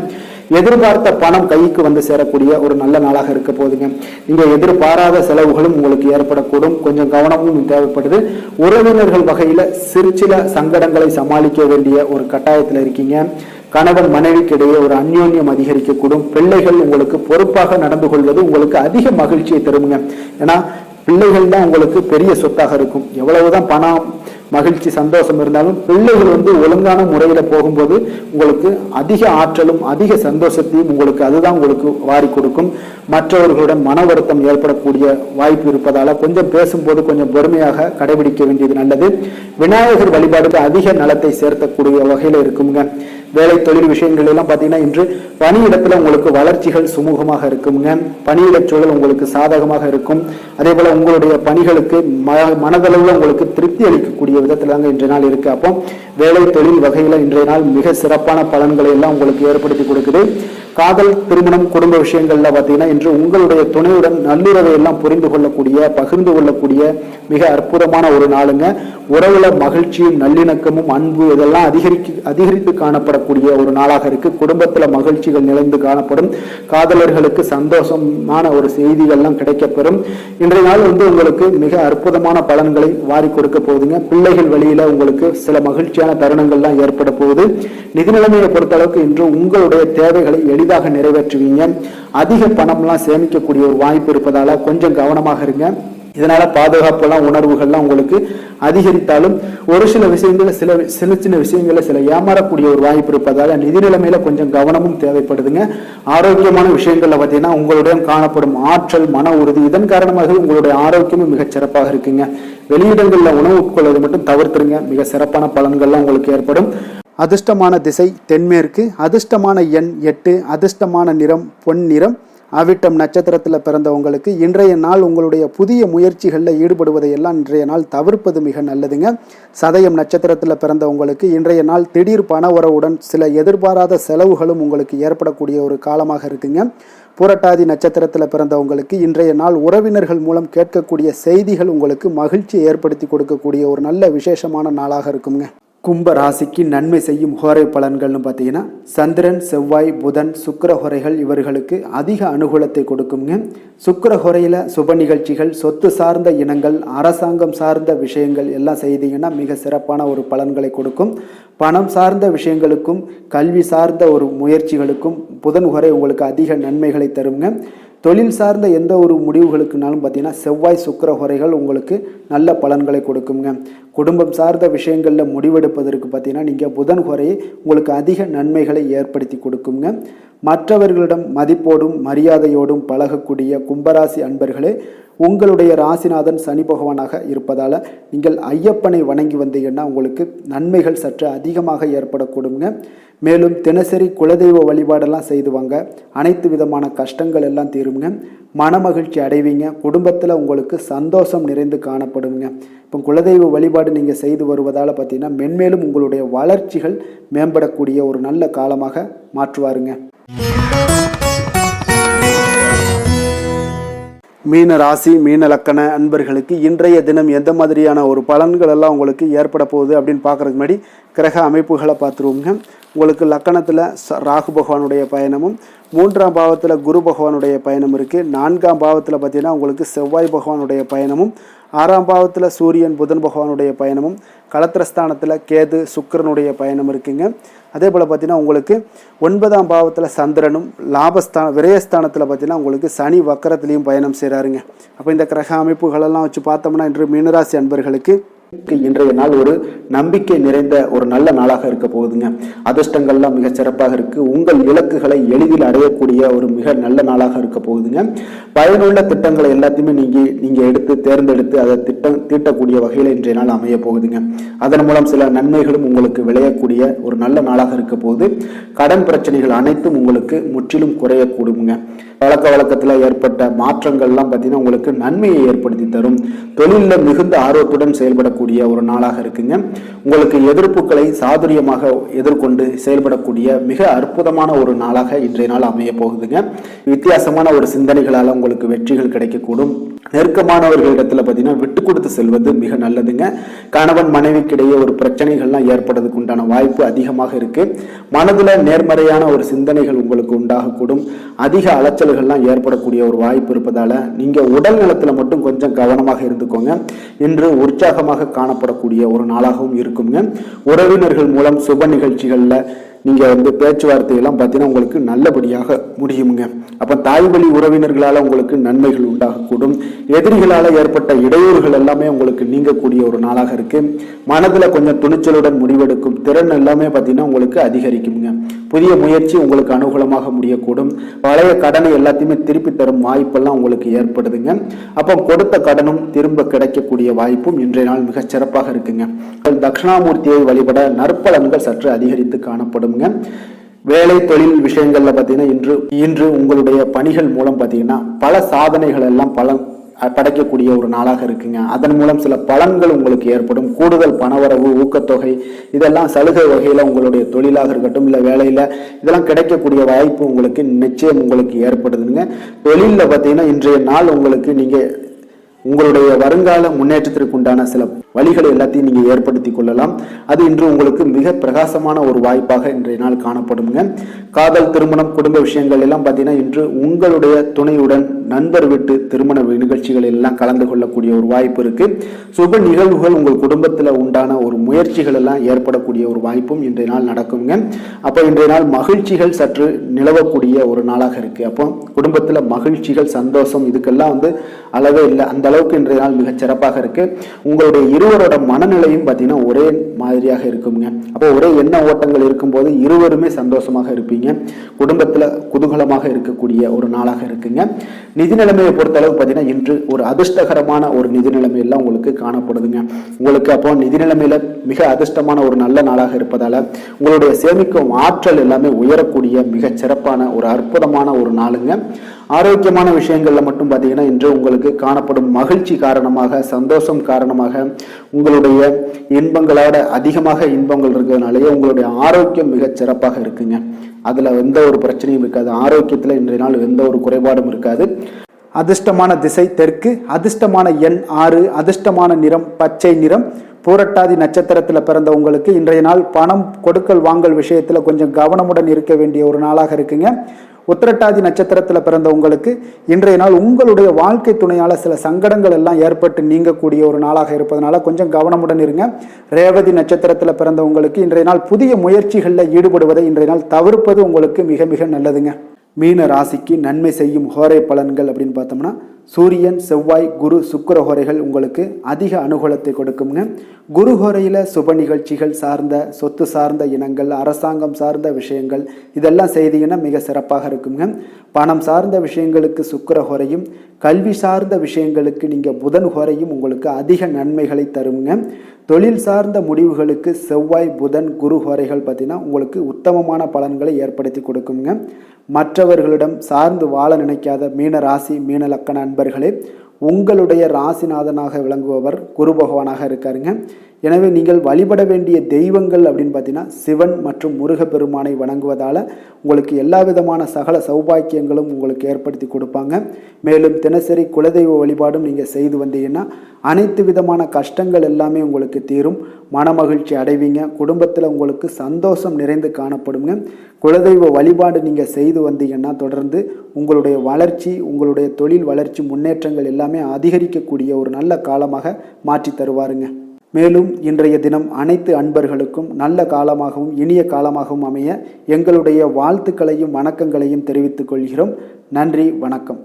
எதிர்பார்த்த பணம் கைக்கு வந்து சேரக்கூடிய ஒரு நல்ல நாளாக இருக்க போகுதுங்க. நீங்க எதிர்பாராத செலவுகளும் உங்களுக்கு ஏற்படக்கூடும். கொஞ்சம் கவனமும் தேவைப்படுது. உறவினர்கள் வகையில சில சங்கடங்களை சமாளிக்க வேண்டிய ஒரு கட்டாயத்தில் இருக்கீங்க. கணவன் மனைவிக்கிடையே ஒரு அந்யோன்யம் அதிகரிக்கக்கூடும். பிள்ளைகள் உங்களுக்கு பொறுப்பாக நடந்து கொள்வது உங்களுக்கு அதிக மகிழ்ச்சியை தருங்க. ஏன்னா பிள்ளைகள் தான் உங்களுக்கு பெரிய சொத்தாக இருக்கும். எவ்வளவுதான் பணம், மகிழ்ச்சி, சந்தோஷம் இருந்தாலும் பிள்ளைகள் ஒழுங்கான முறையில போகும்போது உங்களுக்கு அதிக ஆற்றலும் அதிக சந்தோஷத்தையும் உங்களுக்கு அதுதான் உங்களுக்கு வாரி கொடுக்கும். மற்றவர்களுடன் மன வருத்தம் ஏற்படக்கூடிய வாய்ப்பு இருப்பதால கொஞ்சம் பேசும்போது கொஞ்சம் பொறுமையாக கடைபிடிக்க வேண்டியது நல்லது. விநாயகர் வழிபாடுக்கு அதிக நலத்தை சேர்த்தக்கூடிய வகையில இருக்குங்க. வேலை தொழில் விஷயங்கள் எல்லாம் பார்த்தீங்கன்னா இன்று பணியிடத்துல உங்களுக்கு வளர்ச்சிகள் சுமூகமாக இருக்குங்க. பணியிட சூழல் உங்களுக்கு சாதகமாக இருக்கும். அதே போல உங்களுடைய பணிகளுக்கு மனதளவில் உங்களுக்கு திருப்தி அளிக்கக்கூடிய விதத்துல தாங்க இன்றைய நாள் இருக்கு. அப்போ வேலை தொழில் வகையில இன்றைய நாள் மிக சிறப்பான பலன்களை எல்லாம் உங்களுக்கு ஏற்படுத்தி கொடுக்குது. காதல், திருமணம், குடும்ப விஷயங்கள்ல பார்த்தீங்கன்னா இன்று உங்களுடைய துணையுடன் நல்லுறவை எல்லாம் புரிந்து கொள்ளக்கூடிய, பகிர்ந்து கொள்ளக்கூடிய மிக அற்புதமான ஒரு நாளுங்க. உறவுல மகிழ்ச்சியும் நல்லிணக்கமும் அன்பு இதெல்லாம் அதிகரித்து காணப்படக்கூடிய ஒரு நாளாக இருக்கு. குடும்பத்துல மகிழ்ச்சிகள் நிறைந்து காணப்படும். காதலர்களுக்கு சந்தோஷமான ஒரு செய்திகள்லாம் கிடைக்கப்பெறும். இன்றைய நாள் உங்களுக்கு மிக அற்புதமான பலன்களை வாரி கொடுக்க போகுதுங்க. பிள்ளைகள் வழியில உங்களுக்கு சில மகிழ்ச்சியான தருணங்கள்லாம் ஏற்பட போகுது. நிதி நிலைமையை பொறுத்த அளவுக்கு இன்று உங்களுடைய தேவைகளை எளிதாக நிறைவேற்றுவீங்க. அதிக பணம்லாம் சேமிக்கக்கூடிய ஒரு வாய்ப்பு இருப்பதால கொஞ்சம் கவனமாக இருங்க. இதனால பாதுகாப்புலாம் உணர்வுகள்லாம் உங்களுக்கு அதிகரித்தாலும் ஒரு சில விஷயங்கள்ல சின்ன விஷயங்கள்ல சில ஏமாறக்கூடிய ஒரு வாய்ப்பு இருப்பதால நிதி நிலைமையில கொஞ்சம் கவனமும் தேவைப்படுதுங்க. ஆரோக்கியமான விஷயங்கள்ல பார்த்தீங்கன்னா உங்களுடைய காணப்படும் ஆற்றல், மன உறுதி இதன் காரணமாக உங்களுடைய ஆரோக்கியமும் மிகச் சிறப்பாக இருக்குங்க. வெளியிடங்கள்ல உணவு உட்கொள்வதை மட்டும் தவிர்த்துருங்க. மிக சிறப்பான பலன்கள்லாம் உங்களுக்கு ஏற்படும். அதிர்ஷ்டமான திசை தென்மேற்கு, அதிர்ஷ்டமான எண் 8, அதிர்ஷ்டமான நிறம் பொன் நிறம். அவிட்டம் நட்சத்திரத்தில் பிறந்தவங்களுக்கு இன்றைய நாள் உங்களுடைய புதிய முயற்சிகளில் ஈடுபடுவதையெல்லாம் இன்றைய நாள் தவிர்ப்பது மிக நல்லதுங்க. சதயம் நட்சத்திரத்தில் பிறந்தவங்களுக்கு இன்றைய நாள் திடீர் பண வரவுடன் சில எதிர்பாராத செலவுகளும் உங்களுக்கு ஏற்படக்கூடிய ஒரு காலமாக இருக்குங்க. புரட்டாதி நட்சத்திரத்தில் பிறந்தவங்களுக்கு இன்றைய நாள் உறவினர்கள் மூலம் கேட்கக்கூடிய செய்திகள் உங்களுக்கு மகிழ்ச்சியை ஏற்படுத்தி கொடுக்கக்கூடிய ஒரு நல்ல விசேஷமான நாளாக இருக்குங்க. கும்ப ராசிக்கு நன்மை செய்யும் ஹோரை பலன்கள்னு பார்த்தீங்கன்னா சந்திரன், செவ்வாய், புதன், சுக்கிர ஹோரைகள் இவர்களுக்கு அதிக அனுகூலத்தை கொடுக்குங்க. சுக்கிர ஹோரையில் சுப நிகழ்ச்சிகள், சொத்து சார்ந்த இனங்கள், அரசாங்கம் சார்ந்த விஷயங்கள் எல்லாம் செய்தீங்கன்னா மிக சிறப்பான ஒரு பலன்களை கொடுக்கும். பணம் சார்ந்த விஷயங்களுக்கும் கல்வி சார்ந்த ஒரு முயற்சிகளுக்கும் புதன் ஹோரை உங்களுக்கு அதிக நன்மைகளை தருங்க. தொழில் சார்ந்த எந்த ஒரு முடிவுகளுக்குனாலும் பார்த்தீங்கன்னா செவ்வாய், சுக்கிர ஹோரைகள் உங்களுக்கு நல்ல பலன்களை கொடுக்குங்க. குடும்பம் சார்ந்த விஷயங்களில் முடிவெடுப்பதற்கு பார்த்தீங்கன்னா நீங்கள் புதன் ஹோரையை உங்களுக்கு அதிக நன்மைகளை ஏற்படுத்தி கொடுக்குங்க. மற்றவர்களிடம் மதிப்போடும் மரியாதையோடும் பழகக்கூடிய கும்பராசி அன்பர்களே, உங்களுடைய ராசிநாதன் சனி பகவானாக இருப்பதால் நீங்கள் ஐயப்பனை வணங்கி வந்தீங்கன்னா உங்களுக்கு நன்மைகள் சற்று அதிகமாக ஏற்படக்கூடுங்க. மேலும் தினசரி குலதெய்வ வழிபாடெல்லாம் செய்து வாங்க, அனைத்து விதமான கஷ்டங்கள் எல்லாம் தீருங்க, மனமகிழ்ச்சி அடைவீங்க, குடும்பத்தில் உங்களுக்கு சந்தோஷம் நிறைந்து காணப்படுங்க. இப்போ குலதெய்வ வழிபாடு நீங்கள் செய்து வருவதால் பார்த்தீங்கன்னா மென்மேலும் உங்களுடைய வளர்ச்சிகள் மேம்படக்கூடிய ஒரு நல்ல காலமாக மாற்றுவாருங்க. மீன ராசி மீன லக்கண அன்பர்களுக்கு இன்றைய தினம் எந்த மாதிரியான ஒரு பலன்கள் எல்லாம் உங்களுக்கு ஏற்பட போகுது அப்படின்னு பார்க்குறதுக்கு முன்னாடி கிரக அமைப்புகளை பார்த்துருவோங்க. உங்களுக்கு லக்கணத்தில் ராகு பகவானுடைய பயணமும், 3ஆம் பாவத்தில் குரு பகவானுடைய பயணம் இருக்குது. 4ஆம் பாவத்தில் பார்த்தீங்கன்னா உங்களுக்கு செவ்வாய் பகவானுடைய பயணமும், 6ஆம் பாவத்தில் சூரியன் புதன் பகவானுடைய பயணமும், களத்திரஸ்தானத்தில் கேது சுக்கிரனுடைய பயணம் இருக்குங்க. அதே போல் பார்த்தீங்கன்னா உங்களுக்கு 9ஆம் பாவத்தில் சந்திரனும், விரயஸ்தானத்தில் பார்த்தீங்கன்னா உங்களுக்கு சனி வக்கரத்துலேயும் பயணம் செய்கிறாருங்க. அப்போ இந்த கிரக அமைப்புகளெல்லாம் வச்சு பார்த்தோம்னா இன்று மீனராசி அன்பர்களுக்கு இன்றைய நாள் ஒரு நம்பிக்கை நிறைந்த ஒரு நல்ல நாளாக இருக்க போகுதுங்க. அதிர்ஷ்டங்கள்லாம் மிக சிறப்பாக இருக்கு. உங்கள் இலக்குகளை எளிதில் அடையக்கூடிய ஒரு மிக நல்ல நாளாக இருக்க போகுதுங்க. பயனுள்ள திட்டங்களை எல்லாத்தையுமே நீங்க எடுத்து தேர்ந்தெடுத்து அதை தீட்டக்கூடிய வகையில் இன்றைய நாள் அமைய போகுதுங்க. அதன் மூலம் சில நன்மைகளும் உங்களுக்கு விளையக்கூடிய ஒரு நல்ல நாளாக இருக்க போகுது. கடன் பிரச்சனைகள் அனைத்தும் உங்களுக்கு முற்றிலும் குறையக்கூடுங்க. பழக்க வழக்கத்தில் ஏற்பட்ட மாற்றங்கள்லாம் பார்த்தீங்கன்னா உங்களுக்கு நன்மையை ஏற்படுத்தி தரும். தொழிலில் மிகுந்த ஆர்வத்துடன் செயல்படக்கூடிய ஒரு நாளாக இருக்குங்க. உங்களுக்கு எதிர்ப்புகளை சாதுரியமாக எதிர்கொண்டு செயல்படக்கூடிய மிக அற்புதமான ஒரு நாளாக இன்றைய நாள் அமைய போகுதுங்க. வித்தியாசமான ஒரு சிந்தனைகளால் உங்களுக்கு வெற்றிகள் கிடைக்கக்கூடும். நெருக்கமானவர்களிடத்துல பார்த்தீங்கன்னா விட்டு கொடுத்து செல்வது மிக நல்லதுங்க. கணவன் மனைவிக்கிடையே ஒரு பிரச்சனைகள்லாம் ஏற்படுறதுக்கு உண்டான வாய்ப்பு அதிகமாக இருக்கு. மனதுல நேர்மறையான ஒரு சிந்தனைகள் உங்களுக்கு உண்டாகக்கூடும். அதிக அலைச்சல்கள்லாம் ஏற்படக்கூடிய ஒரு வாய்ப்பு இருப்பதால நீங்க உடல் நலத்துல மட்டும் கொஞ்சம் கவனமாக இருந்துக்கோங்க. இன்று உற்சாகமாக காணப்படக்கூடிய ஒரு நாளாகவும் இருக்குங்க. உறவினர்கள் மூலம் சுப நிகழ்ச்சிகள்ல நீங்க பேச்சுவார்த்தை எல்லாம் பார்த்தீங்கன்னா உங்களுக்கு நல்லபடியாக முடியுங்க. அப்ப தாய் வழி உறவினர்களால உங்களுக்கு நன்மைகள் உண்டாகக்கூடும். எதிரிகளால ஏற்பட்ட இடையூறுகள் எல்லாமே உங்களுக்கு நீங்கக்கூடிய ஒரு நாளாக இருக்கு. மனதுல கொஞ்சம் துணிச்சலுடன் முடிவெடுக்கும் திறன் எல்லாமே பார்த்தீங்கன்னா உங்களுக்கு அதிகரிக்குங்க. புதிய முயற்சி உங்களுக்கு அனுகூலமாக முடியக்கூடும். பழைய கடனை எல்லாத்தையுமே திருப்பி தரும் வாய்ப்பெல்லாம் உங்களுக்கு ஏற்படுதுங்க. அப்போ கொடுத்த கடனும் திரும்ப கிடைக்கக்கூடிய வாய்ப்பும் இன்றைய நாள் மிக சிறப்பாக இருக்குங்க. தட்சிணாமூர்த்தியை வழிபட நற்பலன்கள் சற்று அதிகரித்து காணப்படும். வேலை தொழில் விஷயங்கள்ல பாத்தீங்கன்னா இன்று உங்களுடைய பணிகள் மூலம் பாத்தீங்கன்னா பல சாதனைகள் எல்லாம் படைக்கக்கூடிய ஒரு நாளாக இருக்குங்க. அதன் மூலம் சில பலன்கள் உங்களுக்கு ஏற்படும். கூடுதல் பணவரவு, ஊக்கத்தொகை இதெல்லாம் சலுகை வகையில உங்களுடைய தொழிலாக இருக்கட்டும் இல்ல வேலையில இதெல்லாம் கிடைக்கக்கூடிய வாய்ப்பு உங்களுக்கு நிச்சயம் உங்களுக்கு ஏற்படுதுங்க. தொழில பாத்தீங்கன்னா இன்றைய நாள் உங்களுக்கு நீங்க உங்களுடைய வருங்கால முன்னேற்றத்திற்கு உண்டான சில வழிகளை எல்லாத்தையும் நீங்க ஏற்படுத்தி கொள்ளலாம். அது இன்று உங்களுக்கு மிக பிரகாசமான ஒரு வாய்ப்பாக இன்றைய நாள் காணப்படுங்க. காதல், திருமணம், குடும்ப விஷயங்கள் எல்லாம் பார்த்தீங்கன்னா இன்று உங்களுடைய துணையுடன் நண்பர் வீட்டு திருமண நிகழ்ச்சிகள் எல்லாம் கலந்து கொள்ளக்கூடிய ஒரு வாய்ப்பு இருக்கு. சுப நிகழ்வுகள் உங்கள் குடும்பத்தில் உண்டான ஒரு முயற்சிகள் எல்லாம் ஏற்படக்கூடிய ஒரு வாய்ப்பும் இன்றைய நாள் நடக்குங்க. அப்போ இன்றைய நாள் மகிழ்ச்சிகள் சற்று நிலவக்கூடிய ஒரு நாளாக இருக்கு. அப்போ குடும்பத்தில் மகிழ்ச்சிகள், சந்தோஷம் இதுக்கெல்லாம் அளவே இல்லை. அந்த அளவுக்கு இன்றைய நாள் மிக சிறப்பாக இருக்கு. உங்களுடைய இருவரோட மனநிலையும் பார்த்தீங்கன்னா ஒரே மாதிரியாக இருக்குங்க. அப்போ ஒரே எண்ண ஓட்டங்கள் இருக்கும்போது இருவருமே சந்தோஷமாக இருப்பீங்க. குடும்பத்தில் குதூகலமாக இருக்கக்கூடிய ஒரு நாளாக இருக்குங்க. நிதி நிலைமையை பொறுத்தளவு பார்த்தீங்கன்னா இன்று ஒரு அதிர்ஷ்டகரமான ஒரு நிதி நிலைமையெல்லாம் உங்களுக்கு காணப்படுதுங்க. உங்களுக்கு அப்போ நிதி நிலைமையில மிக அதிர்ஷ்டமான ஒரு நல்ல நாளாக இருப்பதால உங்களுடைய சேமிக்கும் ஆற்றல் எல்லாமே உயரக்கூடிய மிக சிறப்பான ஒரு அற்புதமான ஒரு நாளுங்க. ஆரோக்கியமான விஷயங்கள்ல மட்டும் பார்த்தீங்கன்னா இன்று உங்களுக்கு காணப்படும் மகிழ்ச்சி காரணமாக, சந்தோஷம் காரணமாக, உங்களுடைய இன்பங்களோட அதிகமாக இன்பங்கள் இருக்கிறதுனாலேயே உங்களுடைய ஆரோக்கியம் மிக சிறப்பாக இருக்குங்க. அதுல எந்த ஒரு பிரச்சனையும் இருக்காது. ஆரோக்கியத்துல இன்றைய நாள் எந்த ஒரு குறைபாடும் இருக்காது. அதிர்ஷ்டமான திசை தெற்கு, அதிர்ஷ்டமான எண் 6, அதிர்ஷ்டமான நிறம் பச்சை நிறம். பூரட்டாதி நட்சத்திரத்தில் பிறந்த உங்களுக்கு இன்றைய நாள் பணம் கொடுக்கல் வாங்கல் விஷயத்துல கொஞ்சம் கவனமுடன் இருக்க வேண்டிய ஒரு நாளாக இருக்குங்க. உத்திரட்டாதி நட்சத்திரத்தில் பிறந்த உங்களுக்கு இன்றைய நாள் உங்களுடைய வாழ்க்கை துணையால் சில சங்கடங்கள் எல்லாம் ஏற்பட்டு நீங்கக்கூடிய ஒரு நாளாக இருப்பதனால கொஞ்சம் கவனமுடன் இருங்க. ரேவதி நட்சத்திரத்தில் பிறந்த உங்களுக்கு இன்றைய நாள் புதிய முயற்சிகளில் ஈடுபடுவதை இன்றைய நாள் தவிர்ப்பது உங்களுக்கு மிக மிக நல்லதுங்க. மீன ராசிக்கு நன்மை செய்யும் ஹோரை பலன்கள் அப்படின்னு பார்த்தோம்னா சூரியன், செவ்வாய், குரு, சுக்கிர ஹோரைகள் உங்களுக்கு அதிக அனுகூலத்தை கொடுக்குங்க. குரு ஹோரையில் சுப நிகழ்ச்சிகள் சார்ந்த, சொத்து சார்ந்த இனங்கள், அரசாங்கம் சார்ந்த விஷயங்கள் இதெல்லாம் செய்தீங்கன்னா மிக சிறப்பாக இருக்குங்க. பணம் சார்ந்த விஷயங்களுக்கு சுக்கிர ஹோரையும், கல்வி சார்ந்த விஷயங்களுக்கு நீங்கள் புதன் ஹோரையும் உங்களுக்கு அதிக நன்மைகளை தருங்க. தொழில் சார்ந்த முடிவுகளுக்கு செவ்வாய், புதன், குரு ஹோரைகள் பார்த்தீங்கன்னா உங்களுக்கு உத்தமமான பலன்களை ஏற்படுத்தி கொடுக்குங்க. மற்றவர்களிடம் சார்ந்து வாழ நினைக்காத மீன ராசி, மீன லக்கண அன்பர்களே, உங்களுடைய ராசிநாதனாக விளங்குபவர் குரு பகவானாக இருக்காருங்க. எனவே நீங்கள் வழிபட வேண்டிய தெய்வங்கள் அப்படின்னு பார்த்தீங்கன்னா சிவன் மற்றும் முருகப்பெருமானை வணங்குவதால் உங்களுக்கு எல்லா விதமான சகல சௌபாக்கியங்களும் உங்களுக்கு ஏற்படுத்தி கொடுப்பாங்க. மேலும் தினசரி குலதெய்வ வழிபாடும் நீங்கள் செய்து வந்தீங்கன்னா அனைத்து விதமான கஷ்டங்கள் எல்லாமே உங்களுக்கு தீரும். மனமகிழ்ச்சி அடைவீங்க. குடும்பத்தில் உங்களுக்கு சந்தோஷம் நிறைந்து காணப்படுங்க. குலதெய்வ வழிபாடு நீங்கள் செய்து வந்தீங்கன்னா தொடர்ந்து உங்களுடைய வளர்ச்சி, உங்களுடைய தொழில் வளர்ச்சி, முன்னேற்றங்கள் எல்லாமே அதிகரிக்கக்கூடிய ஒரு நல்ல காலமாக மாற்றி தருவாருங்க. மேலும் இன்றைய தினம் அனைத்து அன்பர்களுக்கும் நல்ல காலமாகவும் இனிய காலமாகவும் அமைய எங்களுடைய வாழ்த்துக்களையும் வணக்கங்களையும் தெரிவித்துக் கொள்கிறோம். நன்றி, வணக்கம்.